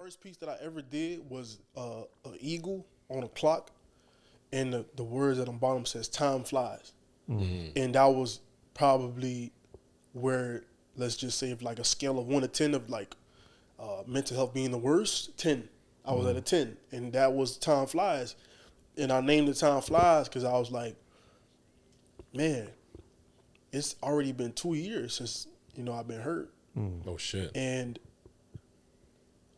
first piece that I ever did was an eagle on a clock, and the words at the bottom says "Time flies," and that was probably where, let's just say, if like a scale of 1 to 10 of like mental health being the worst, 10. I was at a 10, and that was "Time flies," and I named it "Time flies" because I was like, man, it's already been 2 years since I've been hurt. Oh shit! And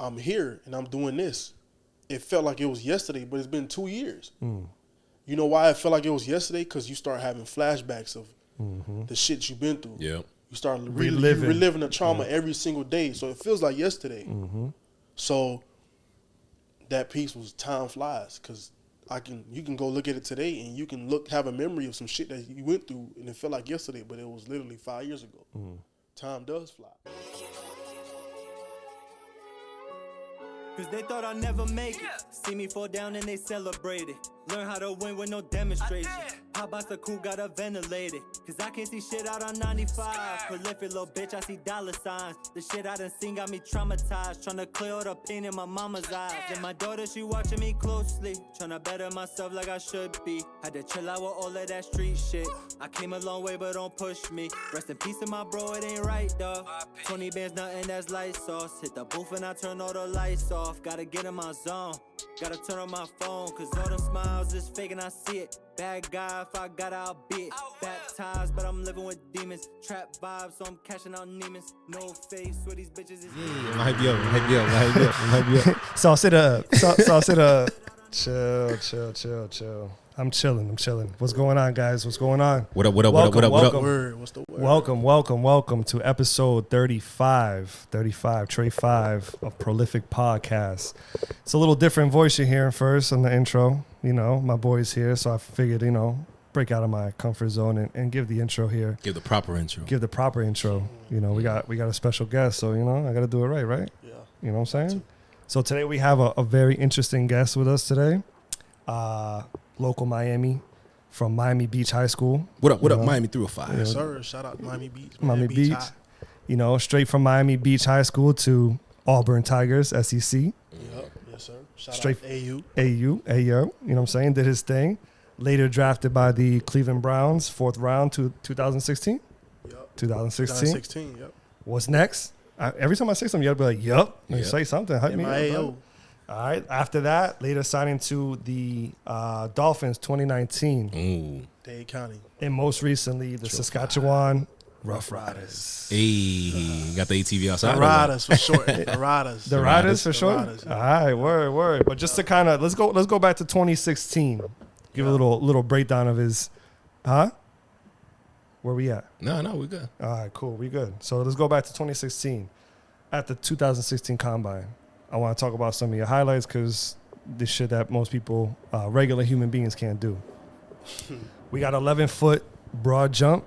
I'm here and I'm doing this. It felt like it was yesterday, but it's been 2 years. You know why it felt like it was yesterday? Because you start having flashbacks of the shit you've been through. Yeah. You start reliving the trauma every single day. So it feels like yesterday. So that piece was "Time flies," because you can go look at it today and you can have a memory of some shit that you went through and it felt like yesterday, but it was literally 5 years ago. Time does fly. Cause they thought I'd never make it. See me fall down and they celebrate it. Learn how to win with no demonstration. How about the cool got a ventilated? Cause I can't see shit out on 95. Prolific little bitch, I see dollar signs. The shit I done seen got me traumatized. Tryna clear all the pain in my mama's eyes. And my daughter, she watching me closely. Tryna better myself like I should be. Had to chill out with all of that street shit. I came a long way, but don't push me. Rest in peace to my bro, it ain't right, dawg. 20 bands, nothing that's light sauce. Hit the booth and I turn all the lights off. Gotta get in my zone. Gotta turn on my phone, cause all them smiles is fake and I see it. Bad guy, if I got out, be it. Baptized, but I'm living with demons. Trap vibes, so I'm cashing out Neiman's. No face, where these bitches is. Hype you up. Sauce it up. Sauce it up. Chill. I'm chilling. What's going on, guys? What's going on? What up? What's the word? Welcome to episode 35, Tray 5 of Prolific Podcast. It's a little different voice you're hearing first on the intro. My boy's here, so I figured, break out of my comfort zone and give the intro here. Give the proper intro. We got a special guest, so, I got to do it right? Yeah. You know what I'm saying? So today we have a very interesting guest with us today. Local Miami, from Miami Beach High School. What up, Miami 305? Yes, sir. Shout out to Miami Beach. Miami Beach. High. Straight from Miami Beach High School to Auburn Tigers, SEC. Yep. Yes, sir. Shout out to AU. You know what I'm saying? Did his thing. Later drafted by the Cleveland Browns, 4th round to 2016. Yep. 2016. Yep. What's next? Every time I say something, you gotta be like, yup. Yep. Say something. Hype me up, bro. All right. After that, later signing to the Dolphins 2019. Ooh. Dade County. And most recently, the Saskatchewan Rough Riders. Hey, got the ATV outside. The Riders for short. The Riders. The Riders for short? Riders, yeah. All right, word. But just to kind of, let's go back to 2016. Give a little breakdown of his, Where we at? No, we good. All right, cool. We good. So let's go back to 2016. At the 2016 Combine. I want to talk about some of your highlights because this shit that most people, regular human beings, can't do. We got 11-foot broad jump.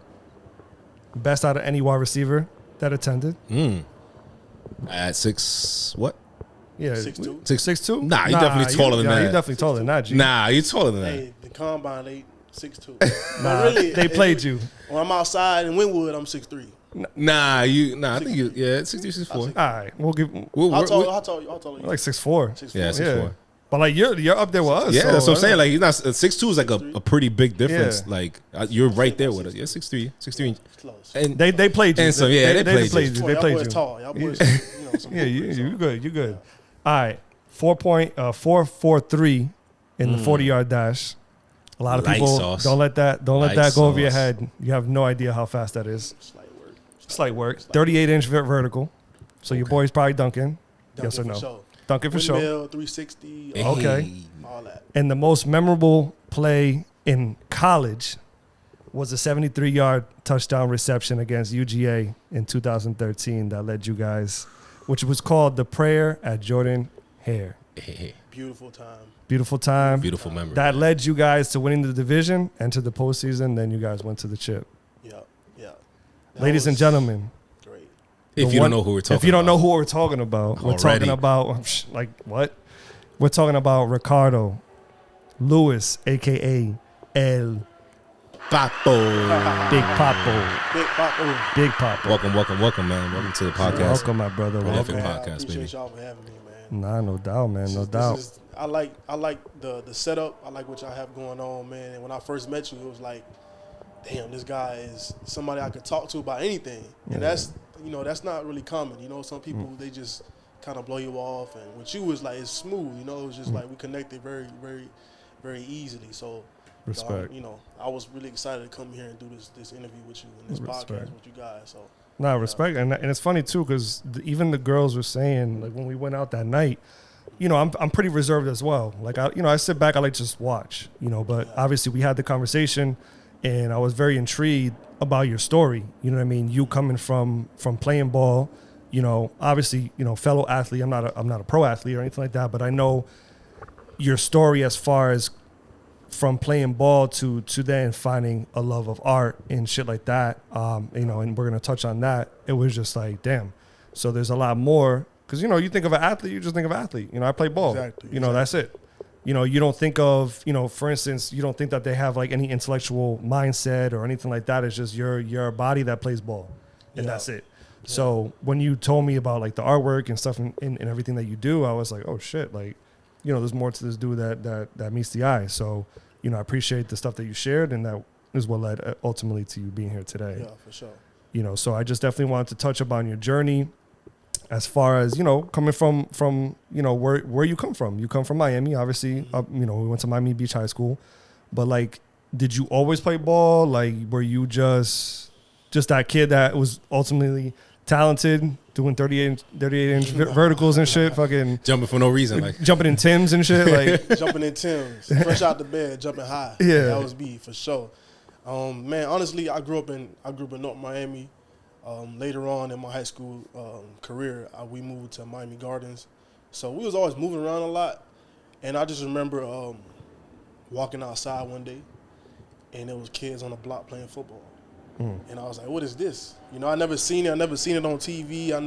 Best out of any wide receiver that attended. At 6, what? Yeah. 6'2". 6'2"? Nah, you definitely taller than that. You're definitely taller than that, G. Nah, you're taller than that. Hey, the Combine, they 6'2". Nah, really, they played you. When I'm outside in Wynwood, I'm 6'3". I think you, 60, 64. All right, we'll give. How tall are you? Like 6'4". Yeah, 6'4". But like you're up there with us. Yeah, so, that's what I'm saying. Like he's not 6'2" is like a pretty big difference. Yeah. Like you're right there with us. Yeah, 6'3". Close. And they played you. And so they played you. They played you. Tall. Y'all boys, some Yeah, you good. All right, 4.443 in the 40-yard dash. A lot of Light people sauce. don't let that Light go over your sauce. head. You have no idea how fast that is. Slight work. 38-inch vertical. So your boy's probably dunking. Yes or no? Sure. Dunking for sure. 360. Okay. All that. And the most memorable play in college was a 73-yard touchdown reception against UGA in 2013 that led you guys, which was called the prayer at Jordan Hare. Beautiful time. Beautiful memory. That led you guys to winning the division and to the postseason. Then you guys went to the chip. Yeah. Ladies and gentlemen. Great. If you don't know who we're talking about. If you don't know who we're talking about, we're Already. talking about, like, what? We're talking about Ricardo Louis A.K.A. El PAPO. Big Papo. Big Papo. Welcome, man. Welcome to the podcast. Welcome, my brother. Prolific Welcome. podcast, Appreciate baby. y'all for having me, man. Nah, no doubt, man. No doubt. I like the setup. I like what y'all have going on, man. And when I first met you, it was like, damn, this guy is somebody I could talk to about anything. And that's not really common. You know, some people, they just kind of blow you off. And with you, it's like, it's smooth. You know, it was just like we connected very, very, very easily. So, respect. I was really excited to come here and do this interview with you and this podcast with you guys. So, nah, respect. And it's funny, too, because even the girls were saying, like, when we went out that night, I'm pretty reserved as well. Like, I sit back, I like to just watch, but obviously we had the conversation. And I was very intrigued about your story. You know what I mean? You coming from playing ball, obviously, fellow athlete. I'm not a pro athlete or anything like that, but I know your story as far as from playing ball to then finding a love of art and shit like that. And we're gonna touch on that. It was just like, damn. So there's a lot more because you think of an athlete, you just think of athlete. I play ball. Exactly. That's it. You don't think of, for instance, you don't think that they have like any intellectual mindset or anything like that. It's just you're a body that plays ball and that's it. Yeah. So when you told me about like the artwork and stuff and everything that you do, I was like, oh shit, like, there's more to this dude that meets the eye. So, I appreciate the stuff that you shared and that is what led ultimately to you being here today. Yeah, for sure. So I just definitely wanted to touch upon your journey. As far as, coming from where you come from. You come from Miami, obviously. We went to Miami Beach High School. But, like, did you always play ball? Like, were you just that kid that was ultimately talented, doing 38-inch verticals and shit? Fucking jumping for no reason. Like jumping in Timbs and shit? Like jumping in Timbs. Fresh out the bed, jumping high. Yeah. That was me, for sure. Man, honestly, I grew up in North Miami. Later on in my high school career, we moved to Miami Gardens. So we was always moving around a lot. And I just remember walking outside one day, and there was kids on the block playing football. And I was like, what is this? I never seen it. I never seen it on TV. I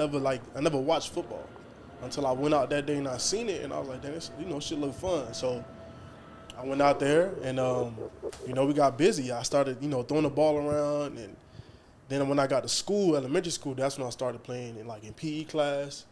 never watched football until I went out that day and I seen it. And I was like, damn, this, shit look fun. So I went out there and, we got busy. I started, throwing the ball around. And then when I got to school, elementary school, that's when I started playing in PE class.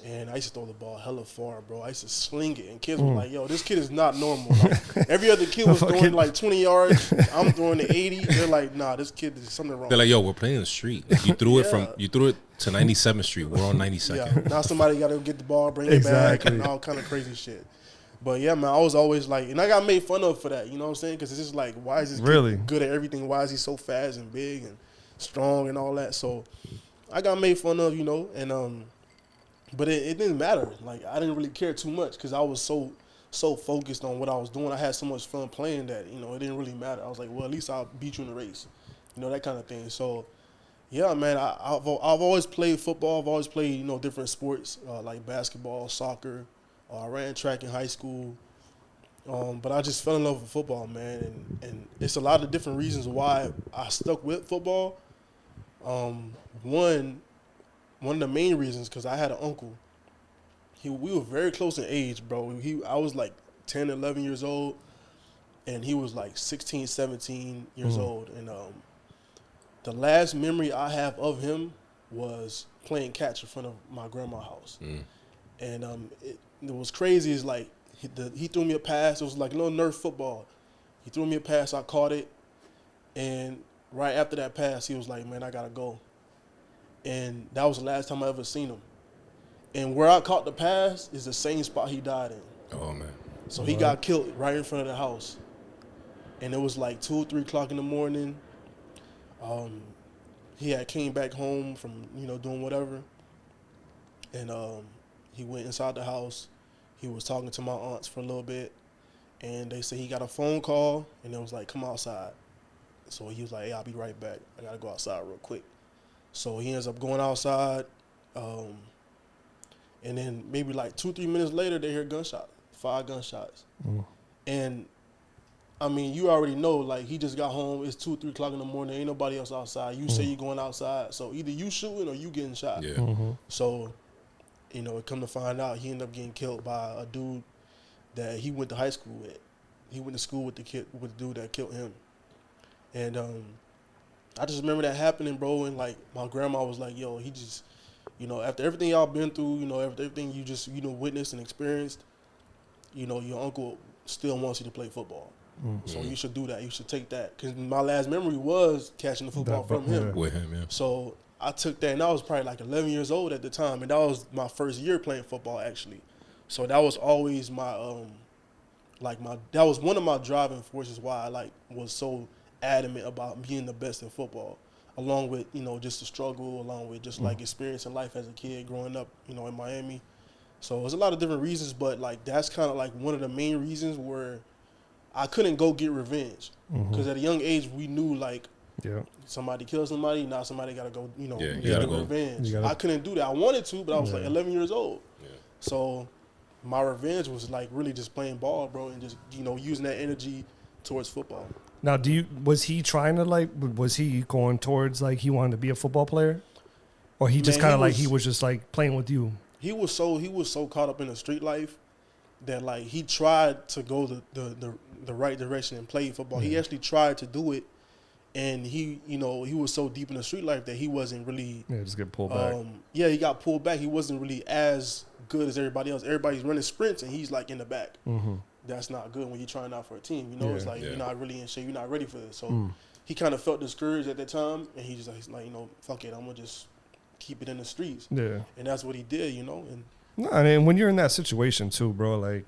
And I used to throw the ball hella far, bro. I used to sling it. And kids were like, yo, this kid is not normal. Like, every other kid was throwing 20 yards. I'm throwing the 80. They're like, nah, this kid, there's something wrong. They're like, yo, we're playing the street. Like, you threw it to 97th Street. We're on 92nd. Yeah, now somebody got to get the ball, bring it back, and all kind of crazy shit. But yeah, man, I was always like, and I got made fun of for that, you know what I'm saying? Because it's just like, why is this kid good at everything? Why is he so fast and big and strong and all that? So I got made fun of, and but it didn't matter. Like, I didn't really care too much because I was so focused on what I was doing. I had so much fun playing that, it didn't really matter. I was like, well, at least I'll beat you in the race, that kind of thing. So, yeah, man, I've always played football. I've always played, different sports like basketball, soccer. I ran track in high school. But I just fell in love with football, man. And it's a lot of different reasons why I stuck with football. One of the main reasons, because I had an uncle. We were very close in age, bro. I was like 10, 11 years old, and he was like 16, 17 years old. And the last memory I have of him was playing catch in front of my grandma's house. And it was crazy. Is like he threw me a pass. It was like a little Nerf football. He threw me a pass. I caught it. And right after that pass, he was like, man, I got to go. And that was the last time I ever seen him. And where I caught the pass is the same spot he died in. Oh, man. So he got killed right in front of the house. And it was like 2 or 3 o'clock in the morning. He had came back home from, doing whatever. And he went inside the house. He was talking to my aunts for a little bit. And they said he got a phone call. And it was like, come outside. So he was like, hey, I'll be right back. I got to go outside real quick. So he ends up going outside, and then maybe like 2, 3 minutes later, they hear gunshot, 5 gunshots. And, I mean, you already know, like, he just got home. It's 2, 3 o'clock in the morning. Ain't nobody else outside. You say you're going outside. So either you shooting or you getting shot. Yeah. So, it come to find out, he ended up getting killed by a dude that he went to high school with. He went to school with the dude that killed him. And I just remember that happening, bro, and, like, my grandma was like, yo, he just, you know, after everything y'all been through, you know, everything you just, you know, witnessed and experienced, you know, your uncle still wants you to play football. So you should do that. You should take that. Because my last memory was catching the football from him. With him, yeah. So I took that, and I was probably like 11 years old at the time, and that was my first year playing football, actually. So that was always my, that was one of my driving forces why I, like, was so adamant about being the best in football, along with, you know, just the struggle, along with just, like, experiencing life as a kid growing up, you know, in Miami. So there's a lot of different reasons, but, like, that's kind of, like, one of the main reasons where I couldn't go get revenge. Because at a young age, we knew, like, somebody killed somebody, now somebody got to go, you know, get revenge. I couldn't do that. I wanted to, but I was, like, 11 years old. Yeah. So my revenge was, like, really just playing ball, bro, and just, you know, using that energy towards football. Now, was he trying to, like, was he going towards, like, he wanted to be a football player? Or he just kind of, like, he was just, like, playing with you? He was so caught up in the street life that, like, he tried to go the right direction and play football. He actually tried to do it, and he, you know, he was so deep in the street life that he wasn't really. Yeah, just get pulled back. Yeah, he got pulled back. He wasn't really as good as everybody else. Everybody's running sprints, and he's, like, in the back. That's not good when you're trying out for a team. You know, it's like you're not really in shape. You're not ready for this. So he kind of felt discouraged at that time, and he's like, you know, fuck it, I'm gonna just keep it in the streets. Yeah, and that's what he did. You know, and. No, I mean, when you're in that situation too, bro, like,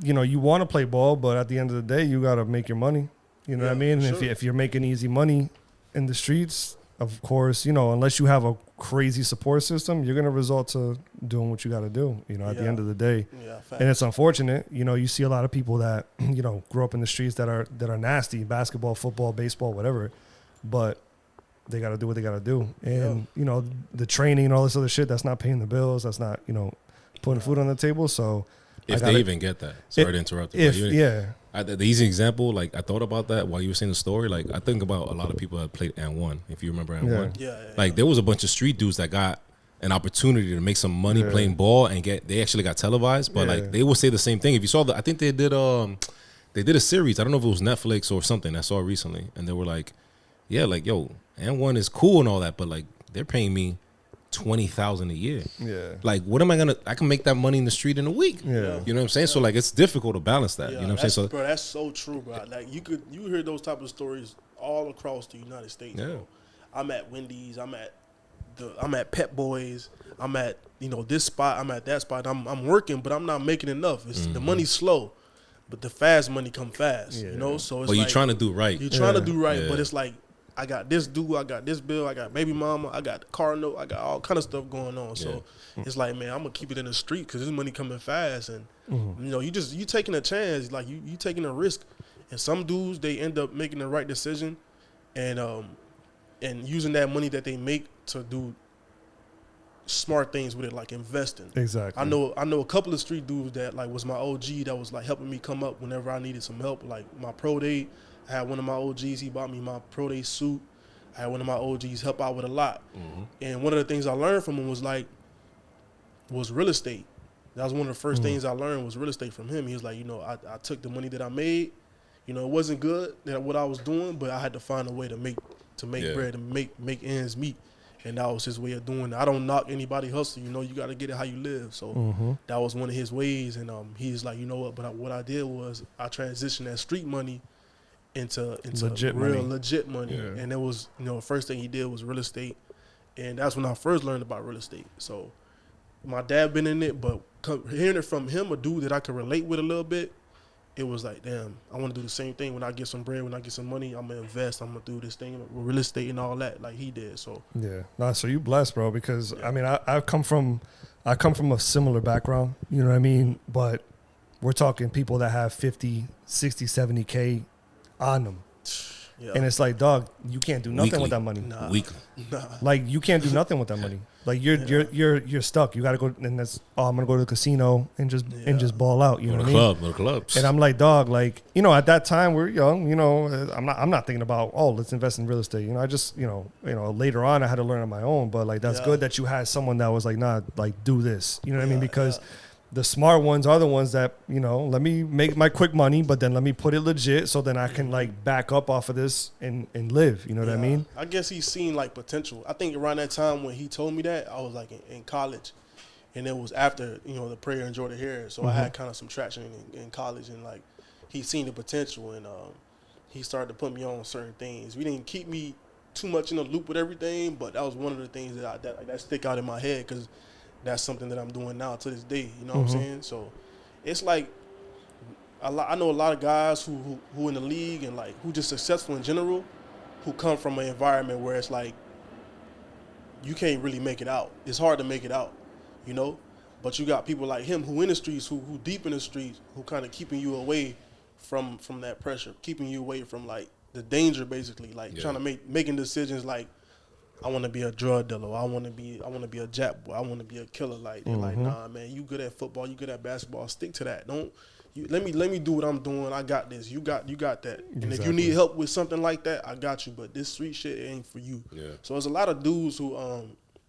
you know, you want to play ball, but at the end of the day, you got to make your money. You know what I mean? Sure. If you're making easy money in the streets, of course, you know, unless you have a crazy support system, you're going to resort to doing what you got to do, you know, at the end of the day. Yeah, and it's unfortunate. You know, you see a lot of people that, you know, grew up in the streets that are nasty, basketball, football, baseball, whatever, but they got to do what they got to do. And, you know, the training and all this other shit, that's not paying the bills. That's not, you know, putting food on the table. So if they even get that. Sorry to interrupt. The easy example, like, I thought about that while you were saying the story. Like, I think about a lot of people that played N1, if you remember N1. Like, there was a bunch of street dudes that got an opportunity to make some money playing ball and they actually got televised. But, like, they would say the same thing. If you saw I think they did a series. I don't know if it was Netflix or something. I saw it recently. And they were like, yeah, like, yo, N1 is cool and all that, but, like, they're paying me $20,000 a year. Yeah. Like, what am I can make that money in the street in a week. Yeah. You know what I'm saying? So, like, it's difficult to balance that. You know what I'm saying? So, bro, that's so true, bro. Like, you hear those type of stories all across the United States. Yeah. Bro. I'm at Wendy's, I'm at Pep Boys, I'm at, you know, this spot, I'm at that spot. I'm working, but I'm not making enough. The money's slow. But the fast money come fast. You know? So it's but you're trying to do right. You're trying to do right, but it's like, I got this due, I got this bill, I got baby mama, I got the car note, I got all kind of stuff going on. So it's like, man, I'm gonna keep it in the street because this money coming fast, and you know, you taking a chance, like you taking a risk. And some dudes, they end up making the right decision, and using that money that they make to do smart things with it, like investing. Exactly. I know a couple of street dudes that, like, was my OG that was, like, helping me come up whenever I needed some help, like my pro day. I had one of my OGs, he bought me my pro day suit. I had one of my OGs help out with a lot. And one of the things I learned from him was real estate. That was one of the first things I learned was real estate from him. He was like, you know, I took the money that I made. You know, it wasn't good what I was doing, but I had to find a way to make bread and make ends meet. And that was his way of doing it. I don't knock anybody hustle. You know, you got to get it how you live. So that was one of his ways. And he's like, you know what? But what I did was I transitioned that street money into legit money. Yeah. And it was, you know, the first thing he did was real estate. And that's when I first learned about real estate. So my dad been in it, but hearing it from him, a dude that I could relate with a little bit, it was like, damn, I want to do the same thing. When I get some bread, when I get some money, I'm going to invest. I'm going to do this thing with real estate and all that like he did. So yeah. Nah, so you blessed, bro, because I mean, I come from a similar background, you know what I mean? But we're talking people that have 50, 60, 70K on them. Yeah. And it's like, dog, you can't do nothing with that money. Weekly. Like, you can't do nothing with that money. Like, you're stuck. You got to go, and that's, I'm going to go to the casino and just ball out. You know what I mean? Go to clubs. And I'm like, dog, like, you know, at that time we're young, you know, I'm not thinking about, oh, let's invest in real estate. You know, I just, you know, later on I had to learn on my own, but like, that's good that you had someone that was like, nah, like, do this. You know what I mean? Because The smart ones are the ones that, you know, let me make my quick money, but then let me put it legit so then I can like back up off of this and live. You know what I mean? I guess he's seen like potential. I think around that time when he told me that, I was like in college, and it was after, you know, the prayer and Jordan Hair. So I had kind of some traction in college, and like he seen the potential, and he started to put me on certain things. We didn't keep me too much in the loop with everything, but that was one of the things that stick out in my head, because that's something that I'm doing now to this day. You know what I'm saying? So it's like I know a lot of guys who in the league and like who just successful in general, who come from an environment where it's like you can't really make it out. It's hard to make it out, you know? But you got people like him who in the streets, who deep in the streets, who kind of keeping you away from that pressure, keeping you away from like the danger, basically, like trying to making decisions like, I want to be a drug dealer, I want to be a jap boy, I want to be a killer. Like they're like, nah, man, you good at football, you good at basketball, stick to that. Let me do what I'm doing. I got this. You got that. And if you need help with something like that, I got you. But this street shit ain't for you. Yeah. So there's a lot of dudes who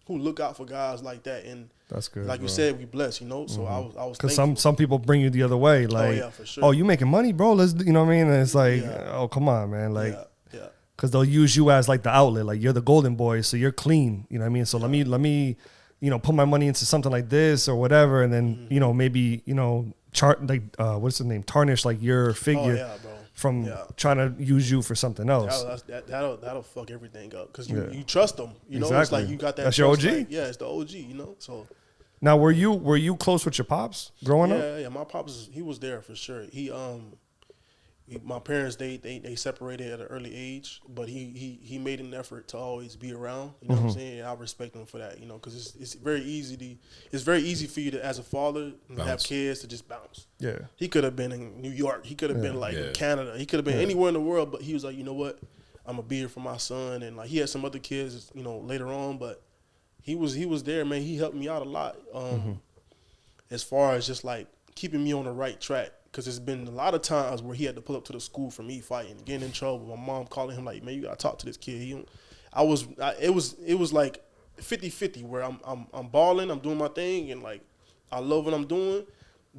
look out for guys like that, and that's good. Like you said, we blessed, you know. So I was because some people bring you the other way, like, for sure. Oh, you making money, bro? Let's, you know what I mean? And it's like, oh, come on, man, like. Because they'll use you as like the outlet, like you're the golden boy, so you're clean. You know what I mean? So let me, you know, put my money into something like this or whatever, and then you know maybe you know what's the name? Tarnish like your figure from trying to use you for something else. That'll fuck everything up because you trust them. You know, it's like you got that. That's your OG. Like, it's the OG. You know, so. Now, were you close with your pops growing up? Yeah. My pops, he was there for sure. My parents, they separated at an early age, but he made an effort to always be around. You know what I'm saying? And I respect him for that. You know, because it's very easy for you to, as a father, have kids to just bounce. Yeah. He could have been in New York. He could have been like in Canada. He could have been anywhere in the world. But he was like, you know what? I'm gonna be here for my son. And like he had some other kids, you know, later on. But he was there, man. He helped me out a lot. As far as just like keeping me on the right track. Because there's been a lot of times where he had to pull up to the school for me fighting, getting in trouble. My mom calling him like, man, you gotta talk to this kid. It was like 50-50 where I'm balling, I'm doing my thing, and like I love what I'm doing,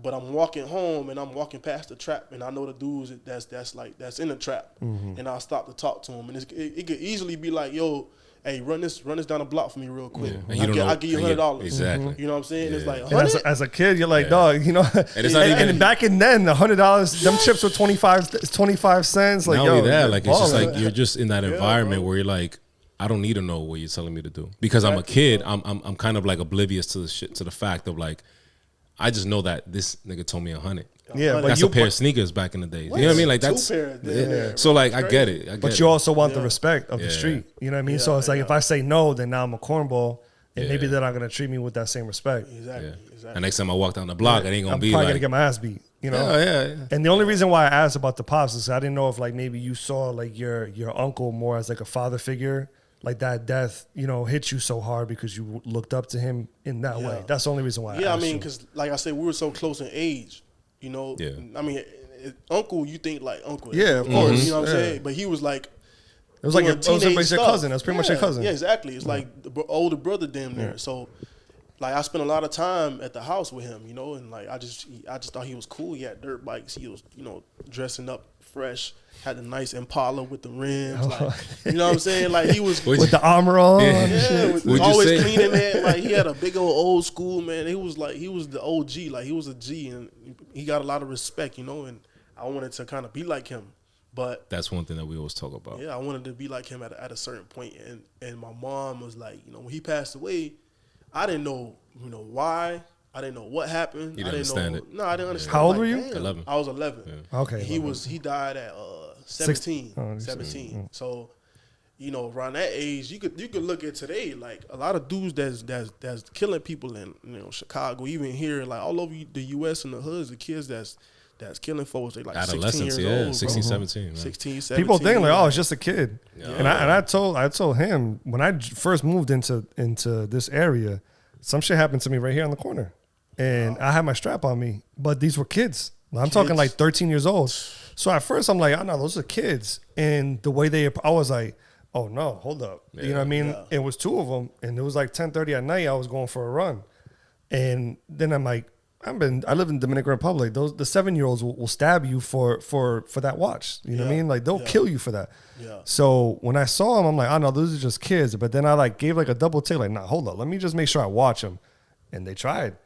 but I'm walking home and I'm walking past the trap, and I know the dudes that's in the trap, and I'll stop to talk to him, and it could easily be like, yo, hey, run this down the block for me real quick. Yeah. I'll give you $100. Exactly. You know what I'm saying? Yeah. It's like, and as a kid, you're like, dog, you know. And back in then, $100, them chips were 25 cents. Like, not only that, like it's just like you're just in that environment where you're like, I don't need to know what you're telling me to do because I'm a kid. I'm kind of like oblivious to the fact of like, I just know that this nigga told me 100. Yeah, that's a pair of sneakers back in the day. You know what I mean? Like that's so like I get it. But you also want the respect of the street. You know what I mean? So it's like if I say no, then now I'm a cornball, and maybe they're not gonna treat me with that same respect. Exactly. And next time I walk down the block, it ain't gonna be like I'm probably gonna get my ass beat. You know? Yeah. And the only reason why I asked about the pops is I didn't know if like maybe you saw like your uncle more as like a father figure. Like that death, you know, hit you so hard because you looked up to him in that way. That's the only reason why. I mean, because like I said, we wuld so close in age. You know, I mean, uncle, you think like uncle. Yeah, of course. You know what I'm saying? But he was like, it was like your cousin. That's pretty much your cousin. Yeah, exactly. It's like the older brother damn near. So, like, I spent a lot of time at the house with him, you know, and like I just thought he was cool. He had dirt bikes. He was, you know, dressing up fresh. Had a nice Impala with the rims, like, you know what I'm saying? Like he was with the armor on. Always cleaning it. Like he had a big old school, man. He was the OG, like he was a G, and he got a lot of respect, you know. And I wanted to kind of be like him, but that's one thing that we always talk about. Yeah, I wanted to be like him at a certain point, and my mom was like, you know, when he passed away, I didn't know, you know, why. I didn't know what happened. You didn't understand it. No, I didn't understand. How old were you? 11. I was 11. Yeah. Okay. He died at 17. 17. So, you know, around that age, you could look at today, like a lot of dudes that's killing people in, you know, Chicago, even here, like all over the U.S. and the hoods, the kids that's killing folks, they like 16 years old, 16, 17. Man. 16, 17. People think like, oh, it's just a kid. Yeah. And I told him when I first moved into this area, some shit happened to me right here on the corner. And I had my strap on me, but these were kids. I'm talking like 13 years old. So at first I'm like, oh no, those are kids. And the way I was like, oh no, hold up. You know what I mean? Yeah. It was two of them, and it was like 10:30 at night. I was going for a run. And then I'm like, I live in Dominican Republic. The 7-year-olds will stab you for that watch. You know what I mean? Like they'll kill you for that. Yeah. So when I saw them, I'm like, oh no, those are just kids. But then I like gave like a double take, like, nah, hold up, let me just make sure I watch them. And they tried,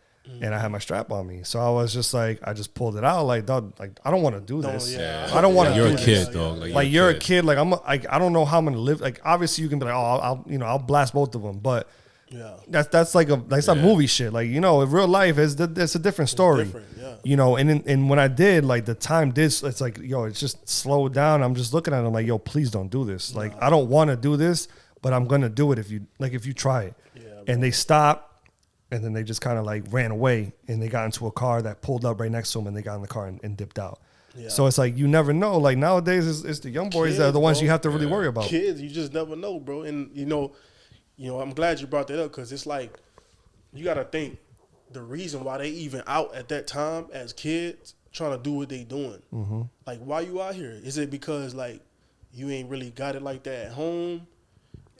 and I had my strap on me. So I was just like, I just pulled it out, like, dog, like I don't want to do this. I don't want to. You're a kid, dog. Like you're a kid. Like I don't know how I'm gonna live. Like obviously you can be like, oh, I'll blast both of them, but. Yeah, that's like a movie shit. Like, in real life, it's a different story. And when I did, like the time did, it's like, yo, it's just slowed down. I'm just looking at them like, yo, please don't do this. Like, I don't want to do this, but I'm gonna do it if you try it. Yeah, and they stopped, and then they just kind of like ran away, and they got into a car that pulled up right next to them, and they got in the car and dipped out. Yeah. So it's like you never know. Like nowadays, it's the young boys that are the ones you have to really worry about. Kids, you just never know, bro. And I'm glad you brought that up because it's like you got to think the reason why they even out at that time as kids trying to do what they doing. Mm-hmm. Like, why you out here? Is it because, like, you ain't really got it like that at home?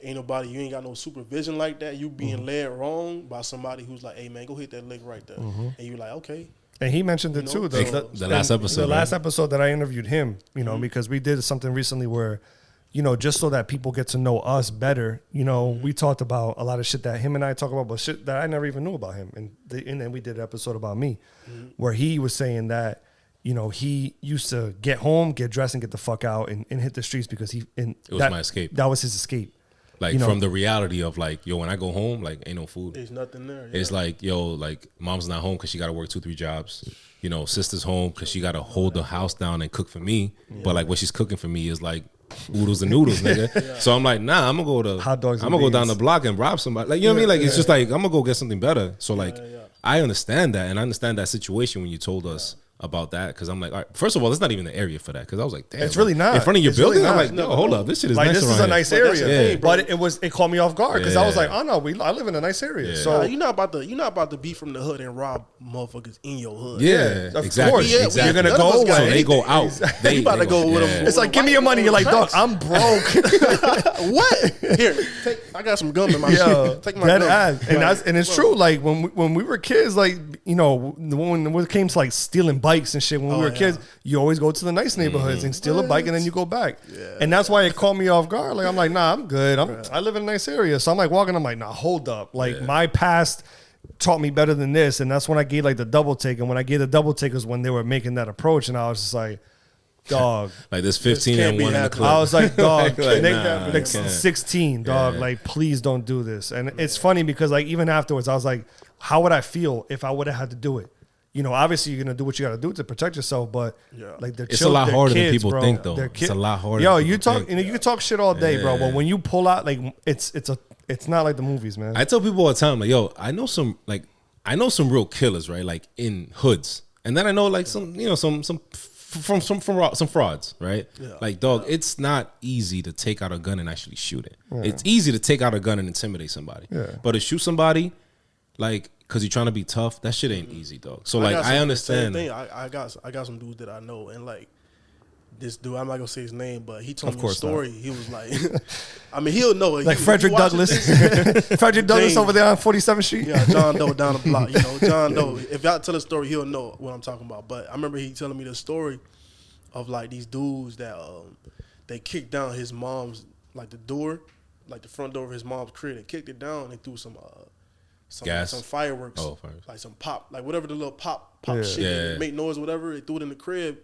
You ain't got no supervision like that. You being led wrong by somebody who's like, hey, man, go hit that lick right there. Mm-hmm. And you're like, okay. And he mentioned it too. The last episode. The last episode that I interviewed him, because we did something recently where, just so that people get to know us better, we talked about a lot of shit that him and I talk about, but shit that I never even knew about him. And then we did an episode about me, where he was saying that, he used to get home, get dressed, and get the fuck out and hit the streets because it was my escape. That was his escape. Like, from the reality of, like, yo, when I go home, like, ain't no food. There's nothing there. Yeah. It's like, yo, like, mom's not home because she got to work 2-3 jobs. Sister's home because she got to hold the house down and cook for me. Yeah. But, like, what she's cooking for me is, like, oodles and noodles, nigga. Yeah. So I'm like, nah, I'm gonna go to hot dogs. I'm gonna go down the block and rob somebody. Like, you know what I mean? Like, it's just like I'm gonna go get something better. So like, I understand that, and I understand that situation when you told us about that, because I'm like, all right, first of all, it's not even the area for that, because I was like, damn, it's really not in front of your building. Really I'm like, no, hold up, this shit is like nice. This is a nice area, but it caught me off guard because I was like, oh no, I live in a nice area. So you're not about to be from the hood and rob motherfuckers in your hood. Yeah, exactly. You're gonna go. So they go out. They about to go with them. It's like, give me your money. You're like, dog, I'm broke. What? Here, I got some gum in my shit. Take my gum. And it's true. Like when we were kids, like, when it came to like stealing bikes and shit, when we were kids, you always go to the nice neighborhoods and steal a bike, and then you go back. Yeah. And that's why it caught me off guard. Like, I'm like, nah, I'm good. I live in a nice area. So I'm like walking, I'm like, nah, hold up. Like, my past taught me better than this. And that's when I gave like the double take. And when I gave the double take was when they were making that approach. And I was just like, dog. Like, there's 15 and 1 in the club. I was like, dog, like 16, dog. Yeah. Like, please don't do this. And it's funny because, like, even afterwards, I was like, how would I feel if I would have had to do it? Obviously you're gonna do what you gotta do to protect yourself, but like it's a lot harder than people think, though. It's a lot harder. Yo, you talk, you can talk shit all day, bro. But when you pull out, like, it's not like the movies, man. I tell people all the time, like, yo, I know some real killers, right? Like, in hoods, and then I know like some frauds, right? Yeah. Like, dog, it's not easy to take out a gun and actually shoot it. Yeah. It's easy to take out a gun and intimidate somebody, but to shoot somebody, like, because you're trying to be tough, that shit ain't easy, dog. So, like, I understand. I got some dudes that I know, and, like, this dude, I'm not going to say his name, but he told me a story. He was like, I mean, he'll know it. Like Frederick Douglass. Frederick Douglass over there on 47th Street. Yeah, John Doe down the block. John Doe. If y'all tell a story, he'll know what I'm talking about. But I remember he telling me the story of, like, these dudes that they kicked down his mom's, like, the door, like the front door of his mom's crib. They kicked it down and they threw some gas, some fireworks, like some pop, like whatever the little pop shit, make noise, whatever. They threw it in the crib,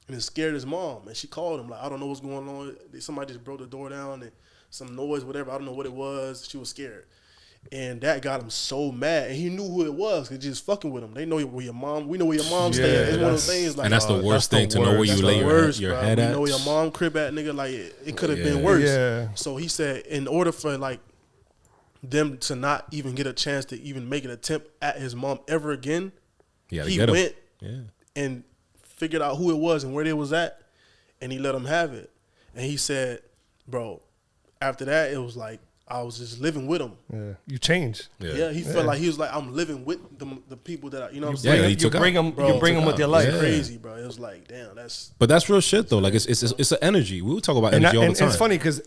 and it scared his mom. And she called him like, I don't know what's going on. Somebody just broke the door down and some noise, whatever. I don't know what it was. She was scared, and that got him so mad. And he knew who it was. Cause just fucking with him. They know where your mom. We know where your mom's staying. It's one of those things. Like, and that's the worst thing to know where you lay your head at. You know where your mom crib at, nigga. Like, it could have been worse. Yeah. So he said, in order for, like, them to not even get a chance to even make an attempt at his mom ever again, he went and figured out who it was and where they was at, and he let them have it. And he said, bro, after that, it was like I was just living with him. Yeah, you changed. Yeah, he felt like he was like, I'm living with the people that you know what I'm saying? You bring them with your life. It's crazy, bro. It was like, damn, that's. But that's real shit though. Like, it's an energy. We would talk about energy all the time. And it's funny because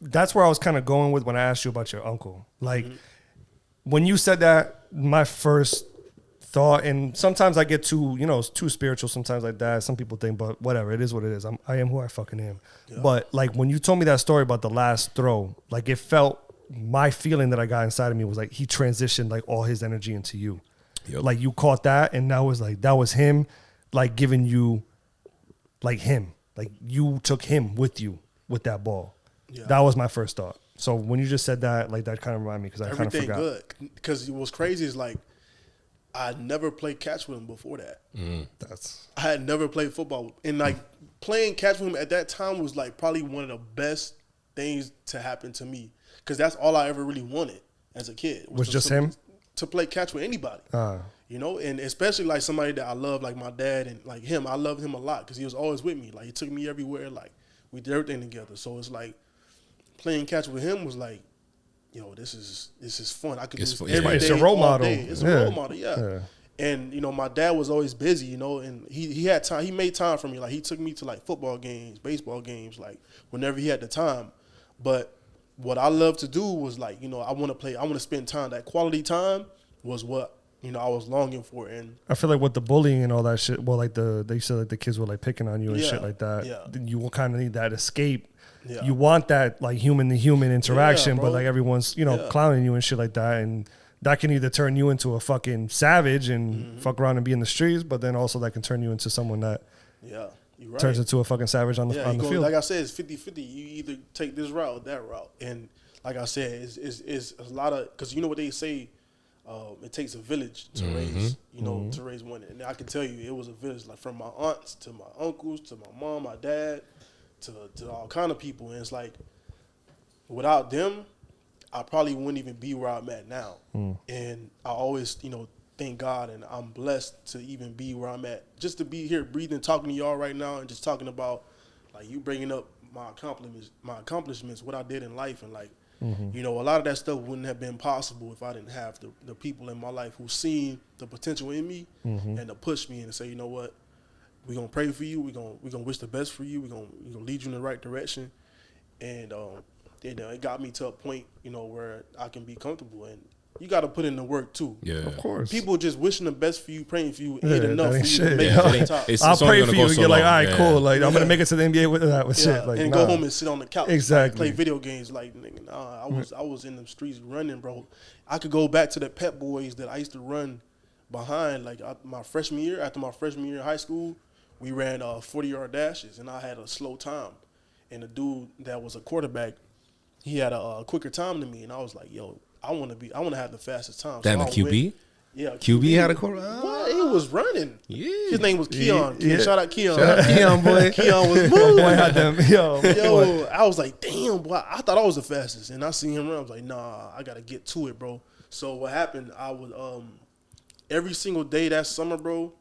that's where I was kind of going with when I asked you about your uncle. Like, when you said that, my first thought, and sometimes I get too, too spiritual sometimes like that. Some people think, but whatever, it is what it is. I am who I fucking am. Yeah. But like when you told me that story about the last throw, like it felt, my feeling that I got inside of me was like he transitioned like all his energy into you. Yep. Like you caught that, and that was him, like giving you, like him, like you took him with you with that ball. Yeah. That was my first thought. So when you just said that, like that kind of reminded me because I kind of forgot. Everything good. Because what's crazy is like I never played catch with him before that. I had never played football, and like playing catch with him at that time was like probably one of the best things to happen to me because that's all I ever really wanted as a kid. Was just him to play catch with anybody. And especially like somebody that I love, like my dad and like him. I loved him a lot because he was always with me. Like he took me everywhere. Like we did everything together. So it's like playing catch with him was like, this is fun. I could do this every day, it's a role model. It's a role model, yeah. And my dad was always busy, and he had time. He made time for me. Like he took me to like football games, baseball games, like whenever he had the time. But what I love to do was like, I want to play. I want to spend time. That quality time was what I was longing for. And I feel like with the bullying and all that shit. Well, like they said like the kids were like picking on you and shit like that. Yeah. You will kind of need that escape. Yeah. You want that like human to human interaction, but like everyone's clowning you and shit like that, and that can either turn you into a fucking savage and fuck around and be in the streets, but then also that can turn you into someone that turns into a fucking savage on the field. Like I said, it's 50-50. You either take this route or that route, and like I said, it's a lot of because what they say. It takes a village to raise, to raise one, and I can tell you, it was a village, like from my aunts to my uncles to my mom, my dad. To all kind of people, and it's like without them, I probably wouldn't even be where I'm at now. And I always, thank God, and I'm blessed to even be where I'm at, just to be here breathing, talking to y'all right now, and just talking about like you bringing up my accomplishments, what I did in life, and like a lot of that stuff wouldn't have been possible if I didn't have the people in my life who seen the potential in me and to push me and to say, you know what. We're gonna pray for you. We're gonna wish the best for you. We're gonna lead you in the right direction, and it got me to a point, where I can be comfortable. And you got to put in the work too. Yeah, of course. People just wishing the best for you, praying for you, ain't enough for you to make it to the top. I'll pray for you. So you're like, all right, cool. Like I'm gonna make it to the NBA with that shit. Like, and go home and sit on the couch. Exactly. Like, play video games. Like, nigga, I was in the streets running, bro. I could go back to the Pep Boys that I used to run behind. Like after my freshman year in high school. We ran 40-yard dashes, and I had a slow time. And the dude that was a quarterback, he had a quicker time than me, and I was like, "Yo, I want to have the fastest time." Damn, the QB? Yeah, QB had a quarterback. What? He was running. Yeah, his name was Keon. Yeah. Shout out Keon. Boy. Keon was moving. Boy had them. Yo, I was like, damn, boy, I thought I was the fastest, and I seen him run. I was like, nah, I gotta get to it, bro. So what happened? I would every single day that summer, bro.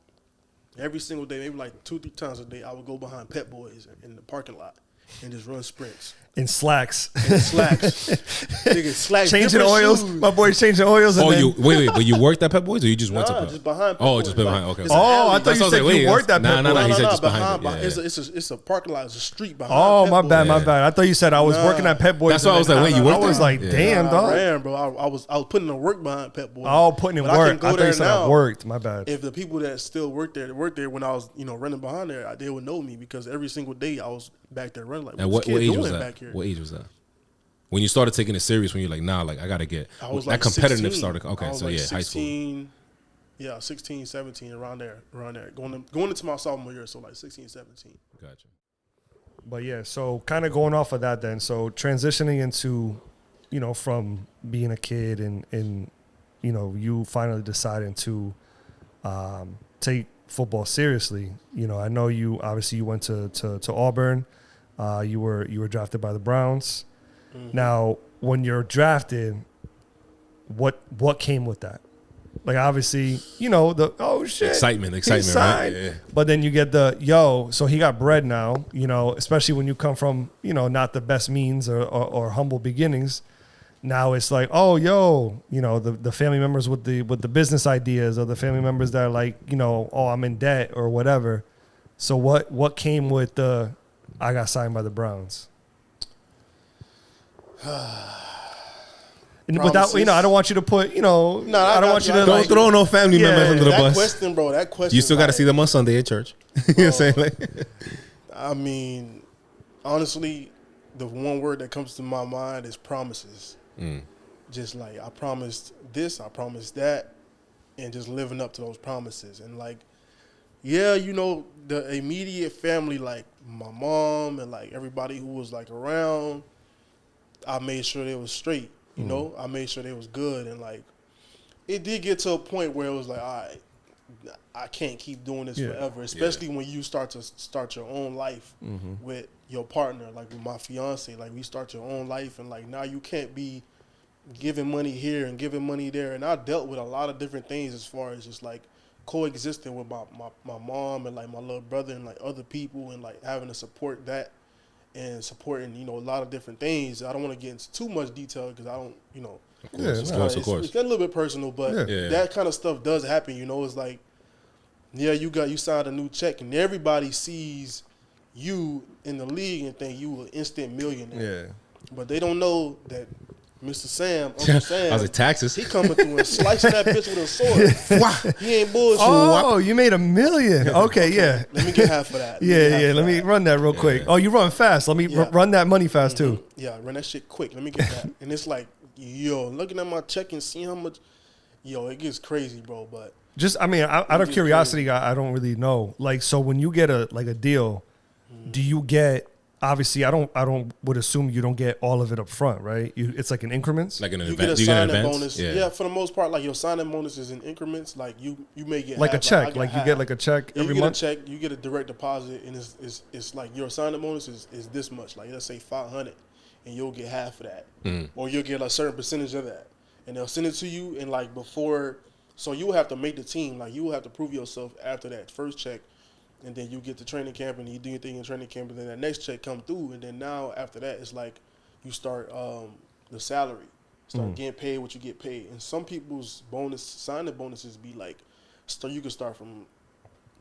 Every single day, maybe like 2-3 times a day, I would go behind Pep Boys in the parking lot and just run sprints. In slacks. Nigga, slacks. Changing oils. Shoes. My boy's changing oils. Wait. But you worked at Pep Boys or you just went to Pep? Just behind Pep Boys. Just behind. Okay. I thought you said you worked at Pep Boys. No, he said just behind it. It's a parking lot. It's a street behind Pep Boys. My bad. I thought you said I was working at Pep Boys. That's why I was like, wait, you worked there? I was like, damn, dog. I ran, bro. I was putting in work behind Pep Boys. Oh, putting in work. I thought you said I worked. My bad. If the people that still worked there when I was, running behind there, they would know me because every single day I was back there running. Like, what age was that? What age was that? When you started taking it serious, when you're like, nah, like I gotta get that like competitive started. Okay, so like 16, high school. Yeah, 16, 17, around there. Going into my sophomore year, so like 16, 17. Gotcha. But yeah, so kind of going off of that then, so transitioning into, from being a kid and you finally deciding to take football seriously. I know you went to Auburn. You were drafted by the Browns. Mm-hmm. Now, when you're drafted, what came with that? Like, obviously, the, oh, shit. Excitement, right? Yeah. But then you get so he got bread now, especially when you come from, not the best means or humble beginnings. Now it's like, oh, the family members with the business ideas or the family members that are like, oh, I'm in debt or whatever. So what came with I got signed by the Browns? without, I don't want you to put, I don't want you to don't throw no family members under the bus. That question. You still got to see them on Sunday at church. You know what I'm saying? Like, I mean, honestly, the one word that comes to my mind is promises. Just like, I promised this, I promised that, and just living up to those promises. And like, yeah, the immediate family, like my mom and like everybody who was like around, I made sure they was straight. I made sure they was good. And like, it did get to a point where it was like, all right, I can't keep doing this forever, especially when you start your own life with your partner, like with my fiance. Like, we start your own life, and like, now you can't be giving money here and giving money there. And I dealt with a lot of different things as far as just like coexisting with my mom and like my little brother and like other people, and like having to support that and supporting a lot of different things. I don't want to get into too much detail because I don't of course. It's a little bit personal, but that kind of stuff does happen. It's like, you signed a new check, and everybody sees you in the league and think you an instant millionaire. Yeah. But they don't know that Mr. Sam, Uncle Sam, I was like, taxes. He coming through and slicing that bitch with a sword. He ain't bullshit. Oh, you made $1 million. Okay, yeah. Let me get half of that. Let me run that real quick. Oh, you run fast. Let me run that money fast too. Yeah, run that shit quick. Let me get that. And it's like, looking at my check and seeing how much, it gets crazy, bro. But just, out of curiosity, I don't really know. Like, so when you get a deal, do you get? Obviously, I would assume you don't get all of it up front, right? It's like in increments. Like an event. You get a signing bonus. Yeah, for the most part, like your signing bonus is in increments. Like you may get like a check. Like you get like a check every month. You get a check. You get a direct deposit, and it's like your signing bonus is this much. Like, let's say $500, and you'll get half of that, or you'll get a certain percentage of that, and they'll send it to you. And like before, so you will have to make the team. Like, you will have to prove yourself after that first check. And then you get to training camp, and you do your thing in training camp, and then that next check come through, and then now after that, it's like you start the salary, start getting paid what you get paid. And some people's signing bonuses be like, you can start from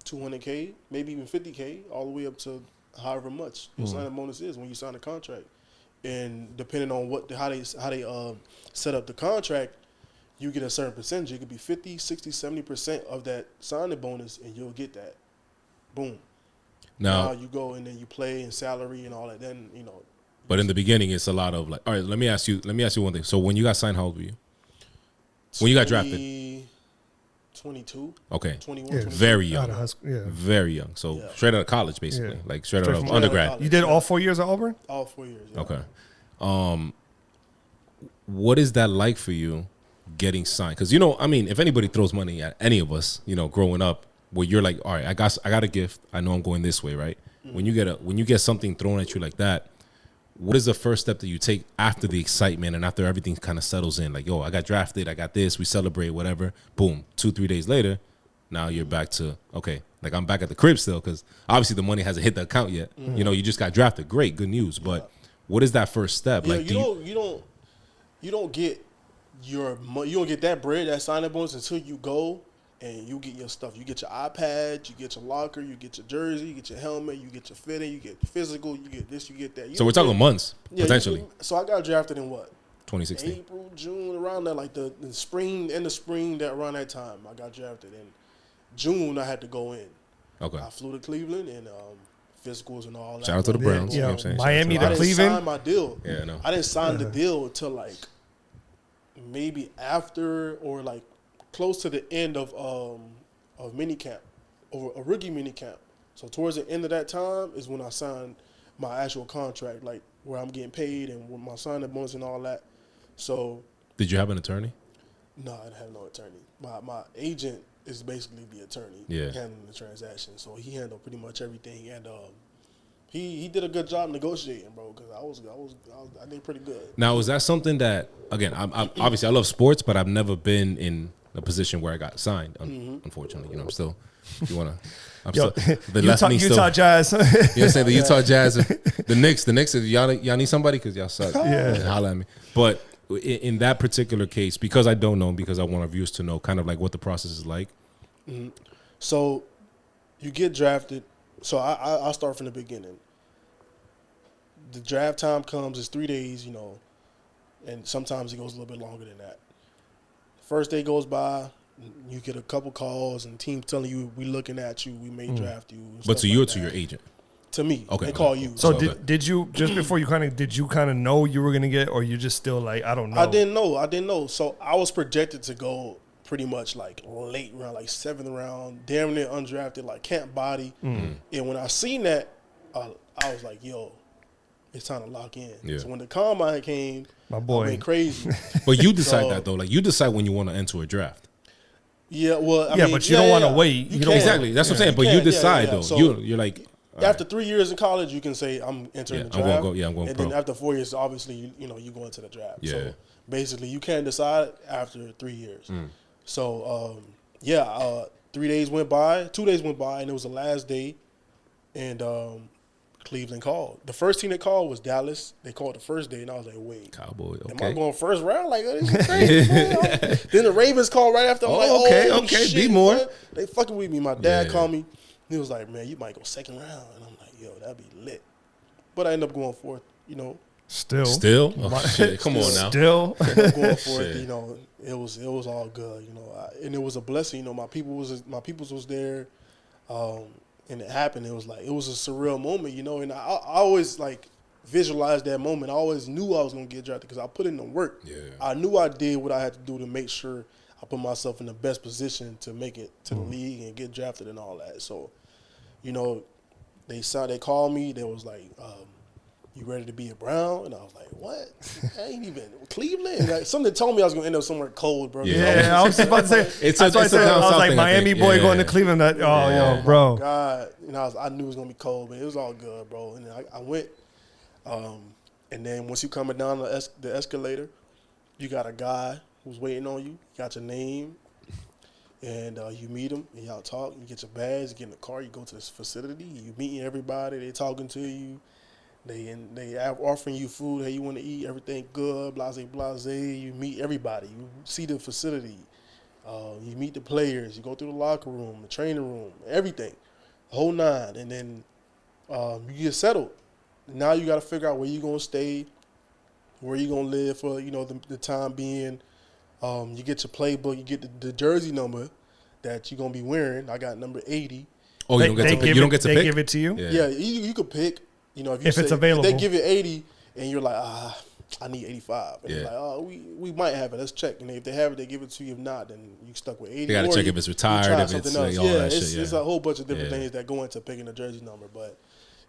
$200K, maybe even $50K, all the way up to however much your signing bonus is when you sign a contract. And depending on how they set up the contract, you get a certain percentage. It could be 50, 60, 70% of that signing bonus, and you'll get that. Boom. Now you go and then you play and salary and all that. Then But in the beginning, it's a lot of like. All right, let me ask you one thing. So when you got signed, how old were you? When you got drafted? 22. Okay. 21. Yeah. Very young. Very young. So straight out of college, basically, like straight out of undergrad. You did all 4 years at Auburn? All 4 years. Yeah. Okay. What is that like for you, getting signed? Because if anybody throws money at any of us, growing up, where you're like, all right, I got a gift. I know I'm going this way, right? When you get something thrown at you like that, what is the first step that you take after the excitement and after everything kind of settles in? Like, I got drafted, I got this, we celebrate, whatever. Boom, 2-3 days later, now you're back to, okay, like I'm back at the crib still, because obviously the money hasn't hit the account yet. You just got drafted. Great, good news. But what is that first step? Yeah, like, you don't get that bread, that signing bonus, until you go and you get your stuff. You get your iPad, you get your locker, you get your jersey, you get your helmet, you get your fitting, you get physical, you get this, you get that. So we're talking months, potentially. So I got drafted in what? 2016. April, June, around that, like the spring, that around that time. I got drafted. In June, I had to go in. Okay. I flew to Cleveland and physicals and all that. Shout out to the Browns. You know what I'm saying? Miami to Cleveland. I didn't sign my deal. Yeah, I know. I didn't sign the deal until like maybe after or like close to the end of minicamp, or a rookie minicamp. So towards the end of that time is when I signed my actual contract, like where I'm getting paid and with my signing bonus and all that. So did you have an attorney? No, I didn't have no attorney. My agent is basically the attorney handling the transaction. So he handled pretty much everything, and he did a good job negotiating, bro. Because I did pretty good. Now, is that something that, again, I'm obviously I love sports, but I've never been in a position where I got signed. Unfortunately, I'm still. If you wanna, I'm still the Utah Jazz. You know what I'm saying? The Utah Jazz, the Knicks. Y'all need somebody because y'all suck. Yeah, holla at me. But in that particular case, because I don't know, because I want our viewers to know, kind of like what the process is like. So you get drafted. So I'll start from the beginning. The draft time comes. It's 3 days. and sometimes it goes a little bit longer than that. First day goes by, you get a couple calls and teams telling you, we looking at you, we may draft you. But to you or to your agent? To me. Okay. They call you. So did you, just before you did you know you were going to get, or you just still like, I don't know? I didn't know. So I was projected to go pretty much like late round, like 7th round, damn near undrafted, like camp body. And when I seen that, I was like, yo, it's time to lock in. Yeah. So when the combine came, my boy, I went crazy. But you decide that though. Like you decide when you want to enter a draft. Yeah, well, I mean, but you don't want to wait. You don't exactly. That's what I'm saying. But you decide though. So you're like after 3 years in college, you can say I'm entering the draft. I'm going and pro. then after 4 years, obviously, you go into the draft. Yeah. So basically, you can't decide after 3 years. So 3 days went by, 2 days went by, and it was the last day, and Cleveland called. The first team they called was Dallas. They called the first day, and I was like, wait. Cowboy, okay. Am I going first round? Like, this is crazy. Then the Ravens called right after. I'm like, okay, shit, be more. man. They fucking with me. My dad called me. He was like, man, you might go second round. And I'm like, yo, that'd be lit. But I ended up going fourth, Still? Oh, shit. Come on now. Still? Going for it, it was all good, and it was a blessing. My peoples was there, and it happened. It was a surreal moment, and I always like visualized that moment. I always knew I was gonna get drafted because I put in the work. Yeah. I knew I did what I had to do to make sure I put myself in the best position to make it to the league and get drafted and all that. So, they called me. They was like, you ready to be a Brown? And I was like, what? I ain't even Cleveland. Like, something told me I was gonna end up somewhere cold, bro. Yeah, I was just about to say. I was like Miami boy going to Cleveland. Yo, bro. Oh, God, I knew it was gonna be cold, but it was all good, bro. And then I went, and then once you coming down the escalator, you got a guy who's waiting on you. You got your name, and you meet him, and y'all talk. You get your badge, you get in the car, you go to this facility. You meeting everybody. They talking to you. They offering you food. Hey, you want to eat? Everything good? Blase, blase. You meet everybody. You see the facility. You meet the players. You go through the locker room, the training room, everything, the whole nine. And then you get settled. Now you got to figure out where you gonna stay, where you gonna live for the time being. You get your playbook. You get the jersey number that you're gonna be wearing. I got number 80. Oh, you don't get to pick. You don't get to pick. They give it to you. Yeah, you could pick. If it's available. If they give you 80 and you're like, I need 85. And they're like, we might have it. Let's check. And if they have it, they give it to you. If not, then you stuck with 80. They got to check if it's retired, if it's like all that shit. It's a whole bunch of different things that go into picking the jersey number. But,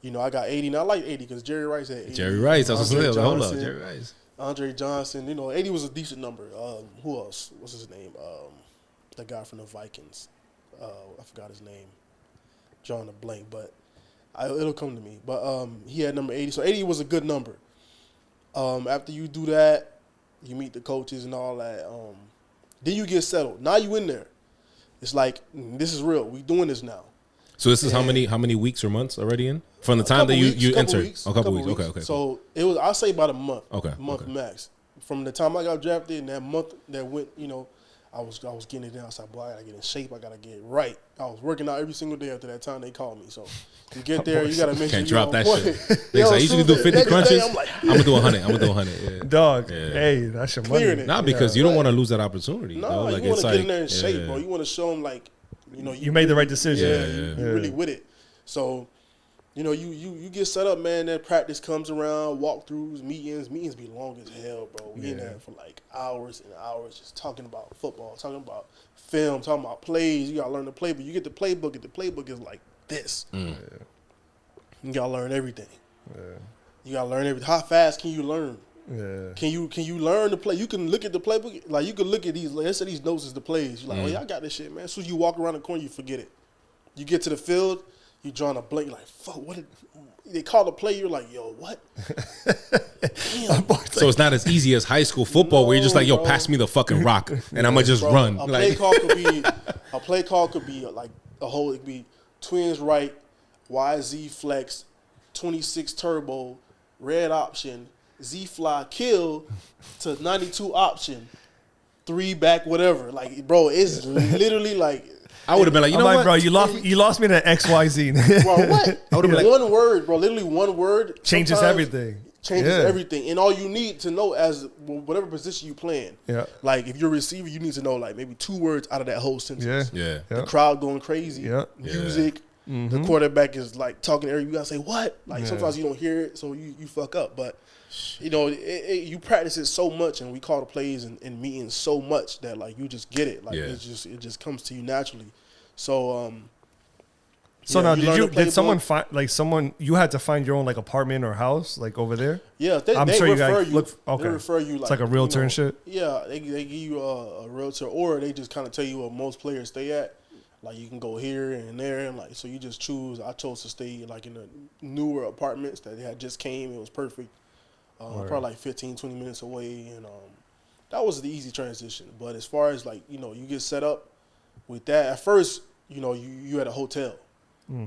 I got 80. And I like 80 because Jerry Rice had 80. Jerry Rice. I was saying, hold up. Jerry Rice. Andre Johnson. 80 was a decent number. Who else? What's his name? The guy from the Vikings. I forgot his name. Drawing a blank, but it'll come to me. But he had number 80. So 80 was a good number. After you do that, you meet the coaches and all that. Then you get settled. Now you in there. It's like, this is real. We doing this now. So this is how many weeks or months already in? From the time that you entered? A couple weeks. Okay. So it was, I'll say about a month. Okay. Max. From the time I got drafted and that month that went, I was getting it down. I was like, boy, I got to get in shape. I got to get right. I was working out every single day after that time they called me. So you get there, you got to make sure can't drop that shit. I usually do 50 crunches. I'm going to do 100. Yeah. Dog, hey, that's your money. Not because you don't want to lose that opportunity. No, you want to get in there in shape, bro. You want to show them you made the right decision. Yeah, you really with it. So, you get set up, man. Then practice comes around, walkthroughs, meetings. Meetings be long as hell, bro. We in there for like hours and hours just talking about football, talking about film, talking about plays. You got to learn the playbook. You get the playbook, and the playbook is like this. You got to learn everything. Yeah. You got to learn everything. How fast can you learn? Yeah. Can you learn the play? You can look at the playbook. Like, you can look at these. Let's say these notes is the plays. You're like, oh, yeah, I got this shit, man. As soon as you walk around the corner, you forget it. You get to the field, you drawing a blank. You're like, fuck, what did they call the play? You're like, yo, what? Damn. So it's not as easy as high school football where you're just like, yo, pass me the fucking rock and I'm gonna just run. A play call could be like it could be twins right, YZ flex, 26 turbo, red option, Z fly kill to 92 option, 3 back whatever. Like, bro, it's literally like. I would have been like, you know what, bro, you lost me to XYZ. Bro, what? I would have been one word, bro. Literally one word changes everything. changes everything. And all you need to know as whatever position you playing. Yeah. Like if you're a receiver, you need to know like maybe 2 words out of that whole sentence. Yeah. The crowd going crazy. Yeah. Music. The quarterback is like talking to everybody. You gotta say what? Like sometimes you don't hear it, so you fuck up. But you know, you practice it so much, and we call the plays in meetings so much that like you just get it. Like it just comes to you naturally. So now did someone find like someone you had to find your own like apartment or house like over there? Yeah, they sure refer you guys They refer you like it's like a realtor and shit. Yeah, they give you a realtor, or they just kind of tell you where most players stay at. Like you can go here and there, and like so you just choose. I chose to stay like in the newer apartments that they had just came. It was perfect. Probably like 15, 20 minutes away, and that was the easy transition. But as far as like you get set up with that at first, you at a hotel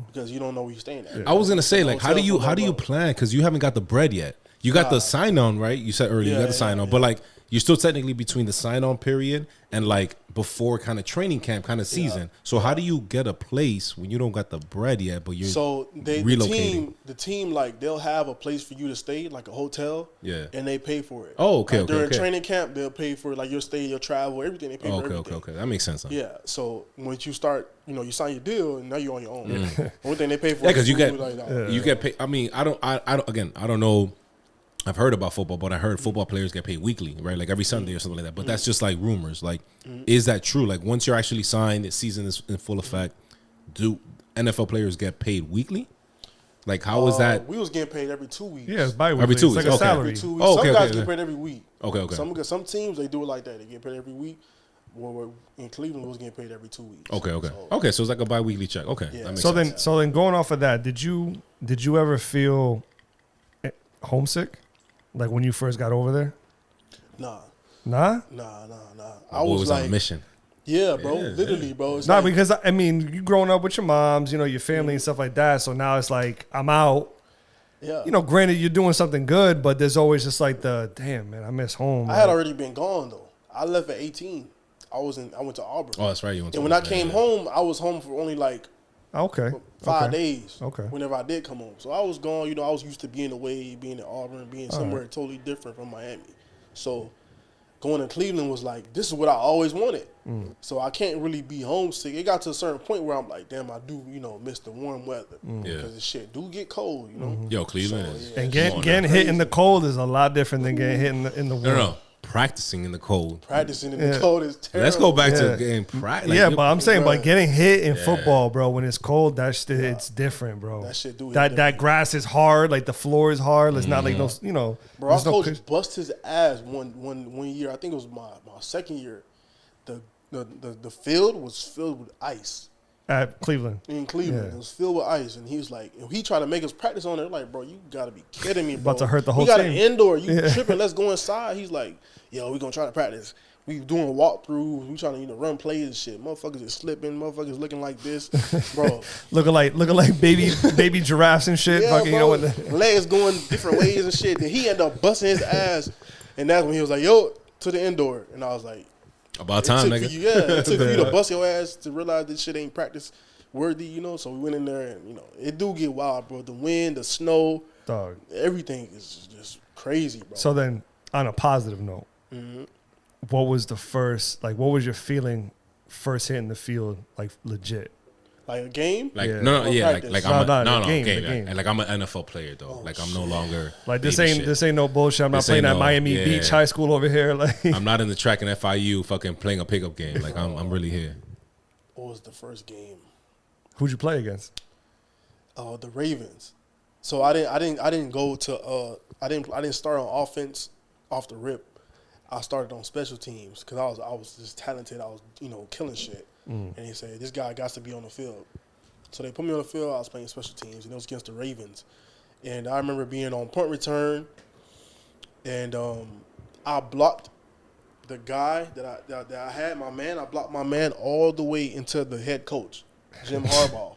because you don't know where you're staying at. I was gonna say like how do you plan because you haven't got the bread yet. You got the sign on, right? You said earlier you got the sign on, but like you're still technically between the sign on period and like before kind of training camp kind of season. So how do you get a place when you don't got the bread yet, but you're relocating? The team like they'll have a place for you to stay, like a hotel. Yeah. And they pay for it. Oh, okay, like, during training camp, they'll pay for like your stay, your travel, everything. They pay for everything. Okay. That makes sense. Huh? Yeah. So once you start, you sign your deal, and now you're on your own. One thing they pay for. Yeah, because you get paid. I mean, I don't know. I've heard about football, but I heard football players get paid weekly, right? Like every Sunday or something like that. But that's just like rumors. Like, is that true? Like once you're actually signed, the season is in full effect. Do NFL players get paid weekly? Like how is that? We was getting paid every 2 weeks. Yeah, it's bi-weekly. Every 2 weeks. It's like a salary. Every 2 weeks. Some guys get paid every week. Okay. Some teams they do it like that. They get paid every week. Well, in Cleveland, we was getting paid every 2 weeks. Okay. So it's like a bi-weekly check. Okay. Yeah. That makes sense. So then going off of that, did you ever feel homesick? Like when you first got over there? Nah. Nah. I was like on a mission. Yeah, bro. Literally, bro. It's because I mean, you growing up with your moms, your family and stuff like that. So now it's like I'm out. Yeah. Granted you're doing something good, but there's always just like damn man, I miss home. I had already been gone though. I left at 18. I went to Auburn. Oh, that's right. You went to Auburn. And when I came home, I was home for only like 5 days. Okay. Whenever I did come home. So I was gone, I was used to being away, being in Auburn, being somewhere totally different from Miami. So going to Cleveland was like, this is what I always wanted. So I can't really be homesick. It got to a certain point where I'm like, damn, I do, miss the warm weather. Because the shit do get cold, Yo, Cleveland is. And getting hit in the cold is a lot different than getting hit in the warm. No. Practicing in the cold. Practicing in the cold is terrible. Let's go back to getting practice. But I'm saying, but getting hit in football, bro, when it's cold, it's different, bro. That shit do that grass is hard, like the floor is hard. It's not like those, Bro, our coach bust his ass one year. I think it was my second year. The field was filled with ice. At Cleveland. In Cleveland. It was filled with ice. And he was like, he tried to make us practice on it. Like, bro, you got to be kidding me, bro. About to hurt the whole team. We got team. an indoor. You tripping. Let's go inside. He's like, yo, we going to try to practice. We doing walkthroughs. We trying to run plays and shit. Motherfuckers is slipping. Motherfuckers looking like this. Bro. looking like baby giraffes and shit. Yeah, bro. Legs going different ways and shit. Then he ended up busting his ass. And that's when he was like, yo, to the indoor. And I was like, about time, nigga. It took you to bust your ass to realize this shit ain't practice worthy, So we went in there and, it do get wild, bro. The wind, the snow, dog, everything is just crazy, bro. So then, on a positive note, what was what was your feeling first hitting the field, like legit? Like a game? Like game. Like I'm an NFL player though. I'm no longer like this ain't no bullshit. I'm not playing at Miami Beach High School over here. Like I'm not in the track in FIU fucking playing a pickup game. Like I'm really here. What was the first game? Who'd you play against? The Ravens. So I didn't go to I didn't start on offense off the rip. I started on special teams because I was just talented. I was killing shit. And they said this guy got to be on the field. So they put me on the field. I was playing special teams and it was against the Ravens. And I remember being on punt return, and I blocked the guy that I had, my man. I blocked my man all the way into the head coach, Jim Harbaugh.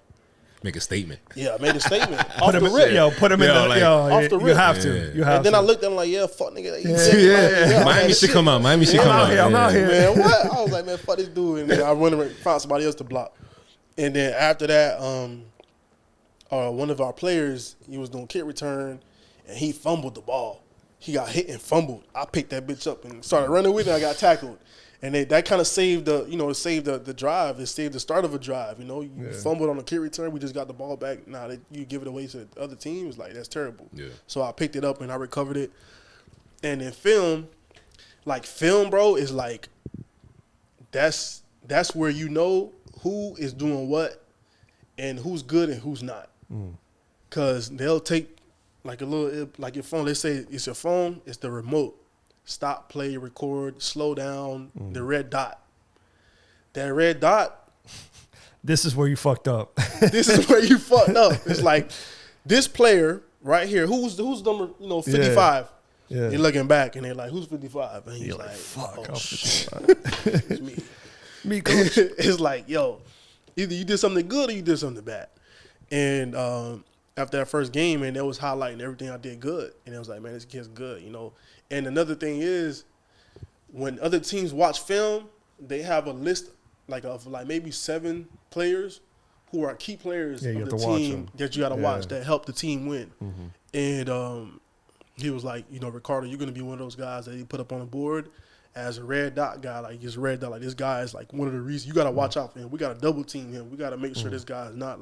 Make a statement. Yeah, I made a statement. Put him in off the rip. You have to. You have and then to. I looked at him like, yeah, fuck nigga. Miami should come out. Miami should come out. I'm out here. Man, what? I was like, man, fuck this dude. And then I went and found somebody else to block. And then after that, one of our players, he was doing kick return, and he fumbled the ball. He got hit and fumbled. I picked that bitch up and started running with it. I got tackled. And that kind of saved the drive. It saved the start of a drive. You fumbled on a kick return. We just got the ball back. Now that you give it away to the other teams, like that's terrible. Yeah. So I picked it up and I recovered it. And in film, bro, is like that's where you know who is doing what and who's good and who's not. Cause they'll take like your phone. They say it's your phone. It's the remote. Stop, play, record, slow down, the red dot. That red dot. This is where you fucked up. This is where you fucked up. It's like this player right here, who's number 55. Yeah. You're looking back and they're like, who's 55? And he's like, fuck, oh, shit. It's me. Me, coach. It's like, yo, either you did something good or you did something bad. And after that first game, man, that was highlighting everything I did good. And it was like, man, this kid's good, And another thing is, when other teams watch film, they have a list of maybe 7 players who are key players of the team that you got to watch that help the team win. And he was like, Ricardo, you're going to be one of those guys that he put up on the board as a red dot guy. Like, just red dot. Like, this guy is like one of the reasons you got to watch out for him. We got to double team him. We got to make sure this guy is not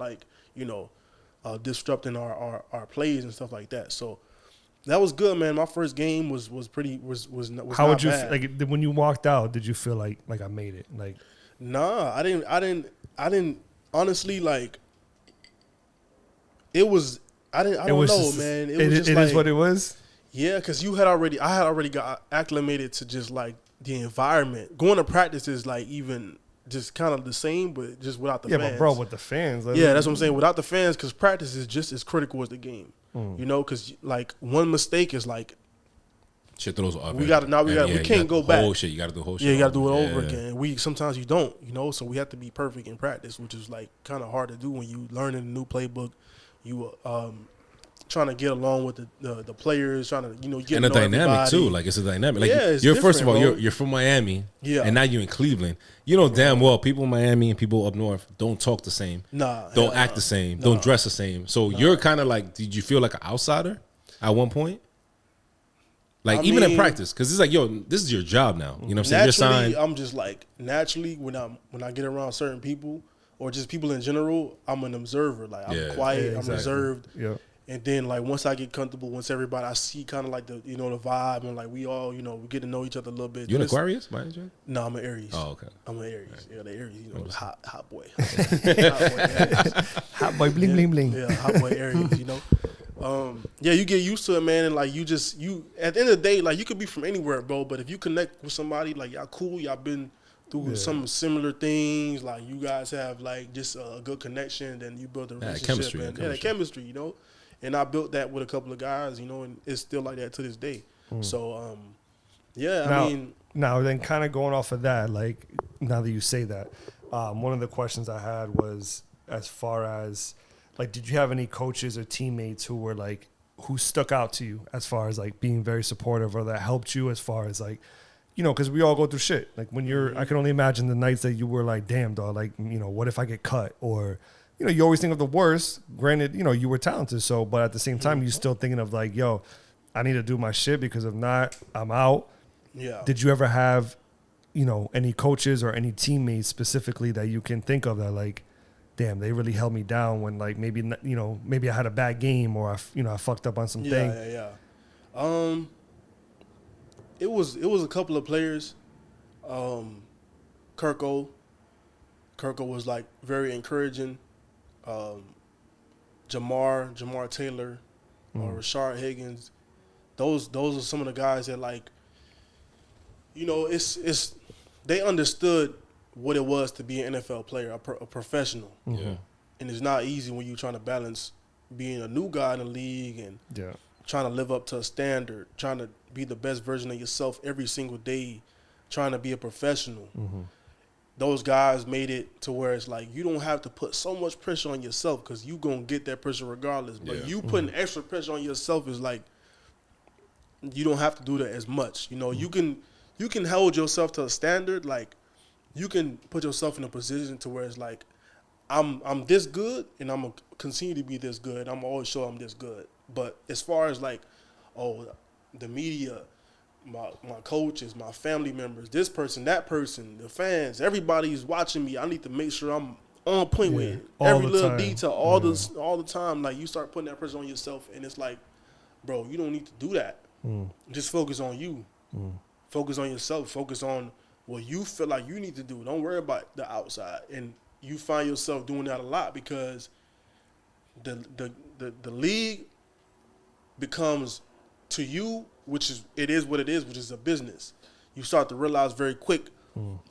disrupting our plays and stuff like that. So that was good, man. My first game was How would you bad. When you walked out? Did you feel like I made it? Like, nah, I didn't honestly like. It was I don't know, man. It was just it is what it was. Yeah, because I had already got acclimated to just like the environment. Going to practice is like even just kind of the same, but just without the fans. Yeah, but bro, with the fans. That's what I'm saying. Without the fans, because practice is just as critical as the game. Because like one mistake is like shit throws off. We can't go back. Whole shit, you got to do the whole shit. Yeah, you got to do it over again. Sometimes you don't, so we have to be perfect in practice, which is like kind of hard to do when you learning a new playbook. You trying to get along with the players, trying to get and to know dynamic everybody. Too. Like it's a dynamic. Like it's you're first of all bro. you're from Miami, and now you're in Cleveland. You know damn well people in Miami and people up north don't talk the same. Don't act the same. Don't dress the same. So you're kind of like, did you feel like an outsider at one point? Like even in practice, because it's like, yo, this is your job now. You know what I'm saying? You're signed. I'm just like naturally when I get around certain people or just people in general, I'm an observer. Like I'm quiet, I'm reserved. Yeah. And then like once I get comfortable, once everybody I see kind of like the the vibe and like we all we get to know each other a little bit. You an Aquarius by any chance? No, I'm an Aries. Oh, okay. I'm an Aries. Yeah, the Aries. Hot boy. Hot boy, bling bling bling. Yeah, hot boy Aries. You get used to it, man, and like you at the end of the day, like you could be from anywhere, bro. But if you connect with somebody, like y'all cool, y'all been through some similar things, like you guys have like just a good connection, then you build a relationship. Chemistry. And I built that with a couple of guys, and it's still like that to this day. So, Now, then kind of going off of that, like, now that you say that, one of the questions I had was as far as, like, did you have any coaches or teammates who were, like, who stuck out to you as far as, like, being very supportive or that helped you as far as, like, because we all go through shit. Like, when I can only imagine the nights that you were like, damn, dog, like, what if I get cut? Or you always think of the worst. Granted, you were talented, but at the same time, you're still thinking of like, yo, I need to do my shit because if not, I'm out. Yeah. Did you ever have, any coaches or any teammates specifically that you can think of that like, damn, they really held me down when like maybe maybe I had a bad game or I fucked up on some thing. Yeah. It was a couple of players. Kirko was like very encouraging. Jamar Taylor, Rashard Higgins, those are some of the guys that like, it's they understood what it was to be an NFL player, a professional. Yeah. And it's not easy when you're trying to balance being a new guy in the league and trying to live up to a standard, trying to be the best version of yourself every single day, trying to be a professional. Those guys made it to where it's like you don't have to put so much pressure on yourself because you're going to get that pressure regardless. But you putting extra pressure on yourself is like you don't have to do that as much. You can hold yourself to a standard. Like you can put yourself in a position to where it's like I'm this good and I'm going to continue to be this good. I'm always show I'm this good. But as far as like oh, the media, my coaches, my family members, this person, that person, the fans, everybody's watching me. I need to make sure I'm on point with it. Every little detail, all the time. Like, you start putting that pressure on yourself, and it's like, bro, you don't need to do that. Just focus on you. Focus on yourself. Focus on what you feel like you need to do. Don't worry about the outside. And you find yourself doing that a lot because the league becomes, to you, which is what it is, which is a business. You start to realize very quick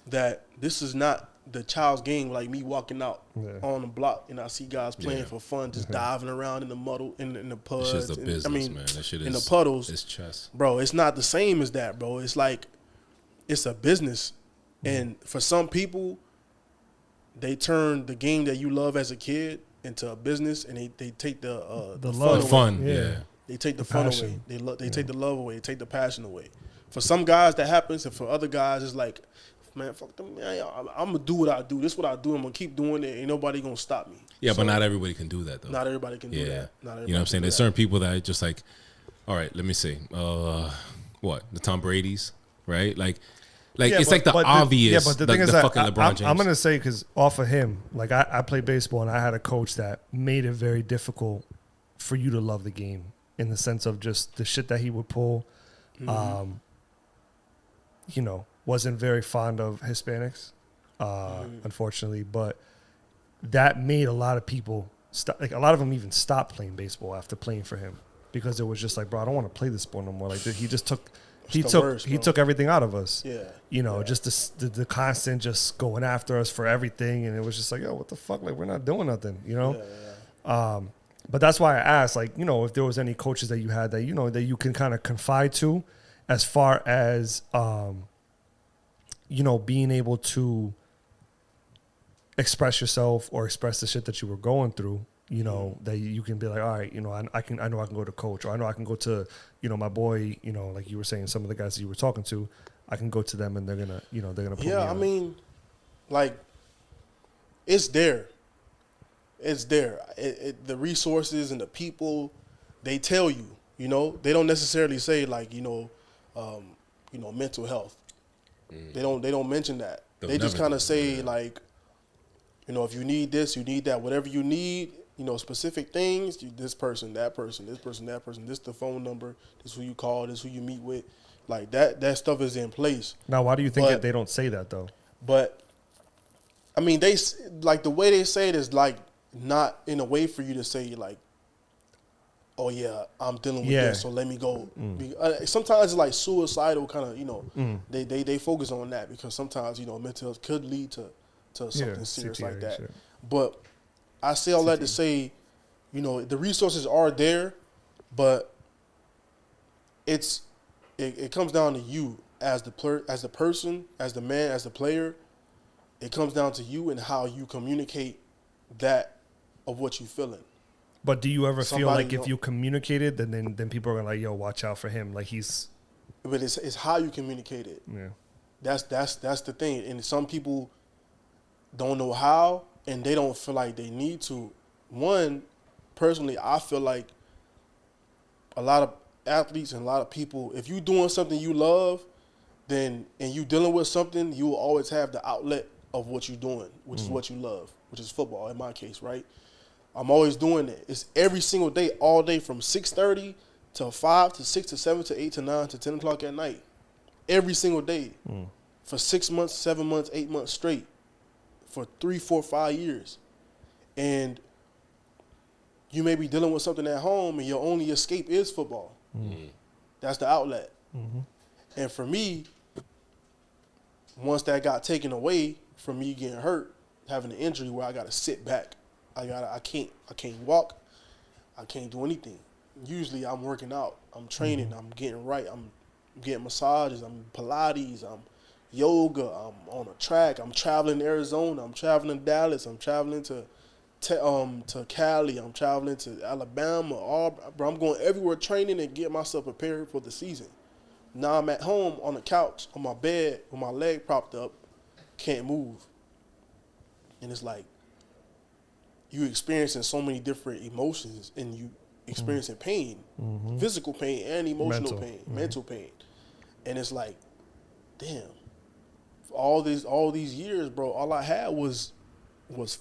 that this is not the child's game, like me walking out on the block and I see guys playing for fun, just diving around in the muddle, in the puddles. It's just a business, man. That shit is, in the puddles. It's chess. Bro, it's not the same as that, bro. It's like, it's a business. And for some people, they turn the game that you love as a kid into a business, and they take the fun away. Yeah. They take the fun away. They take the love away. They take the passion away. For some guys, that happens, and for other guys, it's like, man, fuck them. Man, I'm gonna do what I do. This is what I do. I'm gonna keep doing it. Ain't nobody gonna stop me. Yeah, so, but not everybody can do that, though. Not everybody can do that. You know what I'm saying? There's certain people that are just like, all right, let me see. What? The Tom Brady's, right? Like it's like the obvious. But the thing is the that fucking LeBron James. I'm gonna say, because off of him, like I played baseball and I had a coach that made it very difficult for you to love the game, in the sense of just the shit that he would pull. You know, wasn't very fond of Hispanics, unfortunately, but that made a lot of people stop. Like, a lot of them even stopped playing baseball after playing for him, because it was just like, bro, I don't want to play this sport no more. Like, he just took. He took everything out of us. Yeah. You know, just the constant just going after us for everything. And it was just like, yo, what the fuck? Like, we're not doing nothing, you know? But that's why I asked, like, you know, if there was any coaches that you had that, you know, that you can kind of confide to, as far as, you know, being able to express yourself or express the shit that you were going through. You know, that you can be like, all right, you know, I know I can go to coach, or I know I can go to, you know, my boy, you know, like you were saying, some of the guys that you were talking to, I can go to them and they're going to, you know, they're going to put me on. I mean, like, it's there. It's there. The resources and the people, they tell you, you know, they don't necessarily say, like, you know, mental health. They don't mention that. They just kind of say, like, you know, if you need this, you need that, whatever you need, you know, specific things, this person, that person, this person, that person, this the phone number, this who you call, this who you meet with. Like, that stuff is in place. Now, why do you think that they don't say that, though? But, I mean, they, like, the way they say it is, like, not in a way for you to say, like, oh, yeah, I'm dealing with this, so let me go. Sometimes it's like suicidal kind of, you know, they focus on that, because sometimes, you know, mental health could lead to something serious like that. Shit. But I say all that to say, you know, the resources are there, but it comes down to you as the person, as the man, as the player. It comes down to you and how you communicate that of what you're feeling. But do you ever feel like if you communicated, then people are like, yo, watch out for him, like he's. But it's how you communicate it. Yeah. That's the thing, and some people don't know how, and they don't feel like they need to. One, personally, I feel like a lot of athletes and a lot of people, if you're doing something you love, then, and you dealing with something, you will always have the outlet of what you're doing, which is what you love, which is football in my case, right? I'm always doing it. It's every single day, all day, from 6:30 to 5 to 6 to 7 to 8 to 9 to 10 o'clock at night. Every single day for 6 months, 7 months, 8 months straight for 3, 4, 5 years. And you may be dealing with something at home and your only escape is football. That's the outlet. And for me, once that got taken away from me getting hurt, having an injury where I got to sit back, I can't walk, I can't do anything. Usually I'm working out, I'm training, I'm getting right, I'm getting massages, I'm Pilates, I'm yoga, I'm on a track, I'm traveling to Arizona, I'm traveling to Dallas, I'm traveling to Cali, I'm traveling to Alabama, Auburn. I'm going everywhere training and getting myself prepared for the season. Now I'm at home on the couch, on my bed, with my leg propped up, can't move. And it's like, you experiencing so many different emotions, and experiencing pain, physical pain and emotional pain, mental pain. And it's like, damn, all these years, bro, all I had was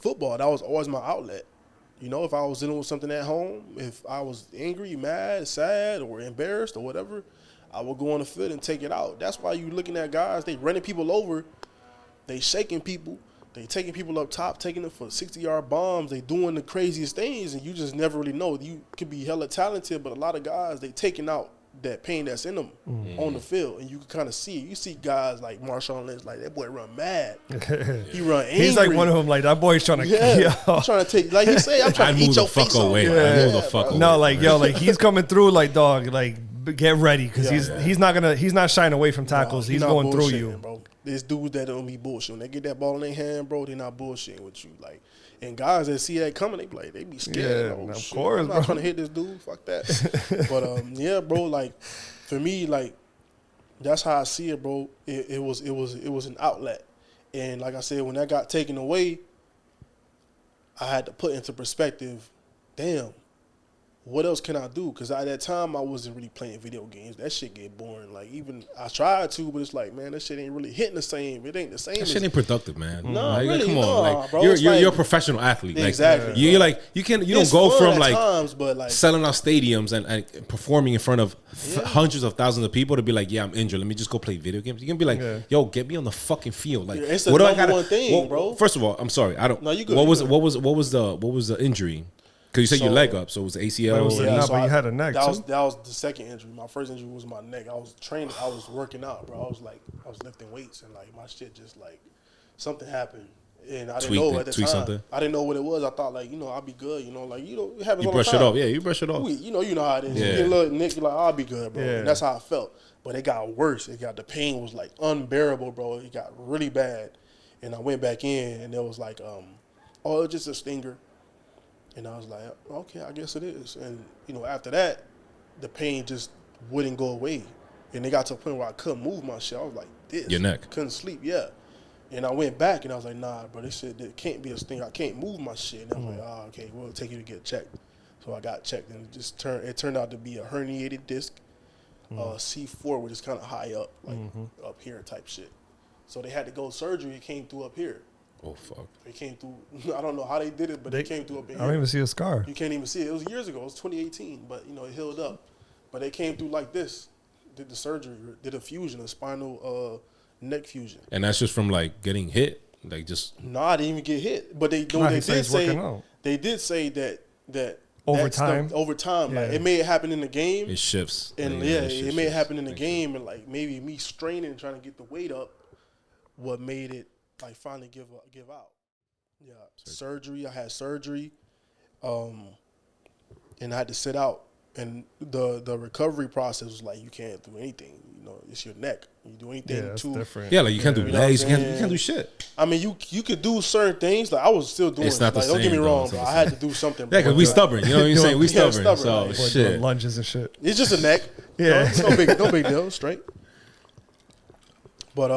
football. That was always my outlet. You know, if I was dealing with something at home, if I was angry, mad, sad, or embarrassed or whatever, I would go on the field and take it out. That's why you looking at guys, they running people over, they shaking people, they taking people up top, taking them for 60-yard bombs, they doing the craziest things, and you just never really know. You could be hella talented, but a lot of guys, they taking out that pain that's in them on the field, and you can kind of see it. You see guys like Marshawn Lynch, like that boy run mad. He run angry. He's like one of them, like that boy's trying to trying to take, like he say, I'm trying to eat your face away. I move the fuck away. No, like yo, like he's coming through, like dog, like get ready because he's not shying away from tackles. He's going through you, bro. There's dudes that don't be bullshit. When they get that ball in their hand, bro, they're not bullshitting with you. Like, and guys that see that coming, they be scared. Yeah, of course, I'm not bro. trying to hit this dude. Fuck that. But yeah, bro. Like, for me, like, that's how I see it, bro. It was an outlet, and like I said, when that got taken away, I had to put into perspective. Damn. What else can I do? Because at that time, I wasn't really playing video games. That shit get boring. Like, even I tried to, but it's like, man, that shit ain't really hitting the same. It ain't the same. That shit ain't productive, man. No, like, really, come on, like, bro. You're a professional athlete. Like, exactly. You're like you don't go from like, times, but like selling out stadiums and performing in front of hundreds of thousands of people to be like, yeah, I'm injured. Let me just go play video games. You can be like, yo, get me on the fucking field. Like, it's the number one thing, bro. First of all, I'm sorry, I don't. No, you good. What was the injury? Because you said your leg up, so it was ACL. But you had a neck that too. That was the second injury. My first injury was my neck. I was training. I was working out, bro. I was lifting weights, and like my shit just like something happened, and I didn't know at the time. Something. I didn't know what it was. I thought like I'll be good. Like it happens. You all brush the time. it off. Yeah, you brush it off. You know how it is. Yeah. You get a little nick, you're like I'll be good, bro. Yeah. And that's how I felt. But it got worse. The pain was like unbearable, bro. It got really bad, and I went back in, and it was like it's just a stinger. And I was like, okay, I guess it is. And, after that, the pain just wouldn't go away. And it got to a point where I couldn't move my shit. I was like, this. Your neck. Couldn't sleep, yeah. And I went back, and I was like, nah, bro, they said there can't be a stinger. I can't move my shit. And I was like, okay, we'll take you to get checked. So I got checked, and it turned out to be a herniated disc, C4, which is kind of high up, like up here type shit. So they had to go surgery. It came through up here. Oh, fuck. They came through. I don't know how they did it, but they came through up in here. I don't even see a scar. You can't even see it. It was years ago. It was 2018, but, it healed up. But they came through like this, did the surgery, did a fusion, a spinal neck fusion. And that's just from, like, getting hit? Like, just... No, I didn't even get hit. But they did say that over time, like, it may happen in the game. It shifts. And, it may happen in the game. And, like, maybe me straining and trying to get the weight up what made it, like, finally give out. Yeah, surgery. I had surgery, and I had to sit out. And the recovery process was like, you can't do anything. It's your neck. You do anything too different. Yeah, like you can't do legs. You can't do shit. I mean, you could do certain things. Like I was still doing. It's not the like, same. Don't get me wrong, bro. I had to do something. Yeah, because we stubborn. You know what I'm saying? We stubborn. Like, so shit. Lunges and shit. It's just a neck. Yeah, it's no big deal. Straight. But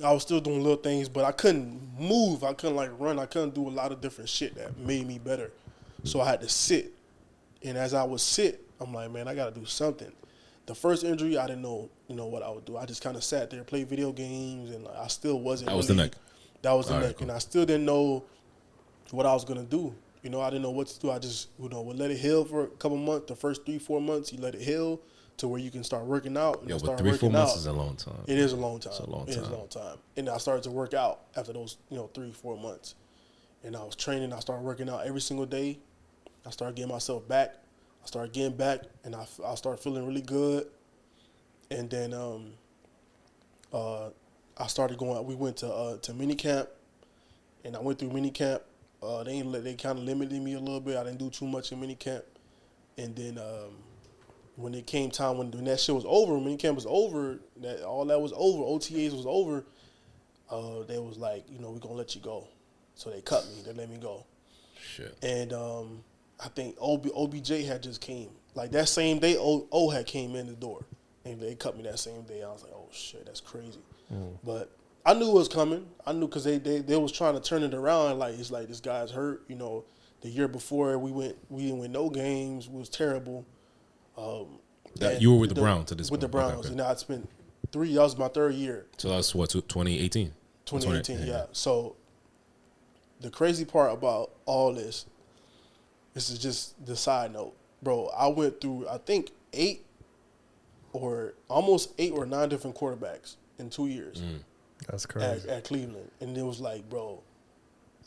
I was still doing little things, but I couldn't move. I couldn't like run. I couldn't do a lot of different shit that made me better. So I had to sit. And as I would sit, I'm like, man, I got to do something. The first injury, I didn't know, what I would do. I just kind of sat there, played video games, and I still wasn't. That was the neck. That was the neck, cool. And I still didn't know what I was gonna do. I didn't know what to do. I just, would let it heal for a couple months. The first 3-4 months, you let it heal to where you can start working out. And but 3-4 months is a long time. It is a long time. It's a long time. It is a long time. And I started to work out after those, 3-4 months. And I was training. I started working out every single day. I started getting myself back. I started getting back, and I started feeling really good. And then I started going. We went to mini camp, and I went through mini camp. They kind of limited me a little bit. I didn't do too much in mini camp. And then when it came time when that shit was over, mini camp was over. All that was over. OTAs was over. They was like, we're gonna let you go. So they cut me. They let me go. Shit. And I think OBJ had just came. Like that same day, O had came in the door. And they cut me that same day. I was like, oh, shit, that's crazy. But I knew it was coming. I knew because they was trying to turn it around. Like, it's like this guy's hurt. The year before we didn't win no games. It was terrible. You were with the Browns to this with point. the Browns, and I spent 3 years. That was my third year. So that's what 2018. 2018, yeah. So the crazy part about all this is just the side note, bro. I went through I think almost 8 or 9 different quarterbacks in 2 years. That's crazy at Cleveland, and it was like, bro,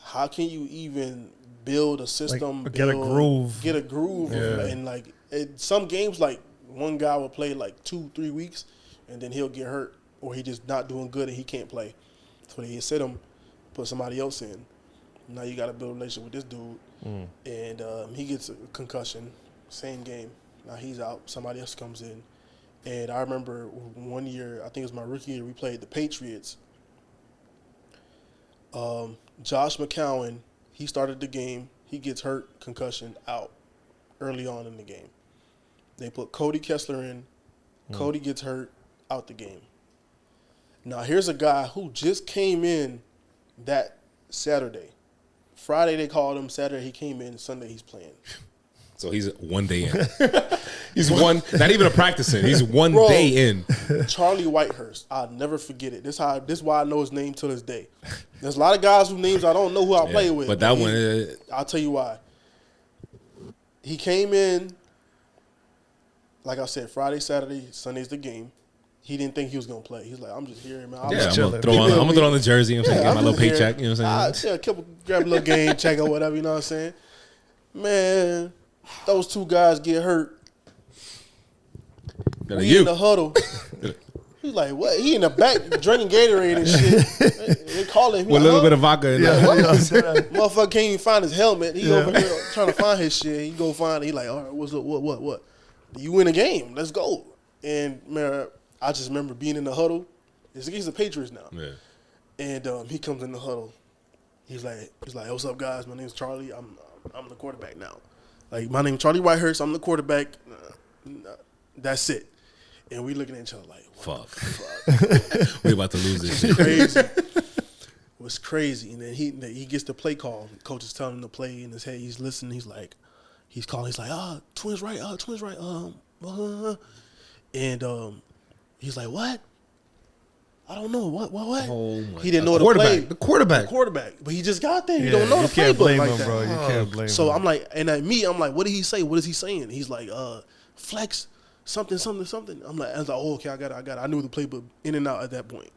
how can you even build a system, get a groove, and like some games, like one guy will play like 2-3 weeks, and then he'll get hurt or he just not doing good and he can't play, so they sit him, put somebody else in. Now you got to build a relationship with this dude, and he gets a concussion, same game. Now he's out, somebody else comes in, and I remember one year, I think it was my rookie year, we played the Patriots. Josh McCown, he started the game. He gets hurt, concussion, out early on in the game. They put Cody Kessler in. Cody gets hurt, out the game. Now here's a guy who just came in that Saturday. Friday they called him. Saturday he came in. Sunday he's playing. So he's 1 day in. He's not even a practicing. He's one day in. Charlie Whitehurst. I'll never forget it. This is why I know his name to this day. There's a lot of guys whose names I don't know who I play with. But that one, I'll tell you why. He came in, like I said, Friday, Saturday, Sunday's the game. He didn't think he was gonna play. He's like, I'm just here, man. I'm gonna throw on the jersey. You know what I'm saying, get my little paycheck. You know what I'm saying? Grab a little game check or whatever. You know what I'm saying? Man, those 2 guys get hurt. We in the huddle. He's like, what? He in the back drinking Gatorade and shit. They calling him with a little bit of vodka in there. Motherfucker can't even find his helmet. He over here trying to find his shit. He go find it. He like, all right, what's up? What? You win a game. Let's go. And man, I just remember being in the huddle. He's the Patriots now. Yeah. And he comes in the huddle. He's like, what's up, guys? My name's Charlie. I'm the quarterback now. Like, my name's Charlie Whitehurst. I'm the quarterback. That's it. And we looking at each other like, fuck. We about to lose this shit. Crazy. It was crazy. And then he gets the play call. Coach is telling him to play in his head. He's listening. He's calling. He's like, twins right. And he's like, what? I don't know. What? Oh he didn't know the play. The quarterback. But he just got there. He don't know the playbook like that. Bro. You can't blame him. So I'm like, and I'm like, what did he say? What is he saying? He's like, flex, something. I'm like, oh, okay, I got it. I knew the playbook in and out at that point.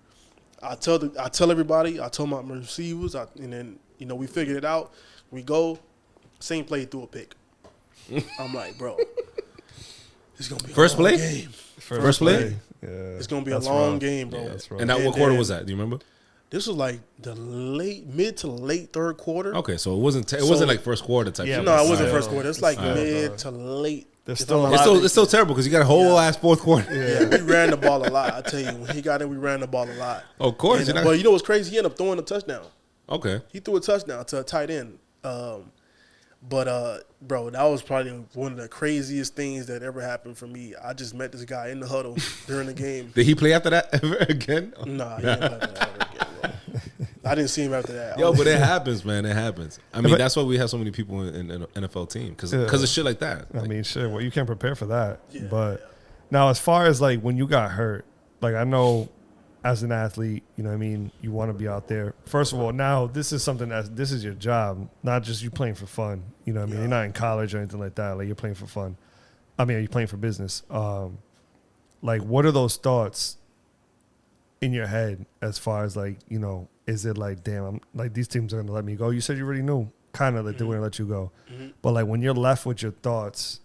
I tell everybody. I told my receivers, and then we figured it out. We go, same play through a pick. I'm like, bro, it's gonna be a long game. First play. Yeah, it's gonna be a long game, bro. Yeah, and what quarter was that? Do you remember? This was like the mid to late third quarter. Okay, so it wasn't like first quarter type. Yeah, no, it wasn't first quarter. It's like mid to late. It's still terrible because you got a whole ass fourth quarter. Yeah, we ran the ball a lot. I tell you, when he got in, we ran the ball a lot. Of course, but you know what's crazy? He ended up throwing a touchdown. Okay, he threw a touchdown to a tight end. But bro, that was probably one of the craziest things that ever happened for me. I just met this guy in the huddle during the game. Did he play after that ever again? Nah, he didn't play after that ever again, bro. I didn't see him after that. Yo, but it happens, man. It happens. I mean, that's why we have so many people in an NFL team because of shit like that. I mean, shit. Well, you can't prepare for that. Yeah, but now, as far as like when you got hurt, like I know as an athlete, you know what I mean, you want to be out there. First of all, now this is something this is your job, not just you playing for fun. You know what I mean? You're not in college or anything like that. Like you're playing for fun. I mean, you're playing for business. Like what are those thoughts in your head as far as like, is it like, damn, I'm like these teams are going to let me go? You said you already knew kind of that they were going to let you go. Mm-hmm. But like when you're left with your thoughts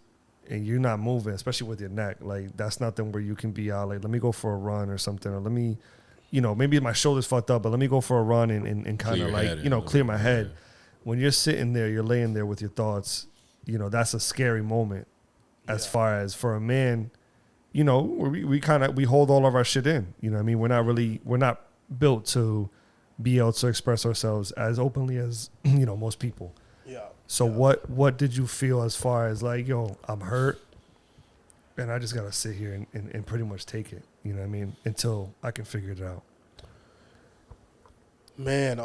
and you're not moving, especially with your neck, like that's nothing where you can be out like, let me go for a run or something, or let me, maybe my shoulder's fucked up, but let me go for a run and kind of like, clear my head. Yeah. When you're sitting there, you're laying there with your thoughts, that's a scary moment as far as for a man, we hold all of our shit in, I mean, we're not built to be able to express ourselves as openly as, most people. Yeah. So what did you feel as far as like, I'm hurt and I just got to sit here and pretty much take it, you know what I mean, until I can figure it out? Man,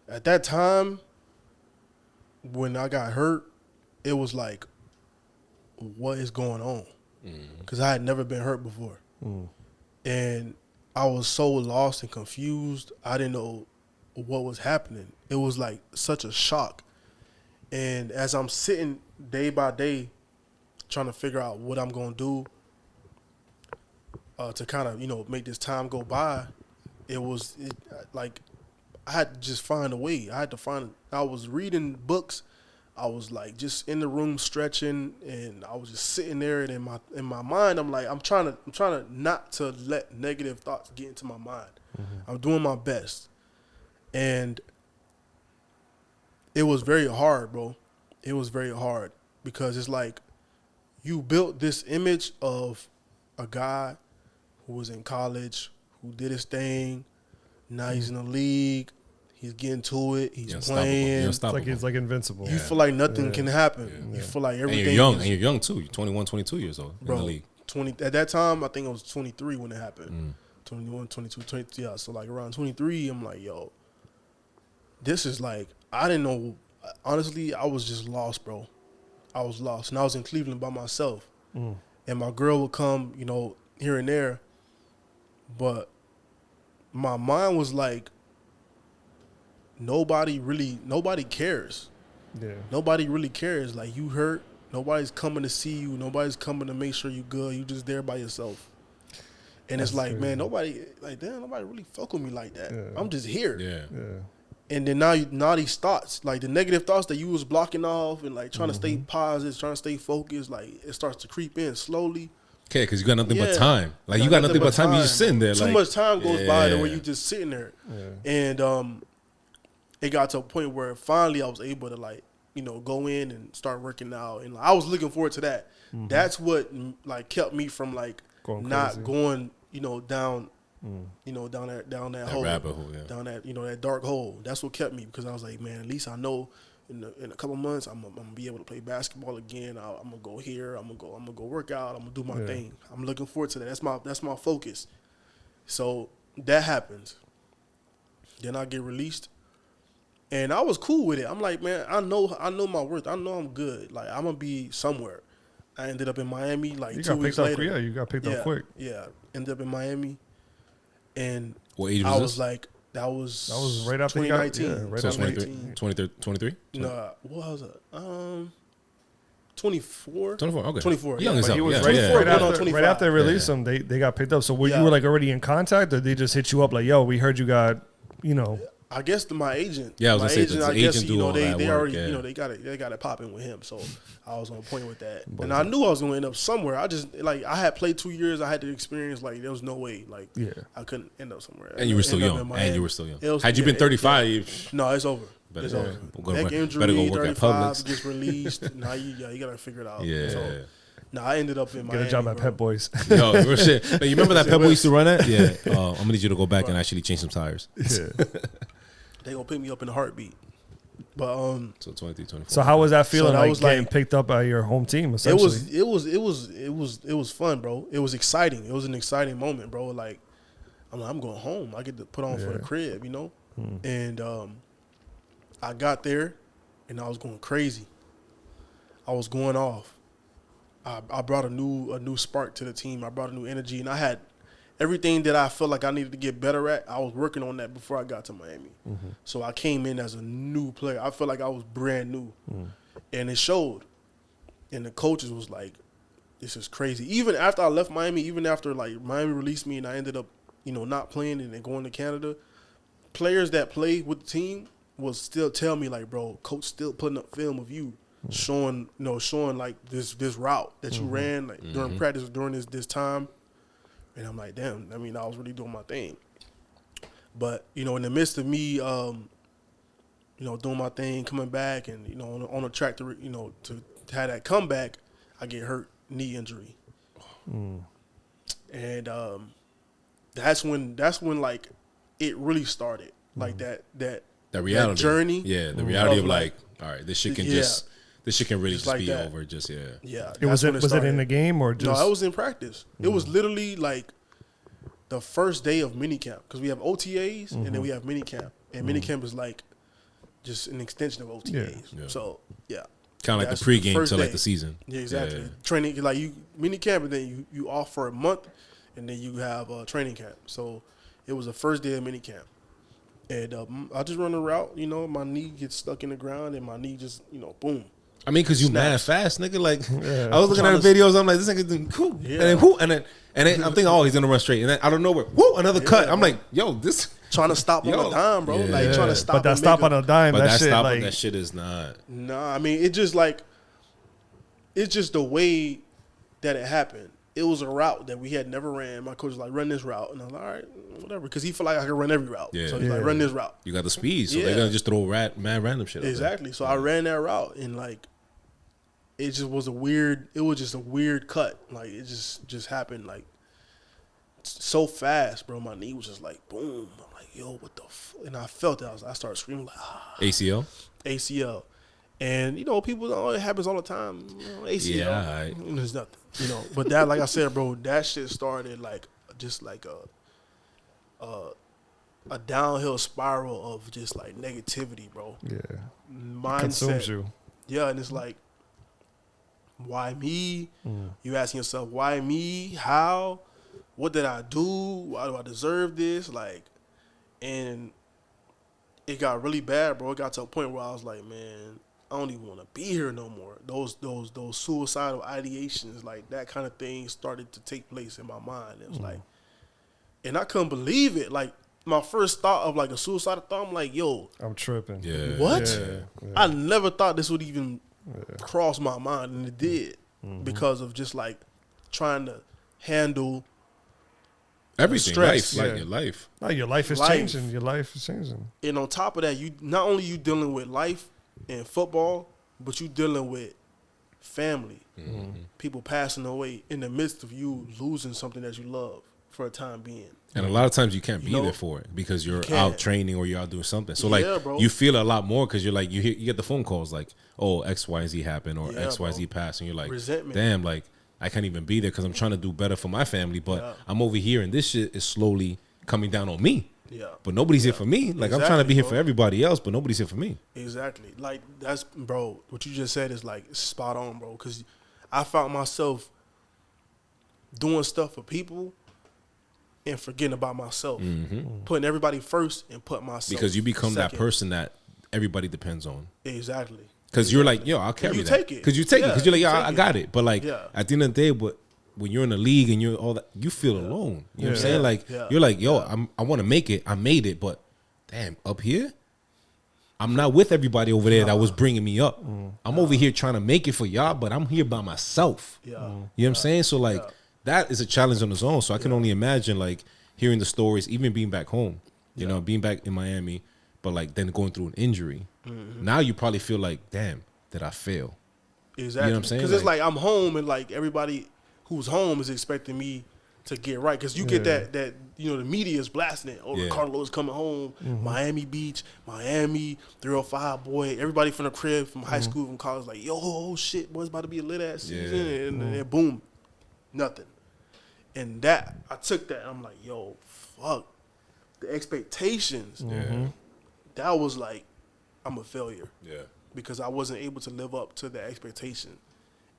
at that time, when I got hurt, it was like, what is going on? Because I had never been hurt before. And I was so lost and confused. I didn't know what was happening. It was like such a shock. And as I'm sitting day by day trying to figure out what I'm going to do to kind of, make this time go by, like I had to just find a way. I was reading books. I was like just in the room stretching, and I was just sitting there, and in my mind, I'm like, I'm trying to not to let negative thoughts get into my mind. I'm doing my best. And it was very hard, bro. It was very hard because it's like you built this image of a guy who was in college, who did his thing. Now he's in the league. He's getting to it. He's playing. It's like he's like invincible. You feel like nothing can happen. You feel like everything. And you're young too. You're 21, 22 years old in the league. 20 at that time. I think I was 23 when it happened. 21, 22, 23. Yeah, so like around 23, I'm like, yo, this is like, I didn't know. Honestly, I was just lost, bro. I was lost, and I was in Cleveland by myself. And my girl would come, here and there, but my mind was like, nobody cares. Yeah. Nobody really cares. Like, you hurt. Nobody's coming to see you. Nobody's coming to make sure you're good. You just there by yourself. And it's like, man, nobody really fuck with me like that. Yeah. I'm just here. Yeah. And then now these thoughts, like the negative thoughts that you was blocking off and like trying to stay positive, trying to stay focused, like it starts to creep in slowly. Okay, because you got nothing but time. Like you got nothing but time. You just sitting there. Too much time goes by where you just sitting there. Yeah. And it got to a point where finally I was able to like, go in and start working out. And like, I was looking forward to that. That's what like kept me from like going down, down that hole, rabbit hole, down that, that dark hole. That's what kept me, because I was like, man, at least I know in a couple months I'm gonna be able to play basketball again. I'm gonna go here. I'm gonna go work out. I'm gonna do my thing. I'm looking forward to that. That's my focus. So that happens. Then I get released, and I was cool with it. I'm like, man, I know my worth. I know I'm good. Like, I'm gonna be somewhere. I ended up in Miami like 2 weeks later. Yeah, you got picked up quick. Yeah, ended up in Miami. And what age was I was like, that was right after 2019. Right, so 23? No, what was it? 24. 24, okay. 24. Young as hell. He was right after they released him, they got picked up. So you were like already in contact, or they just hit you up like, yo, we heard you got, I guess my agent. Yeah, I was gonna say the agent they already they got it popping with him. So I was on point with that, and I knew I was gonna end up somewhere. I just like, I had played 2 years. I had the experience. Like, there was no way. Like, I couldn't end up somewhere. And you were still young. Had you been 35, no, it's over. It's over. Neck injury, better go work 35, at Publix. Gets released. Now you gotta figure it out. Yeah. So, I ended up in Miami. Get a job at Pep Boys. Yo, real shit. Hey, you remember that Pep Boy used to run at? Yeah. I'm gonna need you to go back and actually change some tires. Yeah. They gonna pick me up in a heartbeat. But so 23, 24. So how was that feeling? So that getting picked up by your home team. Essentially, it was fun, bro. It was exciting. It was an exciting moment, bro. Like, I'm going home. I get to put on for the crib, And I got there, and I was going crazy. I was going off. I brought a new spark to the team. I brought a new energy, and I had everything that I felt like I needed to get better at. I was working on that before I got to Miami. So I came in as a new player. I felt like I was brand new, and it showed. And the coaches was like, "This is crazy." Even after I left Miami, even after like Miami released me and I ended up, not playing and then going to Canada, players that play with the team will still tell me like, "Bro, coach still putting up film of you." Showing like this route that you ran like during practice during this time. And I'm like, damn, I was really doing my thing. But, in the midst of me, doing my thing, coming back and, on a track to have that comeback, I get hurt, knee injury. And that's when like it really started. Like that reality. That journey. Yeah, the reality of like, all right, this shit can really just be over. Just Yeah. Was it in the game or just? No, it was in practice. It was literally like the first day of minicamp, because we have OTAs and then we have minicamp. And minicamp is like just an extension of OTAs. Yeah. So yeah, kind of like the pregame to like the season. Yeah, exactly. Training, like you mini camp, and then you off for a month, and then you have a training camp. So it was the first day of mini camp, and I just run the route. You know, my knee gets stuck in the ground, and my knee just boom. I mean, because you mad fast, nigga. Like, I was looking at the videos. I'm like, this nigga's doing cool. Yeah. And then I'm thinking, oh, he's gonna run straight. And then out of nowhere, another cut. I'm like, yo, this trying to stop on a dime, bro. Like trying to stop. But that stop on a dime, that shit is not. Nah, I mean, it's just the way that it happened. It was a route that we had never ran. My coach was like, run this route. And I was like, all right, whatever. Because he felt like I could run every route. Yeah. So he's like, run this route. You got the speed. So they're going to just throw mad random shit. Exactly. So I ran that route. And, like, it just was just a weird cut. Like, it just happened, like, so fast, bro. My knee was just like, boom. I'm like, yo, what the fuck? And I felt that. I started screaming, like, ACL. And, people, it happens all the time. ACL. Yeah. There's nothing. But that, like I said, bro, that shit started like just like a downhill spiral of just like negativity, bro. Yeah. Mindset. Consumes you. Yeah, and it's like, why me? You asking yourself, why me? How? What did I do? Why do I deserve this? Like, and it got really bad, bro. It got to a point where I was like, man, I don't even want to be here no more. Those suicidal ideations, like that kind of thing started to take place in my mind. It was like, and I couldn't believe it. Like my first thought of like a suicidal thought, I'm like, yo, I'm tripping. Yeah. What? Yeah. I never thought this would even cross my mind, and it did because of just like trying to handle everything. Stress. Life, like your life. No, your life is changing. Your life is changing. And on top of that, you not only you dealing with life and football, but you dealing with family, people passing away in the midst of you losing something that you love for a time being. And a lot of times you can't be there for it because you're out training or you're out doing something. So like you feel a lot more because you're like you get the phone calls like, oh, XYZ happened or XYZ passed, and you're like, resentment. Damn, like I can't even be there because I'm trying to do better for my family, but I'm over here and this shit is slowly coming down on me. Yeah. But nobody's here for me. Like I'm trying to be here for everybody else, but nobody's here for me. Exactly. Like that's, bro, what you just said is like spot on, bro, because I found myself doing stuff for people and forgetting about myself, putting everybody first and putting myself because you become second. that person that everybody depends on. Exactly. Because you're like, yo, I'll carry that. Take it. Because you take it. Because you're like, yo, I got it. But like at the end of the day, when you're in the league and you're all that, you feel alone. You know what I'm saying? Like you're like, yo, I want to make it. I made it, but damn, up here, I'm not with everybody over there that was bringing me up. I'm over here trying to make it for y'all, but I'm here by myself. You know what I'm saying? So like that is a challenge on its own. So I can only imagine like hearing the stories, even being back home, you know, being back in Miami, but like then going through an injury. Now you probably feel like, damn, did I fail? Exactly. You know what I'm saying? Because it's like I'm home and like everybody who's home is expecting me to get right. Because you get that the media is blasting it. Oh, Ricardo Louis coming home, Miami Beach, Miami, 305, boy. Everybody from the crib, from high school, from college, like, yo, oh shit, boy, it's about to be a lit-ass season. And then boom, nothing. And that, I took that, and I'm like, yo, fuck. The expectations, that was like, I'm a failure. Yeah. Because I wasn't able to live up to the expectation.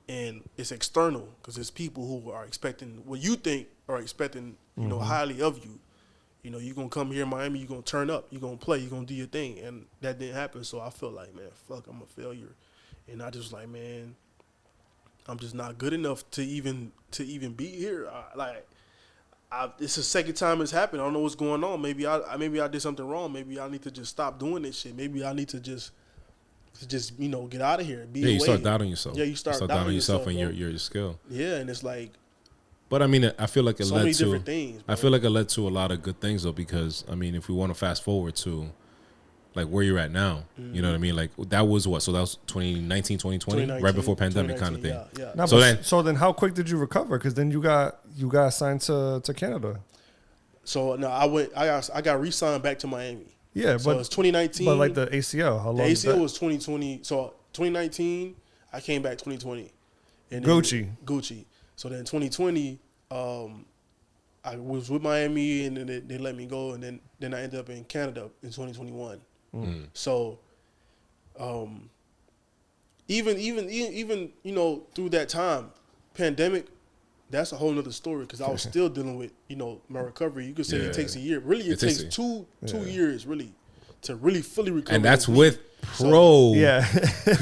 And it's external because it's people who are expecting what you think are expecting, highly of you. You're going to come here in Miami, you're going to turn up, you're going to play, you're going to do your thing. And that didn't happen. So I felt like, man, fuck, I'm a failure. And I just like, man, I'm just not good enough to even be here. It's the second time it's happened. I don't know what's going on. Maybe I did something wrong. Maybe I need to just stop doing this shit. Maybe I need to just get out of here. You start doubting yourself. Yeah, you start doubting yourself and your skill. Yeah, and it's like. But I mean, I feel like it so led many to different things. Bro. I feel like it led to a lot of good things though, because I mean, if we want to fast forward to like where you're at now, you know what I mean? Like that was what? So that was 2019, 2020, right before pandemic kind of thing. Yeah. No, so then how quick did you recover? Because then you got assigned to Canada. So no, I got re-signed back to Miami. Yeah, so it's 2019. But like the ACL, how long? The ACL was 2020. So 2019, I came back 2020. And Gucci. So then 2020, I was with Miami, and then they let me go, and then I ended up in Canada in 2021. So Even you know, through that time, pandemic, that's a whole nother story because I was still dealing with, you know, my recovery. You could say it takes a year. Really, it takes two years really to really fully recover. And that's with pro. Yeah.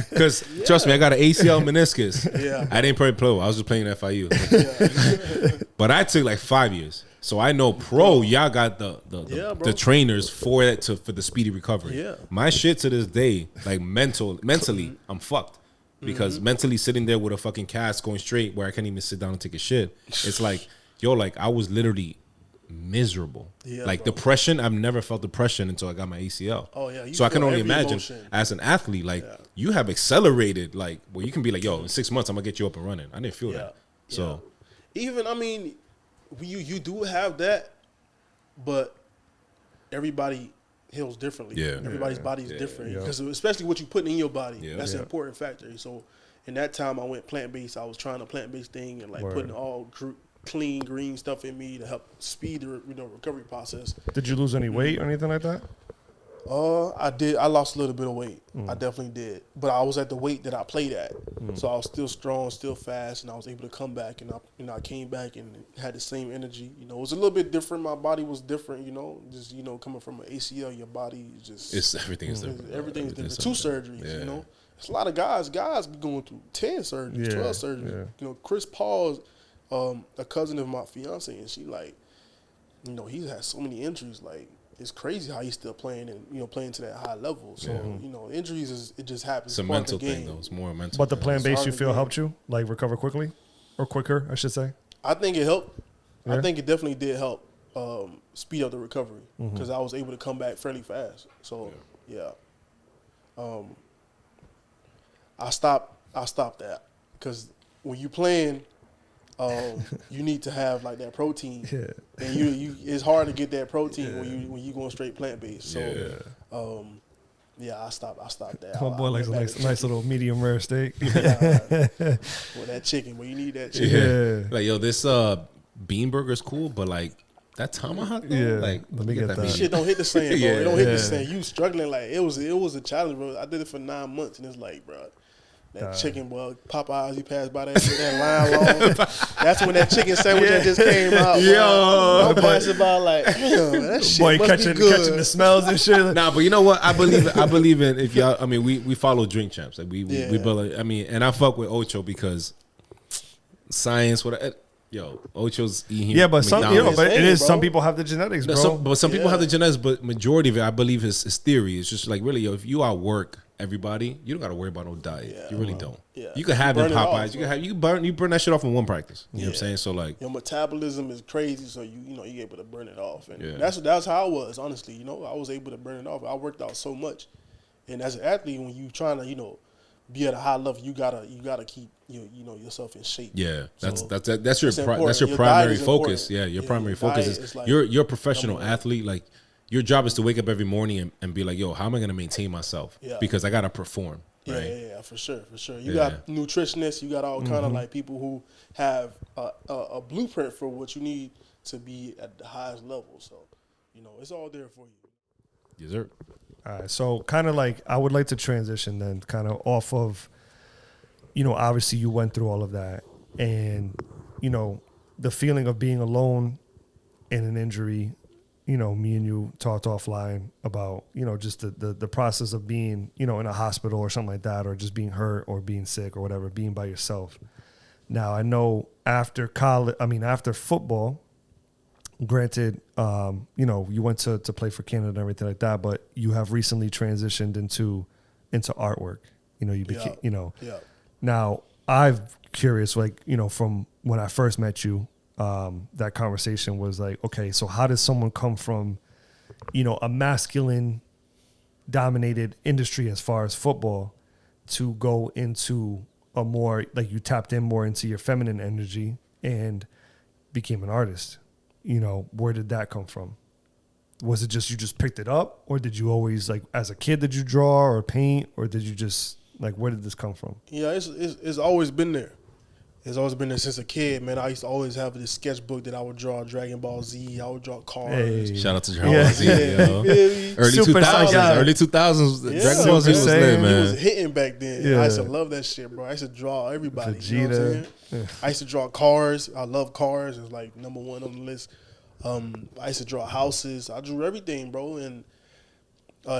Because trust me, I got an ACL meniscus. Yeah. I didn't play pro. I was just playing FIU. But I took like 5 years. So I know pro, y'all got the trainers for it for the speedy recovery. Yeah. My shit to this day, like mentally, I'm fucked. Because mentally sitting there with a fucking cast going straight where I can't even sit down and take a shit. It's like, yo, like I was literally miserable. Yeah, like depression, I've never felt depression until I got my ACL. Oh yeah. So I can only imagine as an athlete, like you have accelerated, like where you can be like, yo, in 6 months I'm gonna get you up and running. I didn't feel that. So even, I mean, you do have that, but everybody heals differently. Yeah. Everybody's body is different because especially what you put in your body, that's an important factor. So in that time I went plant-based. I was trying a plant-based thing and like putting all clean green stuff in me to help speed the recovery process. Did you lose any weight or anything like that? I did. I lost a little bit of weight. I definitely did. But I was at the weight that I played at. So I was still strong, still fast, and I was able to come back. And I came back and had the same energy. You know, it was a little bit different. My body was different, you know. Just, you know, coming from an ACL, your body is just... Everything is different. Everything's different. 2 surgeries, you know. It's a lot of guys be going through 10 surgeries, 12 surgeries. Yeah. You know, Chris Paul's a cousin of my fiance, and she like, you know, he's had so many injuries, like, it's crazy how he's still playing and, you know, playing to that high level. So, you know, injuries it just happens. It's a mental thing, though. It's more mental. But the plant-based you feel helped you, like, recover quickly or quicker, I should say? I think it helped. Yeah. I think it definitely did help speed up the recovery because I was able to come back fairly fast. So, I stopped that because when you playing, you need to have like that protein, and you it's hard to get that protein when you going straight plant based. So, I stopped that. My boy likes a nice little medium rare steak. Well, that chicken, well, you need that chicken. Like, yo, this bean burger is cool, but like that tomahawk, like let me get that. Shit don't hit the same, bro. It don't hit the same. You struggling, like it was a challenge, bro. I did it for 9 months, and it's like, bro. That chicken, boy, Popeyes, you passed by that line long. That's when that chicken sandwich that just came out. Yo, I'm passing by like, that shit boy, must be good. Catching the smells and shit. Nah, but you know what? I believe in if y'all. I mean, we follow Drink Champs. Like we build. I mean, and I fuck with Ocho because science. Yo, Ocho's eating. Yeah, but but it is. Some people have the genetics, bro. But some people have the genetics, but majority of it, I believe, is theory. It's just like really, yo, if you outwork everybody, you don't got to worry about no diet. You really don't. Yeah. You can have them Popeyes. You burn that shit off in one practice. You know what I'm saying? So like your metabolism is crazy, so you're able to burn it off. And that's how I was, honestly. You know, I was able to burn it off. I worked out so much. And as an athlete, when you trying to, you know, be at a high level, you gotta keep yourself in shape. Yeah, that's your primary focus. Yeah, your primary focus is like, you're a professional athlete. Like your job is to wake up every morning and be like, yo, how am I gonna maintain myself? Because I gotta perform. Right? Yeah, for sure. You got nutritionists, you got all kind of like people who have a blueprint for what you need to be at the highest level. So, you know, it's all there for you. Yes, sir. All right, so kind of like I would like to transition then kind of off of, you know, obviously you went through all of that and, you know, the feeling of being alone in an injury, you know, me and you talked offline about, you know, just the process of being, you know, in a hospital or something like that, or just being hurt or being sick or whatever, being by yourself. Now, I know after football, granted, you know, you went to play for Canada and everything like that, but you have recently transitioned into artwork. You know, you became, you know. Yeah. Now, I'm curious, like, you know, from when I first met you, that conversation was like, okay, so how does someone come from, you know, a masculine dominated industry as far as football to go into a more, like, you tapped in more into your feminine energy and became an artist? You know, where did that come from? Was it just you just picked it up, or did you always, like, as a kid, did you draw or paint, or did you just, like, where did this come from? Yeah, it's always been there. It's always been there since a kid, man. I used to always have this sketchbook that I would draw Dragon Ball Z. I would draw cars. Hey. Shout out to Dragon Ball Z, yo. Early Super 2000s, Dragon Ball Z was lit, man. He was hitting back then. Yeah. I used to love that shit, bro. I used to draw everybody. Vegeta. You know what I'm saying? I used to draw cars. I love cars. It's like number one on the list. I used to draw houses. I drew everything, bro. And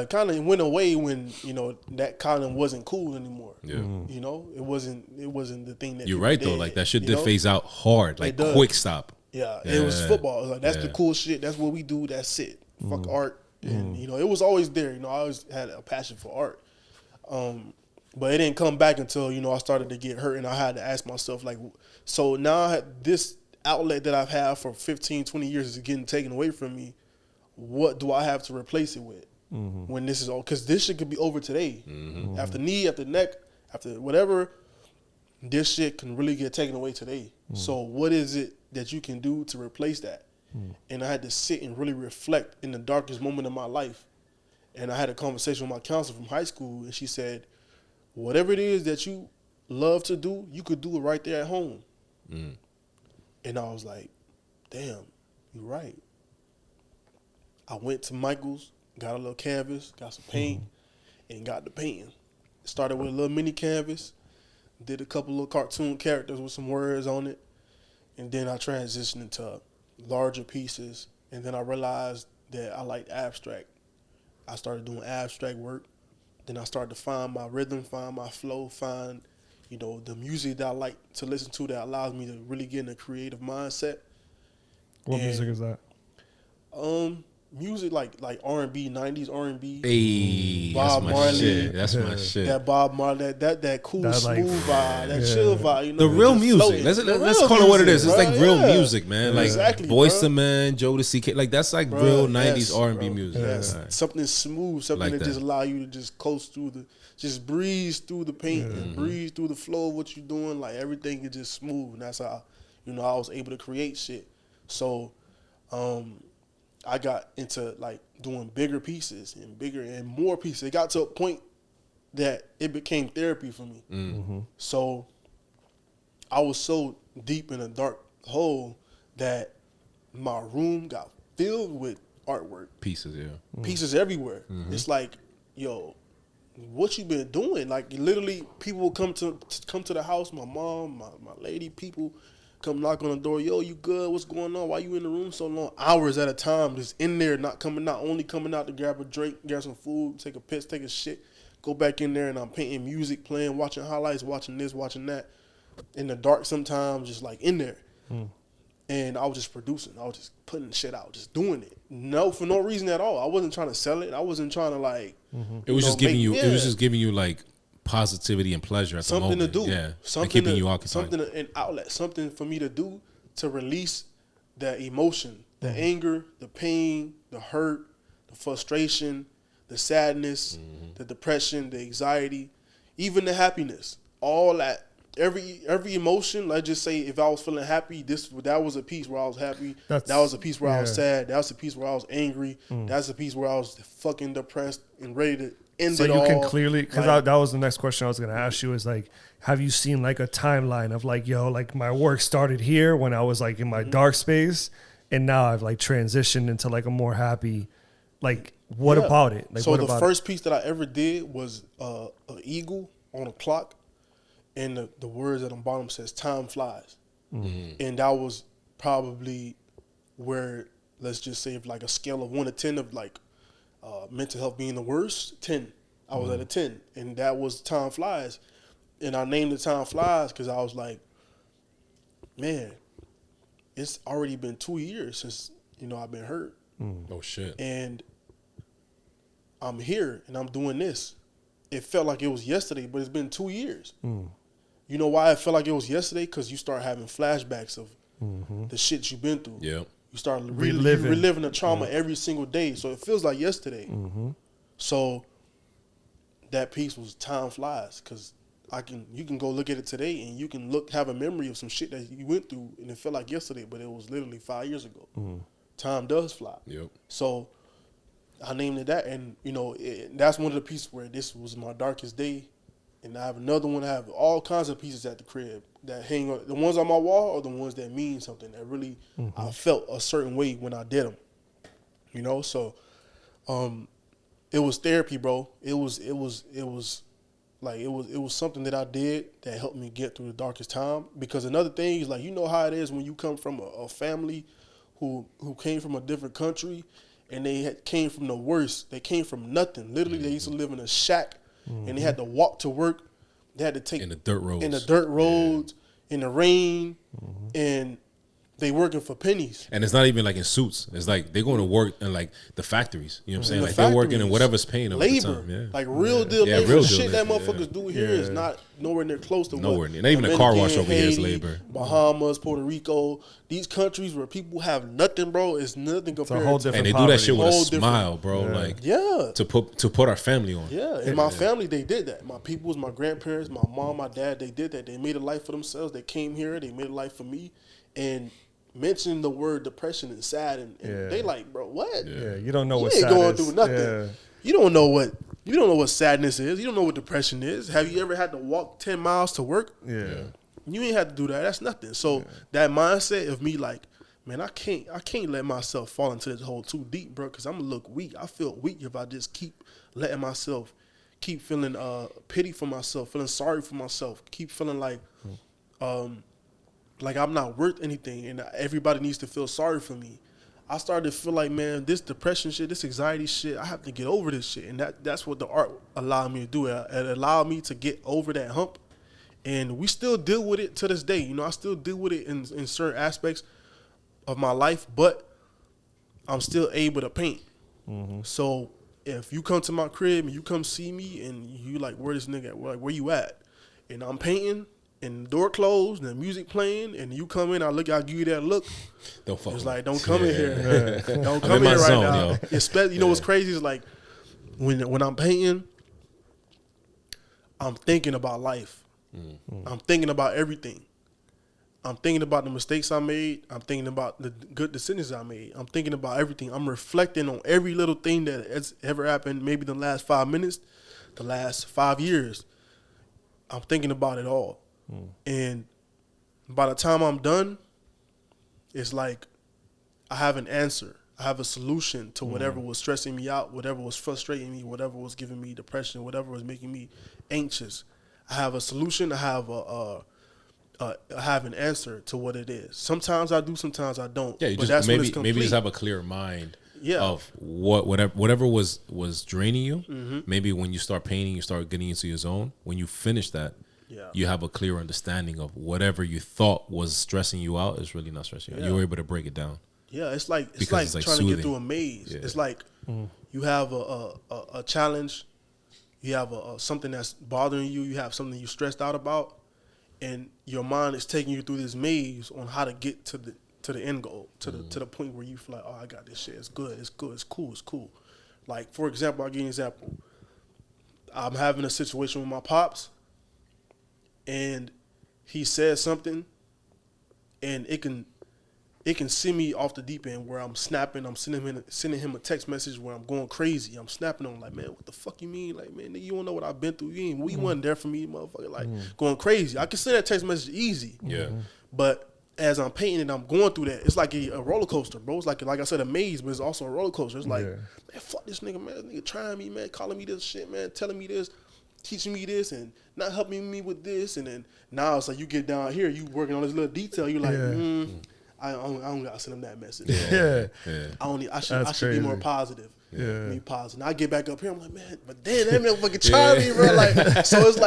kind of went away when, you know, that kind of wasn't cool anymore. Yeah. You know, it wasn't the thing that you're right, though. Like, that shit did phase out hard. Like, quick stop. Yeah. It was football. It was like, that's the cool shit. That's what we do. That's it. Fuck art. And, you know, it was always there. You know, I always had a passion for art. But it didn't come back until, you know, I started to get hurt, and I had to ask myself, like, so now I had this outlet that I've had for 15, 20 years is getting taken away from me. What do I have to replace it with? When this is all, because this shit could be over today. After knee, after neck, after whatever, this shit can really get taken away today. So what is it that you can do to replace that? And I had to sit and really reflect in the darkest moment of my life. And I had a conversation with my counselor from high school, and she said, whatever it is that you love to do, you could do it right there at home. And I was like, damn, you're right. I went to Michael's, got a little canvas, got some paint, and got the painting. Started with a little mini canvas, did a couple little cartoon characters with some words on it, and then I transitioned into larger pieces, and then I realized that I liked abstract. I started doing abstract work. Then I started to find my rhythm, find my flow, find, you know, the music that I like to listen to that allows me to really get in a creative mindset. What music is that? Music like R&B, 90s R&B. Hey, Bob Marley. That's my shit. That Bob Marley, that cool, that smooth vibe, that chill vibe. You know, the real music. Let's call it what it is. It's like real music, man. Like exactly, Boyz II Men, Jodeci, like that's like real 90s R&B music. Yes. Right. Something smooth, something that just allow you to just coast through just breeze through the paint and breeze through the flow of what you're doing. Like everything is just smooth, and that's how, you know, I was able to create shit. So, I got into like doing bigger pieces and bigger and more pieces. It got to a point that it became therapy for me. So I was so deep in a dark hole that my room got filled with artwork. Pieces everywhere. It's like, yo, what you been doing? Like literally people will come to the house, my mom, my lady, people come knock on the door. Yo, you good? What's going on? Why you in the room so long? Hours at a time, just in there, not only coming out to grab a drink, grab some food, take a piss, take a shit, go back in there, and I'm painting music, playing, watching highlights, watching this, watching that. In the dark sometimes, just like in there. And I was just producing. I was just putting shit out, just doing it. No, for no reason at all. I wasn't trying to sell it. I wasn't trying to like. It was just giving you. It was just giving you like positivity and pleasure at the moment. Something to do. Yeah. Something keeping to, you occupied. Something, an outlet. Something for me to do to release the emotion, the anger, the pain, the hurt, the frustration, the sadness, the depression, the anxiety, even the happiness. All that. Every emotion, let's just say if I was feeling happy, that was a piece where I was happy. That was a piece where I was sad. That was a piece where I was angry. That's a piece where I was fucking depressed and ready to end it all. So you can clearly, because that was the next question I was going to ask you is like, have you seen like a timeline of like, yo, like my work started here when I was like in my dark space, and now I've like transitioned into like a more happy, like what about it? Like, so the first piece that I ever did was an eagle on a clock. And the words at the bottom says "Time flies," and that was probably where, let's just say, if like a scale of 1 to 10 of like mental health being the worst, 10. I was at a 10, and that was "Time flies," and I named it "Time flies" because I was like, man, it's already been 2 years since I've been hurt. Oh shit! And I'm here and I'm doing this. It felt like it was yesterday, but it's been 2 years. You know why it felt like it was yesterday? Because you start having flashbacks of the shit you've been through. Yeah. You start reliving the trauma every single day. So it feels like yesterday. So that piece was "Time flies," because you can go look at it today and you can have a memory of some shit that you went through and it felt like yesterday, but it was literally 5 years ago. Time does fly. Yep. So I named it that, and that's one of the pieces where this was my darkest day. And I have another one. I have all kinds of pieces at the crib. hang on, the ones on my wall are the ones that mean something, that really I felt a certain way when I did them. You know, so it was therapy, bro. It was something that I did that helped me get through the darkest time. Because another thing is, like, you know how it is when you come from a family who came from a different country, and they came from the worst. They came from nothing. Literally, they used to live in a shack, and they had to walk to work. They had to take in the dirt roads, in the rain, and they working for pennies. And it's not even like in suits. It's like they're going to work in like the factories. You know what I'm saying? Like they're working in whatever's paying them labor. At the time. Like real deal labor. Real shit deal that motherfuckers do here is not nowhere near close to nowhere near. Not even a car wash over here is labor. Bahamas, Puerto Rico, these countries where people have nothing, bro, is nothing compared. It's a whole different and they poverty. do that shit with a smile, bro. Like to put our family on. Yeah, and my family, they did that. My peoples, my grandparents, my mom, my dad, they did that. They made a life for themselves. They came here. They made a life for me, and mentioning the word depression and sad, and they like, bro, what? Yeah, you don't know what sad is. You ain't going through nothing. Yeah. You don't know what sadness is. You don't know what depression is. Have you ever had to walk 10 miles to work? Yeah. You ain't had to do that. That's nothing. So that mindset of me, like, man, I can't let myself fall into this hole too deep, bro, because I'm gonna look weak. I feel weak if I just keep letting myself keep feeling pity for myself, feeling sorry for myself, keep feeling like I'm not worth anything, and everybody needs to feel sorry for me. I started to feel like, man, this depression shit, this anxiety shit, I have to get over this shit. And that's what the art allowed me to do. It allowed me to get over that hump. And we still deal with it to this day. You know, I still deal with it in certain aspects of my life, but I'm still able to paint. So if you come to my crib and you come see me and you like, where this nigga at? Like, where you at? And I'm painting, and the door closed, and the music playing, and you come in, I give you that look. Don't fuck. It's like, don't come in here. Don't come in here right now. Especially, you know what's crazy is like when I'm painting, I'm thinking about life. I'm thinking about everything. I'm thinking about the mistakes I made. I'm thinking about the good decisions I made. I'm thinking about everything. I'm reflecting on every little thing that has ever happened, maybe the last 5 minutes, the last 5 years. I'm thinking about it all. And by the time I'm done, it's like I have an answer. I have a solution to whatever was stressing me out, whatever was frustrating me, whatever was giving me depression, whatever was making me anxious. I have a solution. I have an answer to what it is. Sometimes I do, sometimes I don't. Yeah, you just maybe just have a clear mind of whatever was draining you. Maybe when you start painting, you start getting into your zone. When you finish that, you have a clear understanding of whatever you thought was stressing you out is really not stressing you out. You're able to break it down. Yeah, it's like trying to get through a maze. Yeah. It's like you have a challenge, you have something that's bothering you, you have something you're stressed out about, and your mind is taking you through this maze on how to get to the end goal, to the point where you feel like, oh, I got this shit. It's good. It's cool. Like, for example, I'll give you an example. I'm having a situation with my pops, and he says something, and it can send me off the deep end where I'm snapping. I'm sending him a text message where I'm going crazy. I'm snapping on him like, man, what the fuck you mean? Like, man, you don't know what I've been through. You wasn't there for me, motherfucker. Like, going crazy. I can send that text message easy. Yeah. But as I'm painting and I'm going through that, it's like a roller coaster, bro. It's like I said, a maze, but it's also a roller coaster. It's like, man, fuck this nigga, man. This nigga trying me, man, calling me this shit, man, telling me this, teaching me this, and not helping me with this. And then now it's like you get down here, you working on this little detail. You like, I don't gotta send him that message. I should be more positive. Be positive. Now I get back up here, I'm like, man, but damn, that motherfucker trying me, bro. Like, so it's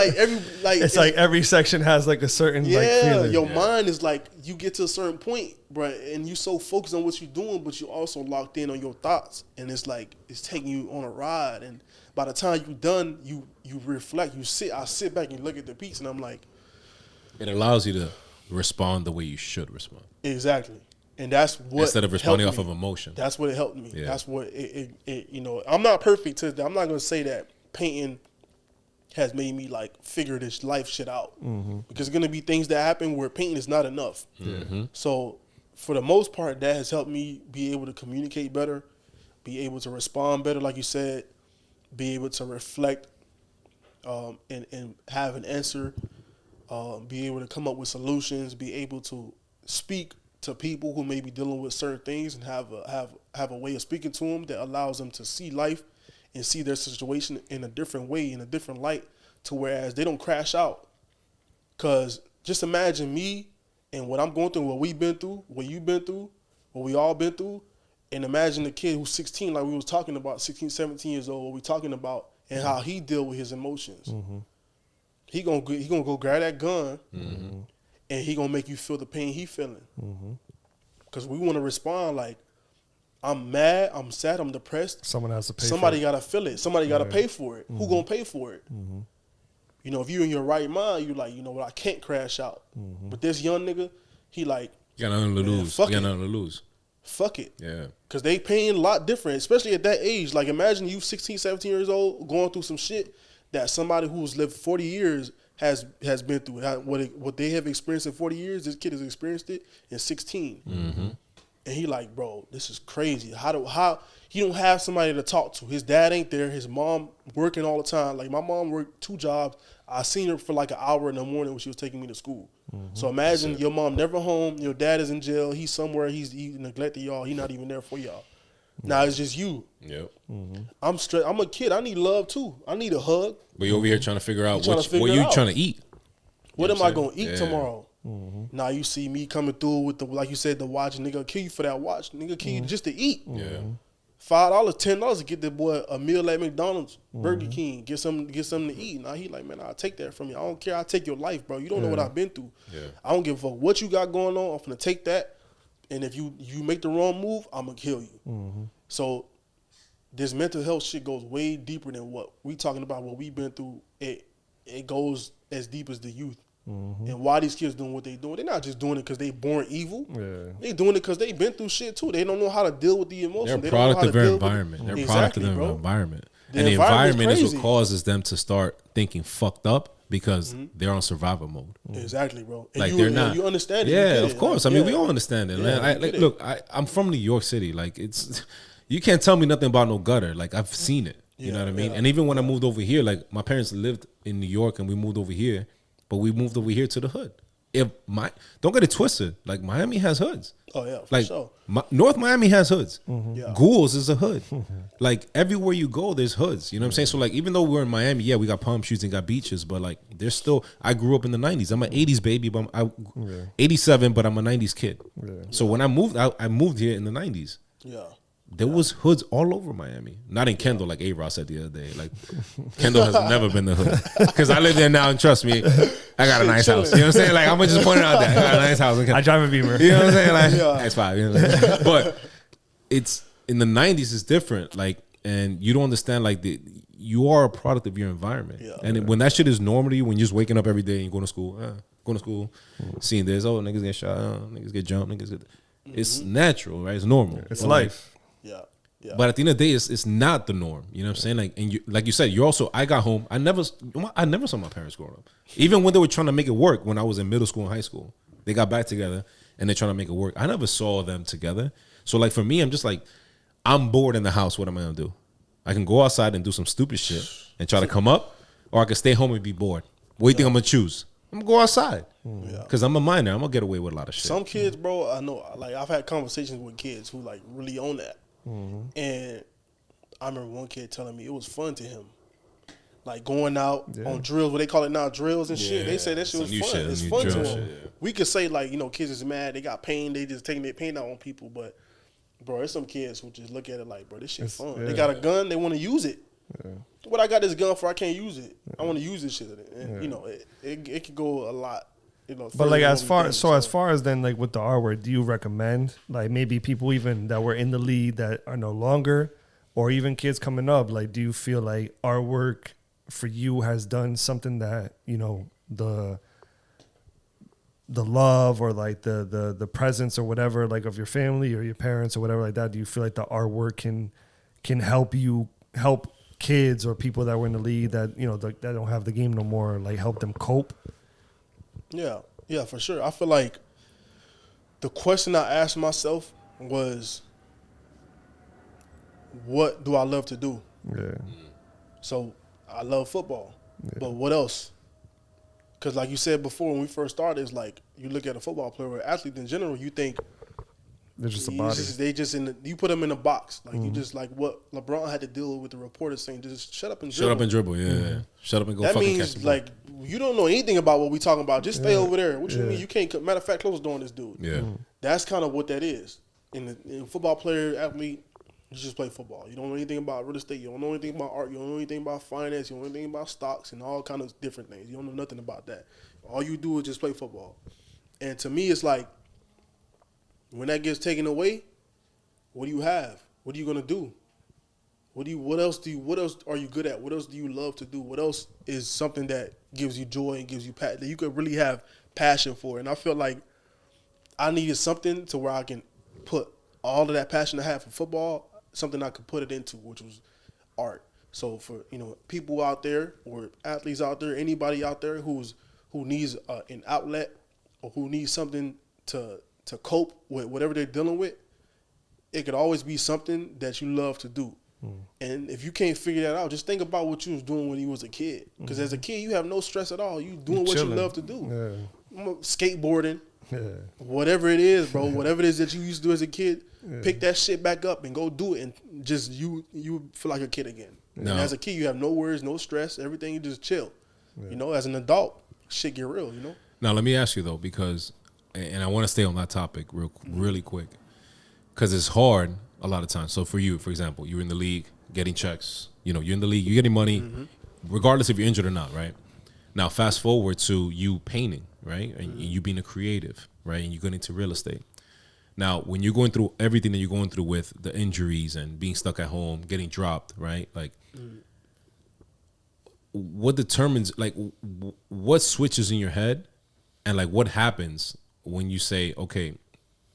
like every section has like a certain like feeling. Your mind is like, you get to a certain point, bro, and you so focused on what you're doing, but you also locked in on your thoughts, and it's like it's taking you on a ride. And by the time you're done, you reflect, I sit back and look at the piece, and I'm like, it allows you to respond the way you should respond. Exactly. And that's what, instead of responding off of emotion, that's what it helped me. Yeah. That's what it you know, I'm not perfect to that. I'm not going to say that painting has made me like figure this life shit out, because there's going to be things that happen where painting is not enough. So for the most part, that has helped me be able to communicate better, be able to respond better, like you said, be able to reflect and have an answer be able to come up with solutions, be able to speak to people who may be dealing with certain things, and have a way of speaking to them that allows them to see life and see their situation in a different way, in a different light, to whereas they don't crash out. Because just imagine me and what I'm going through, what we've been through, what you've been through, what we all been through, and imagine the kid who's 16, like we was talking about, 16, 17 years old, what we talking about, and how he deal with his emotions. Mm-hmm. He gonna go grab that gun, mm-hmm. and he gonna make you feel the pain he feeling. Because we want to respond like, I'm mad, I'm sad, I'm depressed. Someone has to pay Somebody for it. Gotta feel it. Somebody gotta pay for it. Who gonna pay for it? You know, if you in your right mind, you like, you know what, I can't crash out. But this young nigga, he like, you got nothing to lose. You got nothing to lose. Fuck it. Yeah. Because they paying a lot different, especially at that age. Like, imagine you 16, 17 years old going through some shit that somebody who's lived 40 years has been through. What they have experienced in 40 years, this kid has experienced it in 16. And he like, bro, this is crazy. How he don't have somebody to talk to. His dad ain't there. His mom working all the time. Like, my mom worked 2 jobs. I seen her for like an hour in the morning when she was taking me to school. So imagine your mom never home. Your dad is in jail. He's somewhere. He neglected y'all. He not even there for y'all. Now it's just you. Yep. I'm straight. I'm a kid. I need love too. I need a hug. But you're over here trying to figure out what you trying to eat. What am I gonna eat tomorrow? Now you see me coming through with the, like you said, the watch. Nigga kill you for that watch. Nigga kill you just to eat. Yeah. $5, $10 to get the boy a meal at McDonald's, Burger King, get something to eat. Now he like, man, I'll take that from you. I don't care. I'll take your life, bro. You don't know what I've been through. Yeah. I don't give a fuck what you got going on. I'm gonna take that, and if you make the wrong move, I'm gonna kill you. So this mental health shit goes way deeper than what we talking about. What we've been through. It goes as deep as the youth. And why these kids doing what they doing? They're not just doing it because they born evil. Yeah. They doing it because they been through shit too. They don't know how to deal with the emotion. They're a product of their environment. They're a product of their environment. And the environment is what causes them to start thinking fucked up because they're on survival mode. Exactly, bro. And like they're not. You understand it. Yeah, of course. Like, I mean, we all understand it, man. Look, I'm from New York City. Like, it's, you can't tell me nothing about no gutter. Like, I've seen it. You know what I mean? And even when I moved over here, like, my parents lived in New York and we moved over here. But we moved over here to the hood. Don't get it twisted. Like, Miami has hoods. Oh yeah, for sure. North Miami has hoods. Ghouls is a hood. Like, everywhere you go, there's hoods. You know what I'm saying? So like, even though we're in Miami, yeah, we got palm trees and got beaches, but like, there's still. I grew up in the '90s. I'm an '80s baby, but I'm 87, but I'm a '90s kid. So when I moved here in the '90s. Yeah. There was hoods all over Miami. Not in Kendall, like A-Ross said the other day. Like, Kendall has never been the hood. Because I live there now, and trust me, I got a nice house. You know what I'm saying? Like, I'm going to just point it out there. I got a nice house. I drive a Beamer. You know what I'm saying? Like, X5. You know what I'm saying? But it's, in the 90s, it's different. Like, and you don't understand, like, you are a product of your environment. Yeah, and when that shit is normal to you, when you're just waking up every day and going to school, seeing this, niggas get shot, niggas get jumped, it's natural, right? It's normal. It's life. Yeah. But at the end of the day, it's not the norm. You know what I'm saying? Like, and like you said, you're also. I got home. I never saw my parents growing up. Even when they were trying to make it work, when I was in middle school and high school, they got back together and they're trying to make it work. I never saw them together. So like for me, I'm just like, I'm bored in the house. What am I gonna do? I can go outside and do some stupid shit and try to come up, or I can stay home and be bored. What do you think I'm gonna choose? I'm gonna go outside because I'm a minor. I'm gonna get away with a lot of shit. Some kids, bro, I know. Like, I've had conversations with kids who like really own that. And I remember one kid telling me it was fun to him, like going out on drills. What they call it now, drills and shit. They say that shit was fun. It's fun to them. We could say like, kids is mad, they got pain, they just taking their pain out on people. But bro, there's some kids who just look at it like, bro, this shit fun. They got a gun, they want to use it. What I got this gun for? I can't use it. I want to use this shit. And it could go a lot. But like as far as then, like with the R word, do you recommend like maybe people even that were in the league that are no longer, or even kids coming up, like do you feel like our work for you has done something that the love or like the presence or whatever, like of your family or your parents or whatever like that? Do you feel like the R word can help kids or people that were in the league that that don't have the game no more, like help them cope? Yeah, for sure. I feel like the question I asked myself was, what do I love to do? Yeah. So I love football, but what else? Because like you said before, when we first started, it's like you look at a football player or athlete in general, you think they're just a body. You put them in a box. Like you just like what LeBron had to deal with the reporters saying, just shut up and dribble. Shut up and dribble, yeah. Shut up and go that fucking means, catch the ball. like, you don't know anything about what we talking about. Just stay over there. What you mean? You can't, matter of fact, close the door on this dude. Yeah. That's kind of what that is. In football player, athlete, you just play football. You don't know anything about real estate. You don't know anything about art. You don't know anything about finance. You don't know anything about stocks and all kind of different things. You don't know nothing about that. All you do is just play football. And to me, it's like, when that gets taken away, what do you have? What are you gonna do? What else are you good at? What else do you love to do? What else is something that gives you joy and gives you that you could really have passion for? And I felt like I needed something to where I can put all of that passion I have for football, something I could put it into, which was art. So for people out there or athletes out there, anybody out there who needs an outlet or who needs something to cope with whatever they're dealing with, it could always be something that you love to do. And if you can't figure that out, just think about what you was doing when you was a kid. Because as a kid, you have no stress at all. You doing what you love to do. Yeah. Skateboarding, whatever it is, bro. Whatever it is that you used to do as a kid, pick that shit back up and go do it. And just you feel like a kid again. No. And as a kid, you have no worries, no stress, everything. You just chill. Yeah. As an adult, shit get real. Now let me ask you though, because, and I want to stay on that topic really quick. Because it's hard a lot of times. So for you, for example, you're in the league getting checks. You're in the league, you're getting money, regardless if you're injured or not, right? Now, fast forward to you painting, right? And you being a creative, right? And you going into real estate. Now, when you're going through everything that you're going through with the injuries and being stuck at home, getting dropped, right? Like, what determines, like, what switches in your head? And, like, what happens when you say, okay,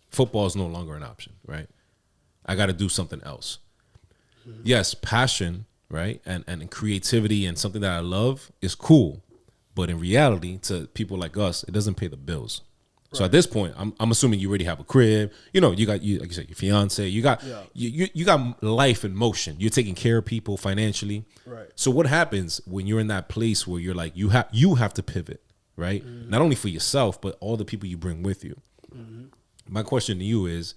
football is no longer an option, right? I got to do something else. Yes, passion, right, and creativity and something that I love is cool, but in reality, to people like us, it doesn't pay the bills. Right. So at this point, I'm assuming you already have a crib. You got like you said, your fiance. You got you got life in motion. You're taking care of people financially. Right. So what happens when you're in that place where you're like you have to pivot, right? Not only for yourself, but all the people you bring with you. My question to you is,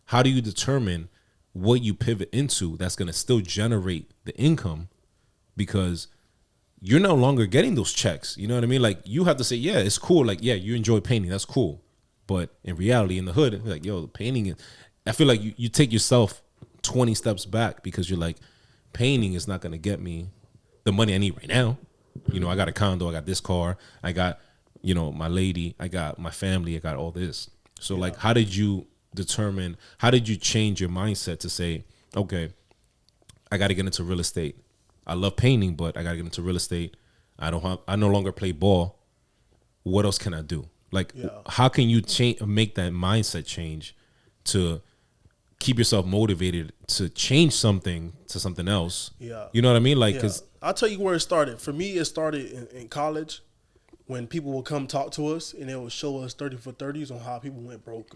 how do you determine what you pivot into that's going to still generate the income? Because you're no longer getting those checks. You know what I mean? Like, you have to say, yeah, it's cool. Like, yeah, you enjoy painting. That's cool. But in reality, in the hood, like, yo, the painting is, I feel like you take yourself 20 steps back because you're like, painting is not going to get me the money I need right now. I got a condo. I got this car. I got, my lady. I got my family. I got all this. So, like, how did you change your mindset to say, okay, I got to get into real estate. I love painting, but I got to get into real estate. I no longer play ball. What else can I do? Like, how can you make that mindset change to keep yourself motivated to change something to something else? Yeah. You know what I mean? Like, cause I'll tell you where it started. For me, it started in college. When people would come talk to us and they would show us 30 for 30s on how people went broke.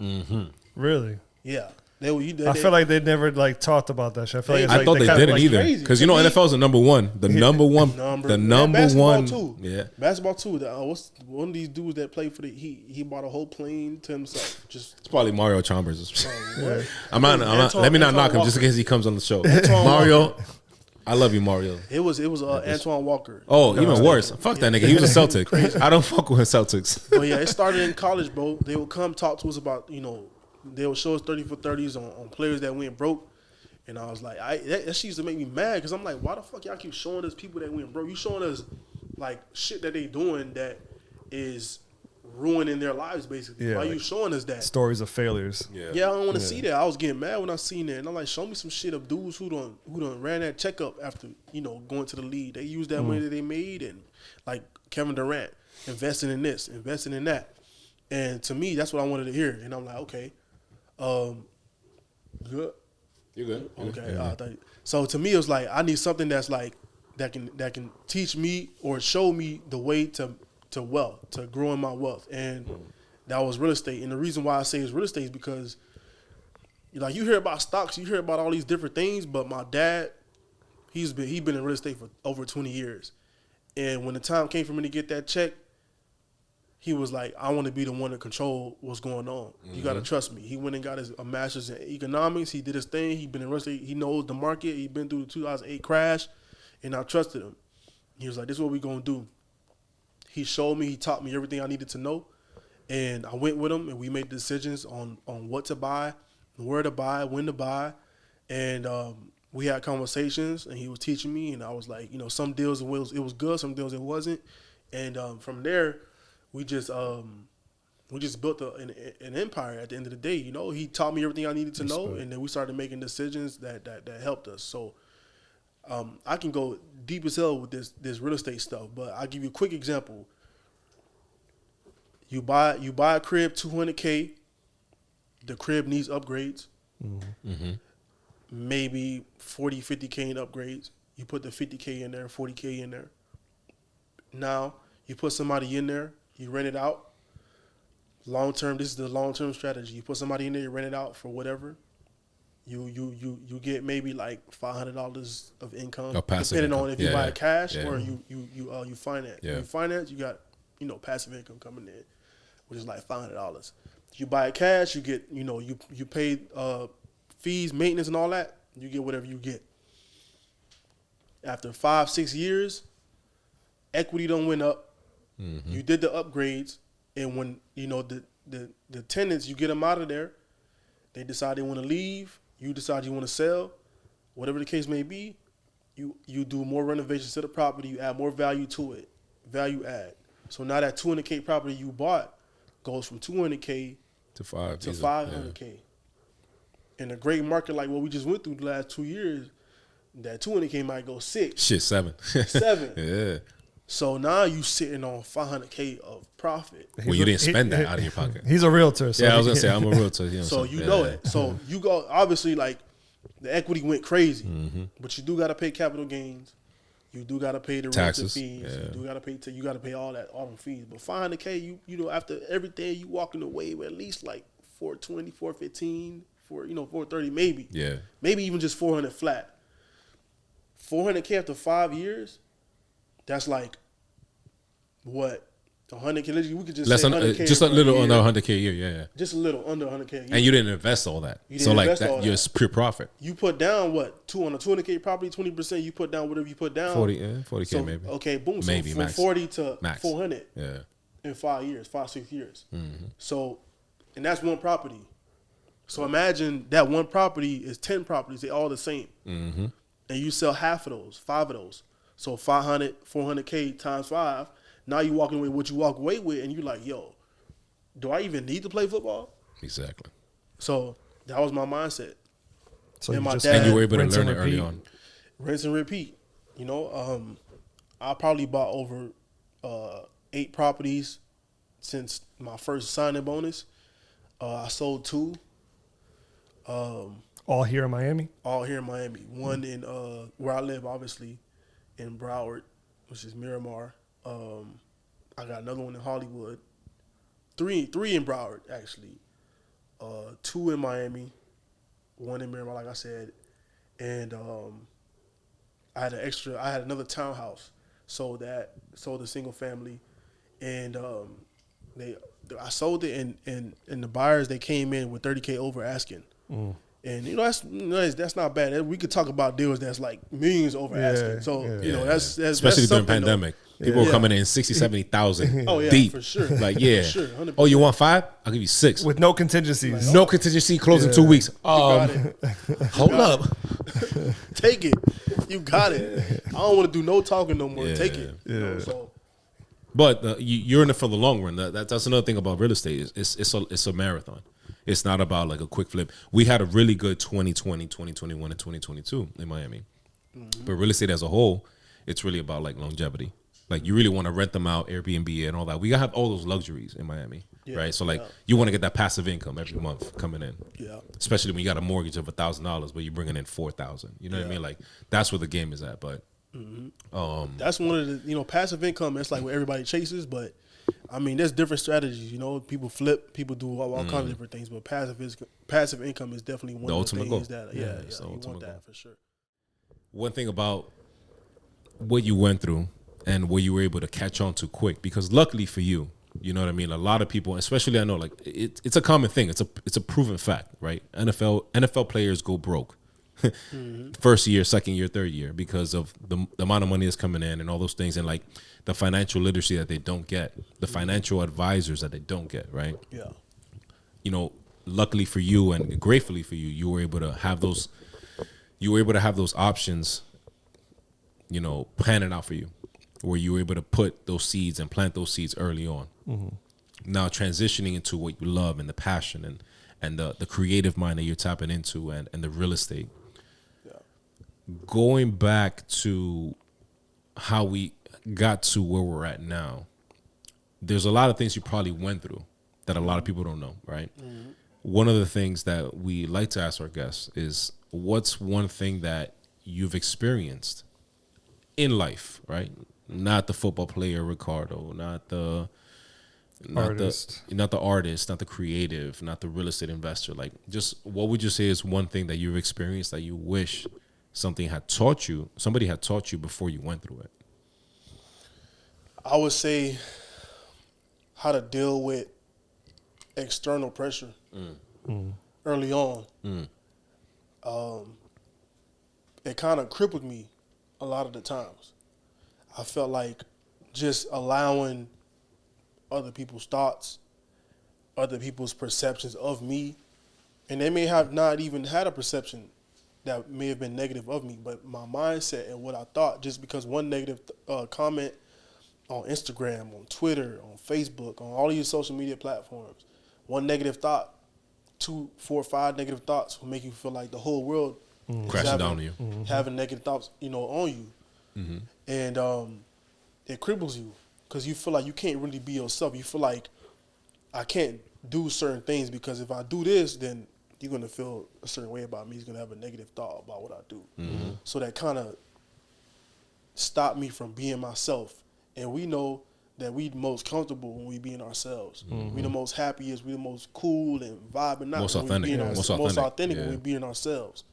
Really? Yeah. I feel like they never talked about that shit. I thought they didn't either. Because NFL is the number one. The number one. Basketball too. Yeah. Basketball too. What's one of these dudes that played for the Heat? He bought a whole plane to himself. It's probably Mario Chalmers. I'm not. Let me not knock him just in case he comes on the show. Mario. I love you, Mario. It was Antoine Walker. Oh, even worse. Fuck that nigga. He was a Celtic. I don't fuck with Celtics. But yeah, it started in college, bro. They would come talk to us about, they would show us 30 for 30s on players that went broke. And I was like, that shit used to make me mad because I'm like, why the fuck y'all keep showing us people that went broke? You showing us like shit that they doing that is ruining their lives, basically. Yeah, why you showing us that? Stories of failures. Yeah, I don't want to see that. I was getting mad when I seen that. And I'm like, show me some shit of dudes who done ran that checkup after, going to the league. They used that money that they made, and like Kevin Durant, investing in this, investing in that. And to me, that's what I wanted to hear. And I'm like, okay, good. You're good. Okay. Yeah. So to me, it was like, I need something that's like, that can teach me or show me the way to wealth, to growing my wealth. And that was real estate. And the reason why I say it's real estate is because, like, you hear about stocks, you hear about all these different things, but my dad, he's been in real estate for over 20 years. And when the time came for me to get that check, he was like, I want to be the one to control what's going on. You got to trust me. He went and got a master's in economics. He did his thing. He been in real estate. He knows the market. He been through the 2008 crash, and I trusted him. He was like, this is what we going to do. He showed me. He taught me everything I needed to know, and I went with him, and we made decisions on what to buy, where to buy, when to buy, and we had conversations, and he was teaching me, and I was like, some deals it was good, some deals it wasn't, and from there, we just built an empire at the end of the day. He taught me everything I needed to know, and then we started making decisions that helped us. So I can go deep as hell with this real estate stuff, but I'll give you a quick example. You buy a crib, $200K. The crib needs upgrades. Mm-hmm. Maybe 40, 50K in upgrades. You put the 50K in there, 40K in there. Now you put somebody in there. You rent it out. Long term, this is the long term strategy. You put somebody in there, you rent it out for whatever. You get maybe like $500 of income, depending on if you buy cash or you finance. Yeah. If you finance, you got passive income coming in, which is like $500. If you buy cash, you get you pay fees, maintenance, and all that. You get whatever you get. After 5-6 years, equity done went up. Mm-hmm. You did the upgrades, and when the tenants, you get them out of there, they decide they want to leave, you decide you want to sell, whatever the case may be, you do more renovations to the property, you add more value to it, value add. So now that $200K property you bought goes from $200K to $500K. Yeah. In a great market like what we just went through the last 2 years, that $200K might go $6. Shit, $7. Yeah. So now you sitting on $500K of profit. Well, you didn't spend that out of your pocket. He's a realtor. So I was gonna say I'm a realtor. So you know it. So you go, obviously, like the equity went crazy, but you do got to pay capital gains. You do got to pay the taxes, fees. Yeah. You do got to pay. You got to pay all them fees. But $500K, after everything, you walking away with at least like $420, $415, $430 maybe. Yeah. Maybe even just $400 flat. $400K after 5 years. That's like what, $100K? We could just say $100K, just a little under $100K a year, yeah. Just a little under $100K a year. And you didn't invest all that, so like that, you're pure profit. You put down what, on a $200K property, 20%. You put down whatever you put down. 40K so, maybe. Okay, boom. Maybe so from max. 40 to max. 400. Yeah. In 5-6 years. Mm-hmm. So, and that's one property. So imagine that one property is 10 properties. They all the same, and you sell half of those, 5 of those. So 400K times 5. Now you walking away with what you walk away with, and you're like, yo, do I even need to play football? Exactly. So that was my mindset. So and you were able to learn it early on. Rinse and repeat. I probably bought over 8 properties since my first signing bonus. I sold 2. All here in Miami? All here in Miami. One in where I live, obviously, in Broward, which is Miramar. I got another one in Hollywood. 3 in Broward, actually. 2 in Miami. 1 in Miramar, like I said. And I had another townhouse. Sold a single family. And I sold it, and the buyers, they came in with $30K over asking. Mm. And that's not bad. We could talk about deals that's like millions over asking. So that's especially during pandemic. People were coming in 60, 70,000 deep. For sure. Like, yeah. For sure, 100%. Oh, you want 5? I'll give you 6. With no contingencies. Like, no contingency, closing 2 weeks. Got it. Hold up. Take it. You got it. I don't want to do no talking no more. Take it. Yeah. So. But you're in it for the long run. That's another thing about real estate. It's a marathon. It's not about like a quick flip. We had a really good 2020, 2021, and 2022 in Miami. Mm-hmm. But real estate as a whole, it's really about like longevity. Like you really want to rent them out, Airbnb and all that. We gotta have all those luxuries in Miami, right? So like you want to get that passive income every month coming in. Yeah. Especially when you got a mortgage of $1,000, but you're bringing in $4,000. You know what I mean? Like that's where the game is at. But that's one of the passive income. It's like what everybody chases, but I mean, there's different strategies. People flip, people do all kinds of different things, but passive income is definitely one of the things goal. That you want that for sure. One thing about what you went through and what you were able to catch on to quick, because luckily for you, You know what I mean? A lot of people, especially I know, like it's a common thing. It's a proven fact, right? NFL players go broke first year, second year, third year because of the amount of money that's coming in and all those things, and like the financial literacy that they don't get, the financial advisors that they don't get, right? Yeah. You know, luckily for you and gratefully for you, you were able to have those. You were able to have those options, you know, planning out for you, where you were able to put those seeds and plant those seeds early on. Now transitioning into what you love and the passion and the creative mind that you're tapping into and the real estate. Yeah. Going back to how we got to where we're at now, there's a lot of things you probably went through that a lot of people don't know, right? One of the things that we like to ask our guests is, what's one thing that you've experienced in life, right? Not the football player Ricardo, not the artist, not the creative, not the real estate investor. Like, just what would you say is one thing that you've experienced that you wish somebody had taught you before you went through it? I would say how to deal with external pressure early on. It kind of crippled me a lot of the times. I felt like just allowing other people's thoughts, other people's perceptions of me, and they may have not even had a perception that may have been negative of me, but my mindset and what I thought, just because one negative comment on Instagram, on Twitter, on Facebook, on all these social media platforms, one negative thought, 2, 4, 5 negative thoughts will make you feel like the whole world crashing down on you, having negative thoughts, you know, on you, and it cripples you because you feel like you can't really be yourself. You feel like I can't do certain things because if I do this, then you're gonna feel a certain way about me. He's gonna have a negative thought about what I do. So that kind of stopped me from being myself. And we know that we most comfortable when we being ourselves. We the most happiest, we the most cool and vibing. Most authentic. Most authentic when we being ourselves.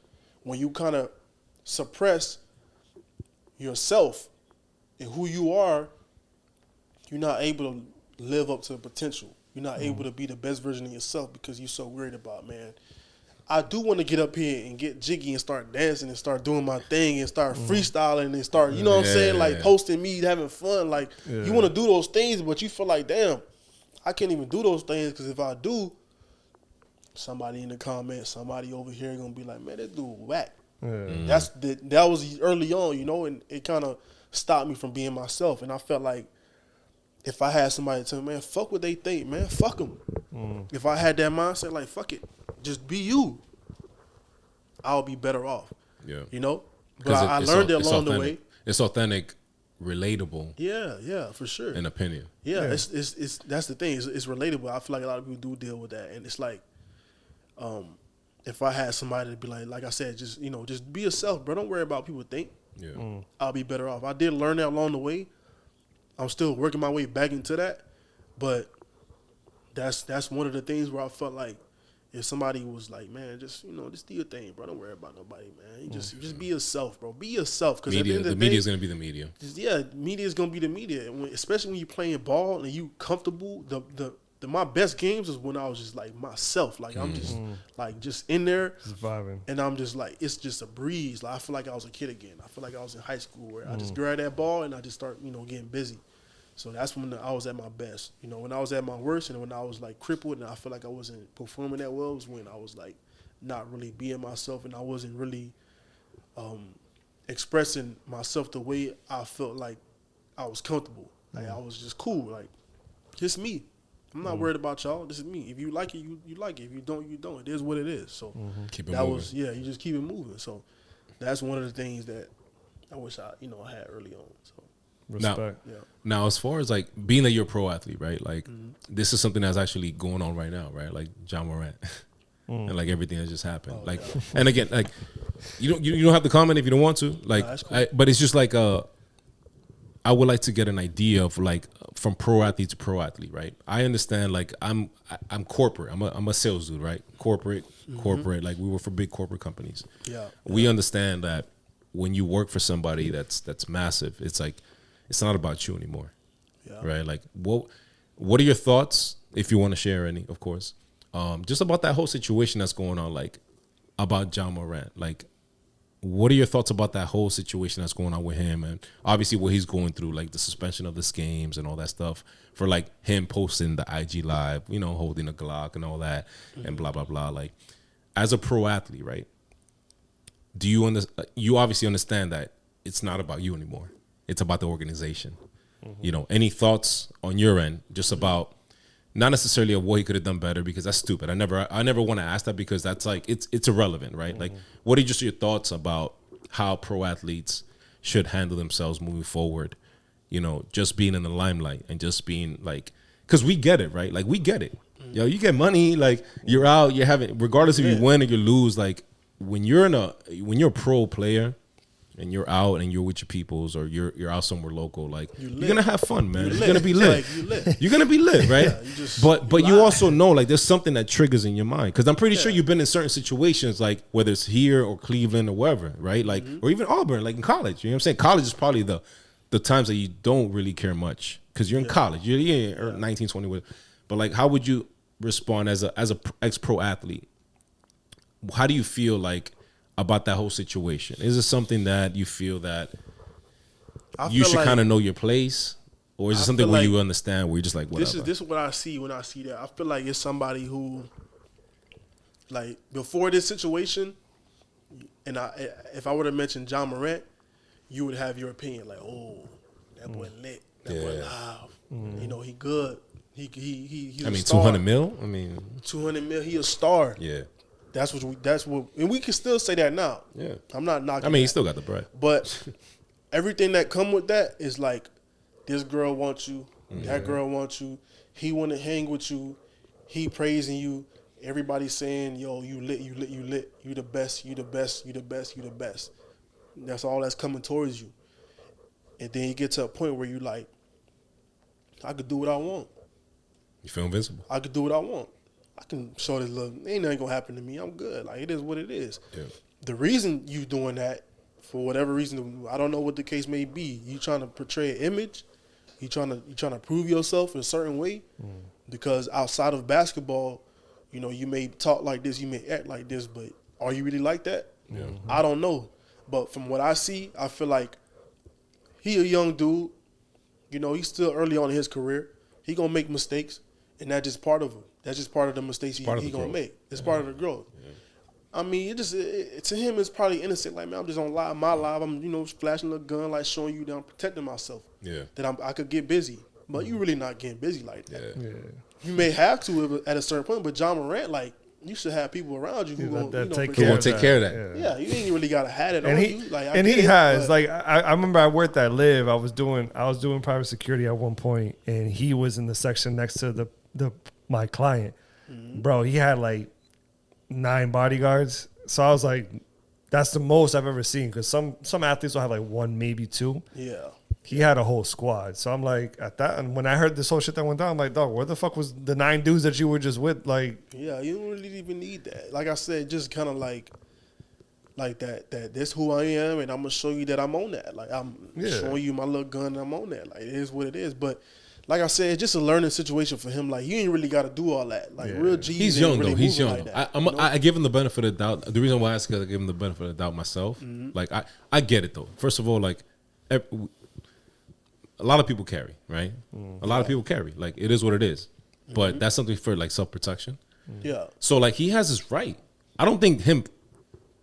When you kind of suppress yourself and who you are, you're not able to live up to the potential. You're not able to be the best version of yourself because you're so worried about, man, I do want to get up here and get jiggy and start dancing and start doing my thing and start freestyling and start, you know what I'm saying, like posting me, having fun. Like, you want to do those things, but you feel like, damn, I can't even do those things because if I do, somebody in the comments, somebody over here going to be like, man, that dude whack. That was early on, you know, and it kind of stopped me from being myself. And I felt like if I had somebody tell me, man, fuck what they think, man, fuck them. If I had that mindset, like, fuck it, just be you, I'll be better off. Yeah. You know? But I learned it along the way. It's authentic, relatable. Yeah, for sure. An opinion. Yeah, it's that's the thing. It's relatable. I feel like a lot of people do deal with that. And it's like, if I had somebody to be like I said, just, you know, just be yourself, bro. Don't worry about what people think. Yeah. I'll be better off. I did learn that along the way. I'm still working my way back into that. But that's one of the things where I felt like if somebody was like, man, just, you know, just do your thing, bro. Don't worry about nobody, man. You just be yourself, bro. Be yourself. Because at the end of the media is going to be the media. Media is going to be the media. And especially when you're playing ball and you comfortable. My best games is when I was just like myself. Like I'm just like just in there, just vibing, and I'm just like, it's just a breeze. Like I feel like I was a kid again. I feel like I was in high school where I just grab that ball and I just start, you know, getting busy. So that's when I was at my best. You know, when I was at my worst and when I was like crippled and I feel like I wasn't performing that well was when I was like not really being myself and I wasn't really expressing myself the way I felt like I was comfortable. Like I was just cool. Like, just me. I'm not worried about y'all. This is me. If you like it, you like it. If you don't, you don't. It is what it is. So keep it moving. You just keep it moving. So that's one of the things that I wish I had early on. So respect. Now, as far as like being that you're a pro athlete, right? Like this is something that's actually going on right now, right? Like John Morant and like everything that just happened. And again, like you don't have to comment if you don't want to. Like, cool. But it's just like I would like to get an idea of like from pro athlete to pro athlete, right? I understand, like I'm corporate. I'm a sales dude, right? Corporate. Like we work for big corporate companies. Yeah. We understand that when you work for somebody that's massive, it's like it's not about you anymore, right? Like what are your thoughts, if you want to share any, of course, just about that whole situation that's going on, like about Ja Morant? Like, what are your thoughts about that whole situation that's going on with him, and obviously what he's going through, like the suspension of this games and all that stuff, for like him posting the IG live, you know, holding a Glock and all that, and blah blah blah. Like, as a pro athlete, right? Do you you obviously understand that it's not about you anymore. It's about the organization. Mm-hmm. You know, any thoughts on your end just about, not necessarily of what he could have done better, because that's stupid. I never want to ask that, because that's like, it's irrelevant, right? Mm-hmm. Like, what are just your thoughts about how pro athletes should handle themselves moving forward? You know, just being in the limelight and just being like, because we get it, right? Like, we get it. Mm-hmm. Yo, you get money, like you're out, you're having, regardless if you win or you lose, like when you're a pro player and you're out and you're with your peoples, or you're out somewhere local, like you're gonna have fun, man. You're gonna be lit. You're gonna be lit, right? But you also know, like, there's something that triggers in your mind, because I'm pretty sure you've been in certain situations, like whether it's here or Cleveland or wherever, right? Like, or even Auburn, like in college. You know what I'm saying? College is probably the times that you don't really care much, because you're in college. You're 19, 20. But like, how would you respond as a ex-pro athlete? How do you feel like about that whole situation? Is it something that you feel that you should kind of know your place, or is it something where you understand, where you're just like, whatever? This is what I see when I see that. I feel like it's somebody who, like, before this situation, and if I would have mentioned Ja Morant, you would have your opinion, like, oh, that boy lit, that boy live, you know, he good, he's a star. 200 mil. 200 mil. He a star. Yeah. That's what, and we can still say that now. Yeah, I'm not knocking. he still got the bread, but everything that come with that is like, this girl wants you, that girl wants you, he want to hang with you, he praising you, everybody's saying, yo, you lit, you the best, you the best, you the best, you the best. That's all that's coming towards you, and then you get to a point where you like, I could do what I want. You feel invincible. I could do what I want. I can show this little, ain't nothing gonna happen to me. I'm good. Like, it is what it is. Yeah. The reason you doing that, for whatever reason, I don't know what the case may be. You trying to portray an image. You trying to prove yourself in a certain way. Because outside of basketball, you know, you may talk like this, you may act like this, but are you really like that? Yeah. I don't know. But from what I see, I feel like he a young dude. You know, he's still early on in his career. He gonna make mistakes, and that's just part of him. That's just part of the mistakes he gonna make. It's part of the growth. Yeah. I mean, to him, it's probably innocent. Like, man, I'm just on my live. I'm, you know, flashing a gun, like showing you that I'm protecting myself. Yeah. That I could get busy, but you really not getting busy like that. Yeah. You may have to at a certain point, but Ja Morant, like, you should have people around you who gonna take care of that. Yeah, you ain't really gotta have it on you. Like, he has. Like, I remember I worked at Live. I was doing private security at one point, and he was in the section next to my client. Bro, he had like 9 bodyguards. So I was like, that's the most I've ever seen, because some athletes will have like 1, maybe 2. Yeah. He had a whole squad. So I'm like, at that, and when I heard this whole shit that went down, I'm like, dog, where the fuck was the 9 dudes that you were just with? Like, yeah, you don't really even need that. Like I said, just kind of like that this who I am, and I'm gonna show you that I'm on that. Like, I'm showing you my little gun, and I'm on that. Like, it is what it is. But like I said, it's just a learning situation for him. Like, you ain't really got to do all that. Like, real G's. He's young, really though. He's young. Like that, I give him the benefit of the doubt. The reason why I ask is I give him the benefit of the doubt myself. Like, I get it, though. First of all, like, a lot of people carry, right? A lot of people carry. Like, it is what it is. But that's something for, like, self-protection. Yeah. So, like, he has his right. I don't think him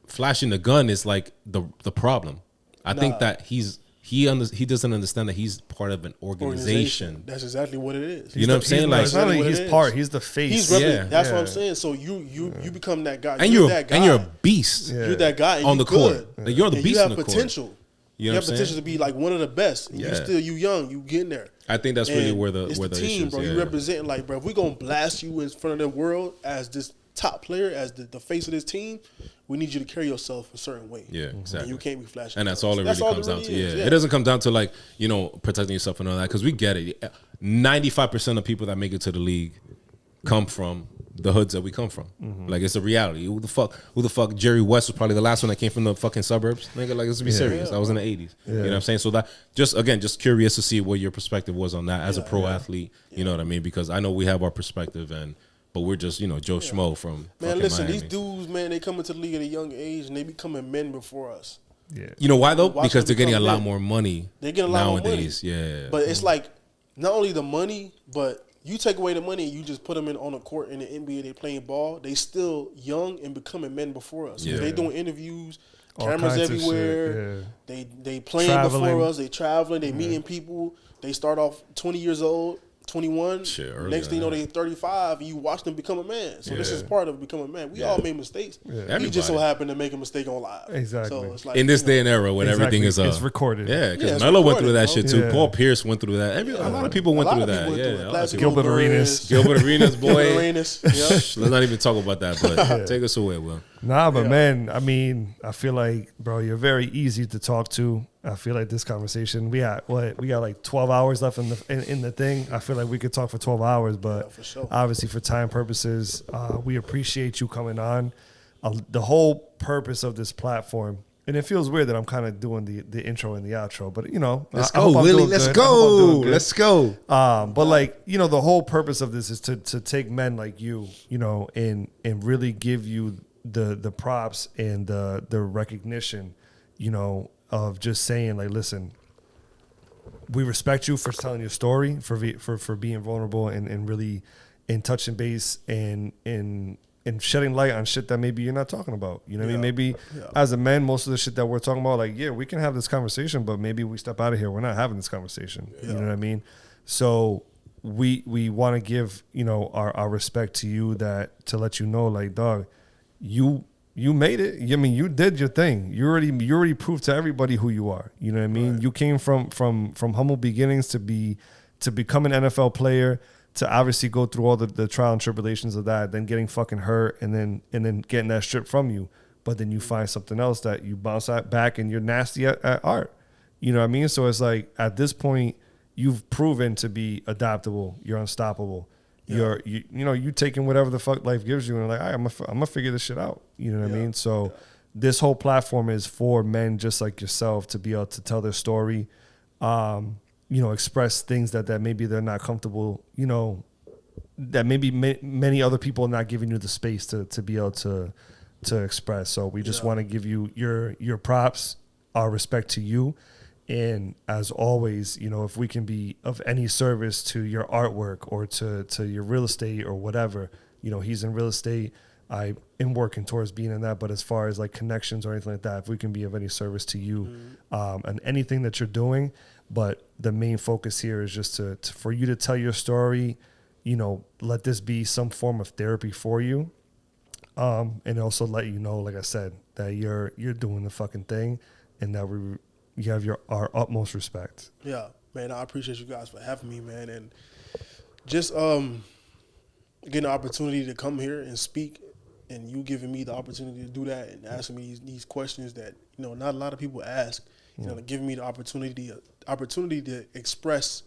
flashing the gun is, like, the problem. I think that he doesn't understand that he's part of an organization. That's exactly what it is. You know what I'm saying? Like, it's not like he's part. He's the face. That's what I'm saying. So you become that guy. And you're that guy. And you're a beast. You're that guy on the court. Like, you're the beast on the court. You have potential. You have potential to be like one of the best. And you young. You getting there. I think that's really where the team, issues, bro. You representing, like, bro. If we gonna blast you in front of the world as this top player, as the face of this team, we need you to carry yourself a certain way. Yeah, exactly. And you can't be flashing. And that's all it really comes down to. Yeah. It doesn't come down to, like, you know, protecting yourself and all that, because we get it. 95% of people that make it to the league come from the hoods that we come from. Like, it's a reality. Who the fuck Jerry West was probably the last one that came from the fucking suburbs. Nigga, like, let's be serious. That was in the 80s. You know what I'm saying? So that, just curious to see what your perspective was on that as a pro athlete. You know what I mean? Because I know we have our perspective, but we're just, Joe Schmo from Man, listen, Miami. these dudes, man, they come into the league at a young age and they becoming men before us. Yeah. You know why though? Because they're getting a lot more money. They get a lot nowadays. more money. Yeah. But it's like not only the money, but you take away the money and you just put them on a court in the NBA, they playing ball, they still young and becoming men before us. Yeah. They doing interviews, cameras everywhere. They playing before us, they traveling, they meeting people. They start off 20 years old, 21. Next thing you know, they 35, and you watch them become a man. So this is part of becoming a man. We all made mistakes. We just so happen to make a mistake on live. Exactly. So it's like, in this day and era when everything is it's recorded. Yeah, because Melo went through that shit too. Yeah. Paul Pierce went through that. A lot of people went through that. Gilbert Arenas, boy. Let's not even talk about that. But take us away, Will. Nah, but man, I mean, I feel like, bro, you're very easy to talk to. I feel like this conversation, we got like 12 hours left in the thing. I feel like we could talk for 12 hours, but for sure. Obviously for time purposes, we appreciate you coming on. The whole purpose of this platform, and it feels weird that I'm kind of doing the intro and the outro, but let's go, Willie. Let's go. But like, the whole purpose of this is to take men like you, and really give you the props and the recognition, of just saying like, listen, we respect you for telling your story, for being vulnerable and really in touching base and shedding light on shit that maybe you're not talking about. You know what I mean? Maybe as a man, most of the shit that we're talking about, like, we can have this conversation, but maybe we step out of here, we're not having this conversation. You know what I mean? So we want to give, our respect to you, to let you know, like, dog, you made it. I mean, you did your thing. You already proved to everybody who you are. You know what I mean? Right. You came from humble beginnings to become an NFL player, to obviously go through all the trial and tribulations of that, then getting fucking hurt, and then getting that stripped from you. But then you find something else that you bounce back, and you're nasty at art. You know what I mean? So it's like, at this point, you've proven to be adaptable. You're unstoppable. Yeah. You taking whatever the fuck life gives you, and like, I'm gonna figure this shit out. You know what I mean? So this whole platform is for men just like yourself to be able to tell their story, express things that maybe they're not comfortable, that maybe many other people are not giving you the space to be able to express. So we just want to give you your props, our respect to you. And as always, if we can be of any service to your artwork or to your real estate or whatever, he's in real estate. I am working towards being in that. But as far as like connections or anything like that, if we can be of any service to you and anything that you're doing, but the main focus here is just for you to tell your story, let this be some form of therapy for you. And also let you know, like I said, that you're doing the fucking thing, and that you have our utmost respect. Yeah, man, I appreciate you guys for having me, man, and just getting the opportunity to come here and speak, and you giving me the opportunity to do that and asking me these questions that not a lot of people ask. Giving me the opportunity to express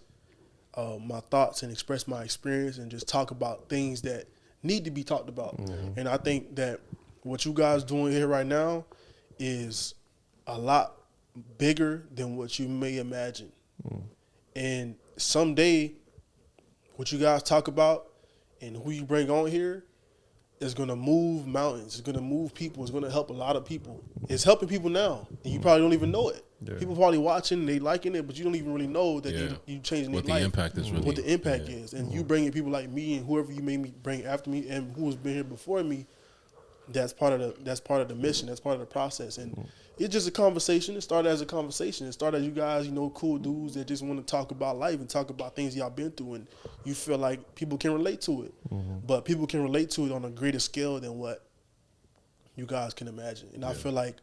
my thoughts and express my experience and just talk about things that need to be talked about. Mm-hmm. And I think that what you guys doing here right now is a lot bigger than what you may imagine. And someday, what you guys talk about and who you bring on here is going to move mountains. It's going to move people. It's going to help a lot of people. It's helping people now, and you probably don't even know it. Yeah. People probably watching, they liking it, but you don't even really know that you changing their life. What the impact is. And you bringing people like me and whoever you made me bring after me and who has been here before me, that's part of the mission. That's part of the process. And it's just a conversation. It started as a conversation. It started as you guys, cool dudes that just want to talk about life and talk about things y'all been through, and you feel like people can relate to it. But people can relate to it on a greater scale than what you guys can imagine. And I feel like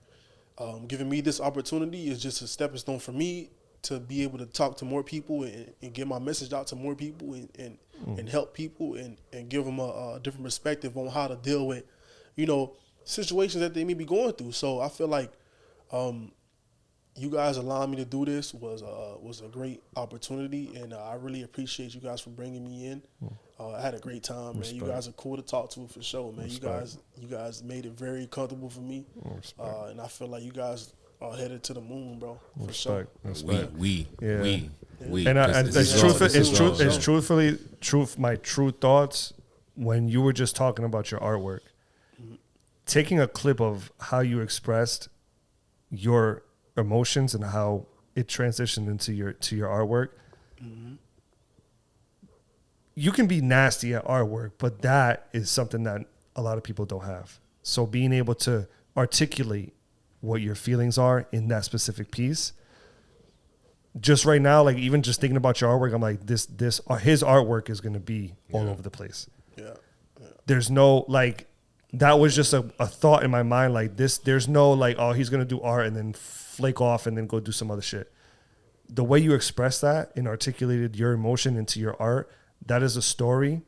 giving me this opportunity is just a stepping stone for me to be able to talk to more people and get my message out to more people and help people and give them a different perspective on how to deal with, situations that they may be going through. So I feel like you guys allowing me to do this was a great opportunity, and I really appreciate you guys for bringing me in. I had a great time, man. You guys are cool to talk to for sure, man. You guys made it very comfortable for me, and I feel like you guys are headed to the moon, bro. For sure. We. And my true thoughts when you were just talking about your artwork, taking a clip of how you expressed your emotions and how it transitioned into your artwork. You can be nasty at artwork, but that is something that a lot of people don't have. So being able to articulate what your feelings are in that specific piece, just right now, like even just thinking about your artwork, I'm like, his artwork is going to be all over the place. Yeah. There's no, like, that was just a thought in my mind. Like this, there's no like, oh, he's going to do art and then flake off and then go do some other shit. The way you express that and articulated your emotion into your art, that is a story,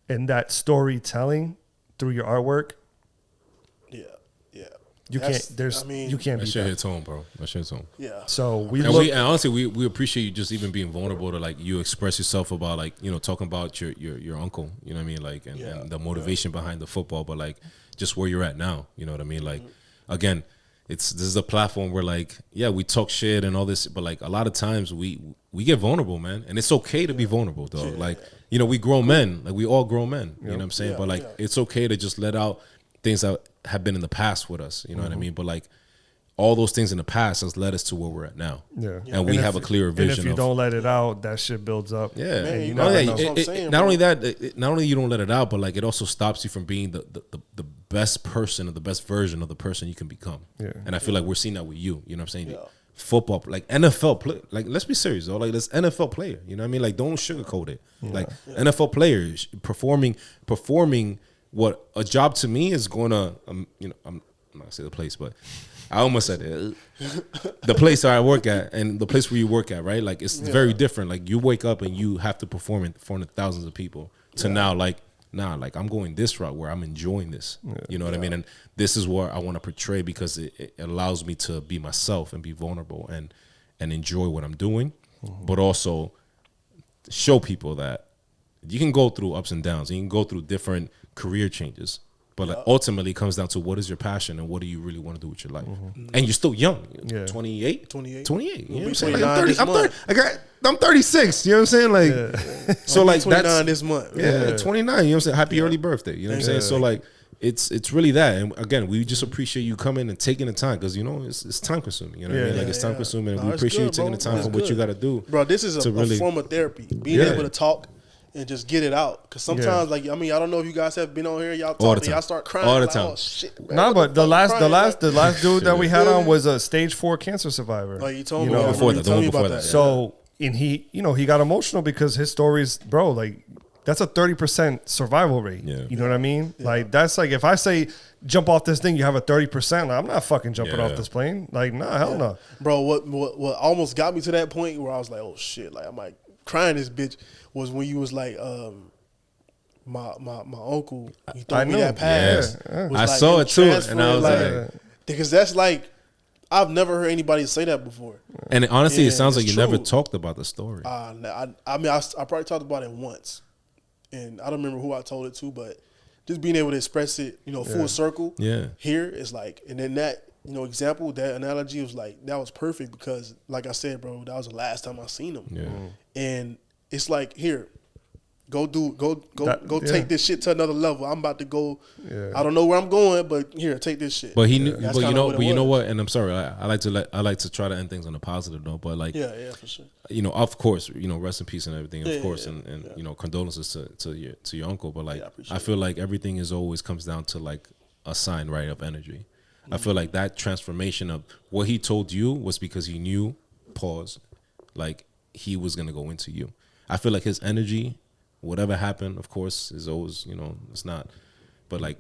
and that storytelling through your artwork. Yeah. You can't beat that. Shit hits home, bro. That shit hits home. Yeah. So and honestly, we appreciate you just even being vulnerable to, like, you express yourself about, like, you know, talking about your uncle, you know what I mean? Like, and the motivation behind the football, but like just where you're at now, you know what I mean? Like, again, this is a platform where, like, yeah, we talk shit and all this, but like a lot of times we get vulnerable, man. And it's okay to be vulnerable, though. Like, you know, we grown men, like we all grown men, you know what I'm saying? But like, it's okay to just let out things that have been in the past with us, you know what I mean? But like, all those things in the past has led us to where we're at now. Yeah. And we have a clearer vision. And if you don't let it out, that shit builds up. Yeah. Man, not only that, not only you don't let it out, but like it also stops you from being the best person or the best version of the person you can become. Yeah. And I feel like we're seeing that with you. You know what I'm saying? Yeah. Football, like NFL play, like let's be serious though. Like this NFL player, you know what I mean? Like don't sugarcoat it. Yeah. Like NFL players performing what a job to me is going to, you know, I'm not gonna say the place, but I almost said it. The place that I work at and the place where you work at, right? Like it's very different. Like you wake up and you have to perform in front of thousands of people to now like I'm going this route where I'm enjoying this. You know what I mean? And this is what I want to portray because it allows me to be myself and be vulnerable and enjoy what I'm doing, but also show people that you can go through ups and downs. You can go through different career changes. But like ultimately it comes down to what is your passion and what do you really want to do with your life. And you're still young. 28. You know what I'm saying? Like I'm 36. You know what I'm saying? Like so like 29 this month. 29. You know what I'm saying? Happy early birthday. You know what I'm saying? So like it's really that. And again, we just appreciate you coming and taking the time because, you know, it's time consuming. You know what I mean? Like it's time consuming and we appreciate you taking the time for what you got to do. Bro, this is a form of therapy. Being able to talk and just get it out. Because sometimes, like, I mean, I don't know if you guys have been on here. Y'all talk, y'all start crying. All the time. Like, oh, shit, man. Nah, but the last dude that we had on was a stage 4 cancer survivor. Like, you told me before that. So, and he, you know, he got emotional because his stories, bro, like, that's a 30% survival rate. Yeah. You know what I mean? Yeah. Like, that's like, if I say, jump off this thing, you have a 30%. Like, I'm not fucking jumping off this plane. Like, nah, hell no. Bro, what almost got me to that point where I was like, oh, shit. Like, I'm like, crying this bitch was when you was like, my uncle, he threw me that pass. Yeah. I saw it too, and I was like, because that's like, I've never heard anybody say that before. And honestly, it sounds like you never talked about the story. I mean, I probably talked about it once, and I don't remember who I told it to, but just being able to express it, you know, full circle. Here is like, and then that, you know, example, that analogy was like, that was perfect because, like I said, bro, that was the last time I seen him. Yeah. And it's like, here, go take this shit to another level. I'm about to go. Yeah. I don't know where I'm going, but here, take this shit. But he knew. But you know what? And I'm sorry, I like to try to end things on a positive note. But like, yeah, for sure. You know, of course, you know, rest in peace and everything, of course, and you know, condolences to your uncle. But like, I feel like everything is always comes down to like a sign, right, of energy. I feel like that transformation of what he told you was because he knew, like he was gonna go into you. I feel like his energy, whatever happened, of course, is always, you know, it's not, but like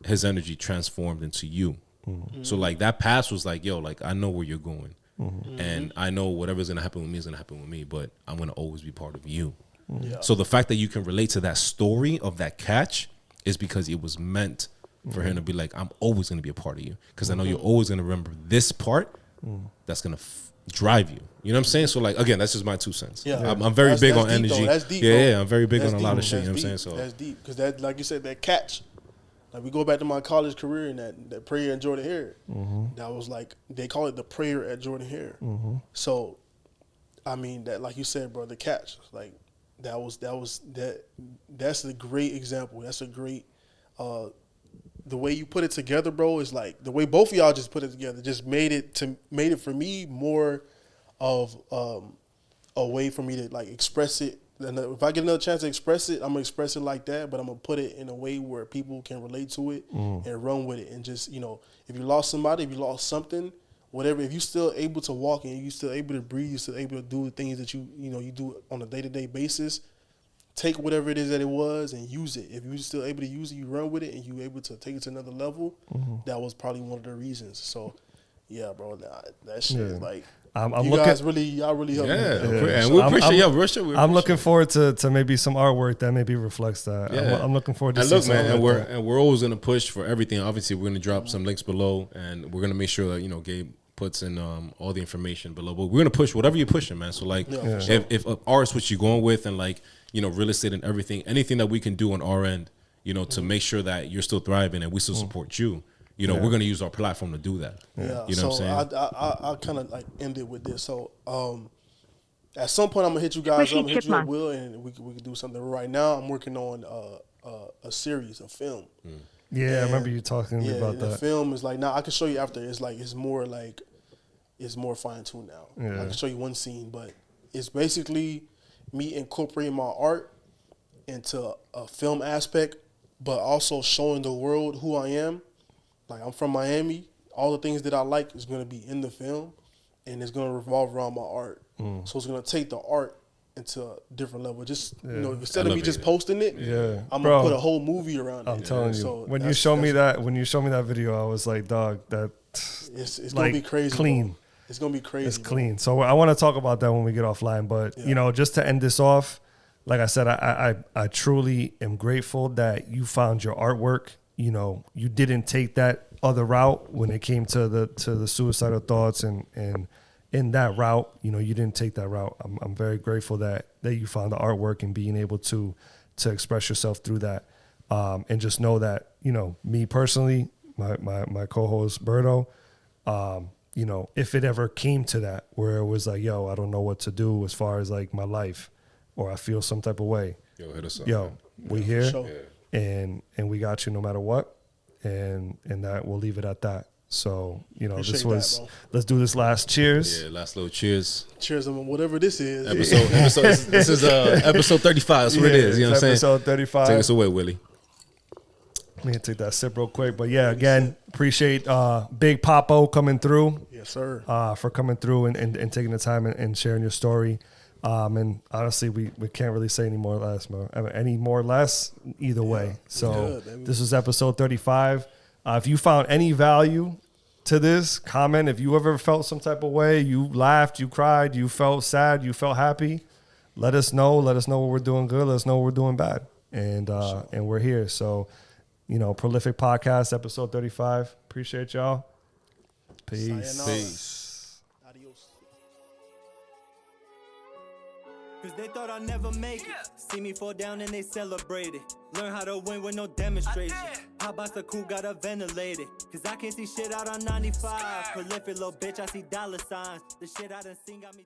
his energy transformed into you. Mm-hmm. So like that past was like, yo, like I know where you're going, and I know whatever's gonna happen with me is gonna happen with me, but I'm gonna always be part of you. Yeah. So the fact that you can relate to that story of that catch is because it was meant for him to be like, I'm always going to be a part of you because I know you're always going to remember this part that's going to, drive you. You know what I'm saying? So like again, that's just my 2 cents. Yeah, I'm very big on deep, energy. That's deep, yeah, I'm very big on a deep, lot of shit. You know what I'm saying? deep. So that's deep because that, like you said, that catch. Like we go back to my college career and that prayer at Jordan Hare. That was like they call it the prayer at Jordan Hare. So, I mean that, like you said, bro, the catch. Like that's a great example. That's a great. The way you put it together, bro, is like the way both of y'all just put it together. Just made it for me more of a way for me to like express it. And if I get another chance to express it, I'm gonna express it like that. But I'm gonna put it in a way where people can relate to it and run with it. And just if you lost somebody, if you lost something, whatever, if you're still able to walk and you're still able to breathe, you're still able to do the things that you do on a day-to-day basis. Take whatever it is that it was and use it. If you're still able to use it, you run with it, and you're able to take it to another level. That was probably one of the reasons. So, yeah, bro, that shit is like. Y'all really helped me. Yeah, and we appreciate y'all. I'm looking forward to maybe some artwork that maybe reflects that. Yeah. I'm looking forward to and seeing look, man, something and we're always gonna push for everything. Obviously, we're gonna drop some links below, and we're gonna make sure that Gabe puts in all the information below. But we're gonna push whatever you're pushing, man. So like, if art's what you're going with, and like real estate and everything, anything that we can do on our end, to make sure that you're still thriving and we still support you. We're going to use our platform to do that. Yeah. You know what I'm saying? I kind of like ended with this. So at some point, I'm going to hit you guys up. I'm hit you up, Will, and we can do something. Right now, I'm working on a series, a film. Yeah, and I remember you talking to me about that. The film is like, now I can show you after. It's more fine-tuned now. Yeah. I can show you one scene, but it's basically me incorporating my art into a film aspect, but also showing the world who I am. Like, I'm from Miami. All the things that I like is going to be in the film, and it's going to revolve around my art. So it's going to take the art into a different level. Just, instead of me just posting it, I'm going to put a whole movie around it. I'm telling you. So when you showed me that video, I was like, dog, it's going to be crazy. Clean. Bro. It's going to be crazy. It's clean. So I want to talk about that when we get offline. But, just to end this off, like I said, I truly am grateful that you found your artwork. You didn't take that other route when it came to the suicidal thoughts and in that route, you didn't take that route. I'm very grateful that you found the artwork and being able to express yourself through that. And just know that, me personally, my co-host Berto, if it ever came to that where it was like, yo, I don't know what to do as far as like my life, or I feel some type of way. Yo, hit us up. Yo, we here. Sure. And we got you no matter what, and that we'll leave it at that. So Appreciate let's do this last cheers. Yeah, last little cheers. Cheers on whatever this is. Episode. This is episode 35. That's what it is. You know what I'm saying? Episode 35. Take us away, Willie. Let me take that sip real quick. But yeah, again, appreciate Big PAPO coming through. Yes, sir. For coming through and taking the time and sharing your story. And honestly, we can't really say any more or less, man. Any more or less, either way. So this was episode 35. If you found any value to this, comment. If you ever felt some type of way, you laughed, you cried, you felt sad, you felt happy, let us know. Let us know what we're doing good. Let us know what we're doing bad. And we're here. So, Prolific Podcast, episode 35. Appreciate y'all. Peace. Sayonara. Peace. Cause they thought I'd never make it. See me fall down and they celebrate it. Learn how to win with no demonstration. How about the cool gotta ventilate it? Cause I can't see shit out on 95. Prolific little bitch, I see dollar signs. The shit I done seen got me.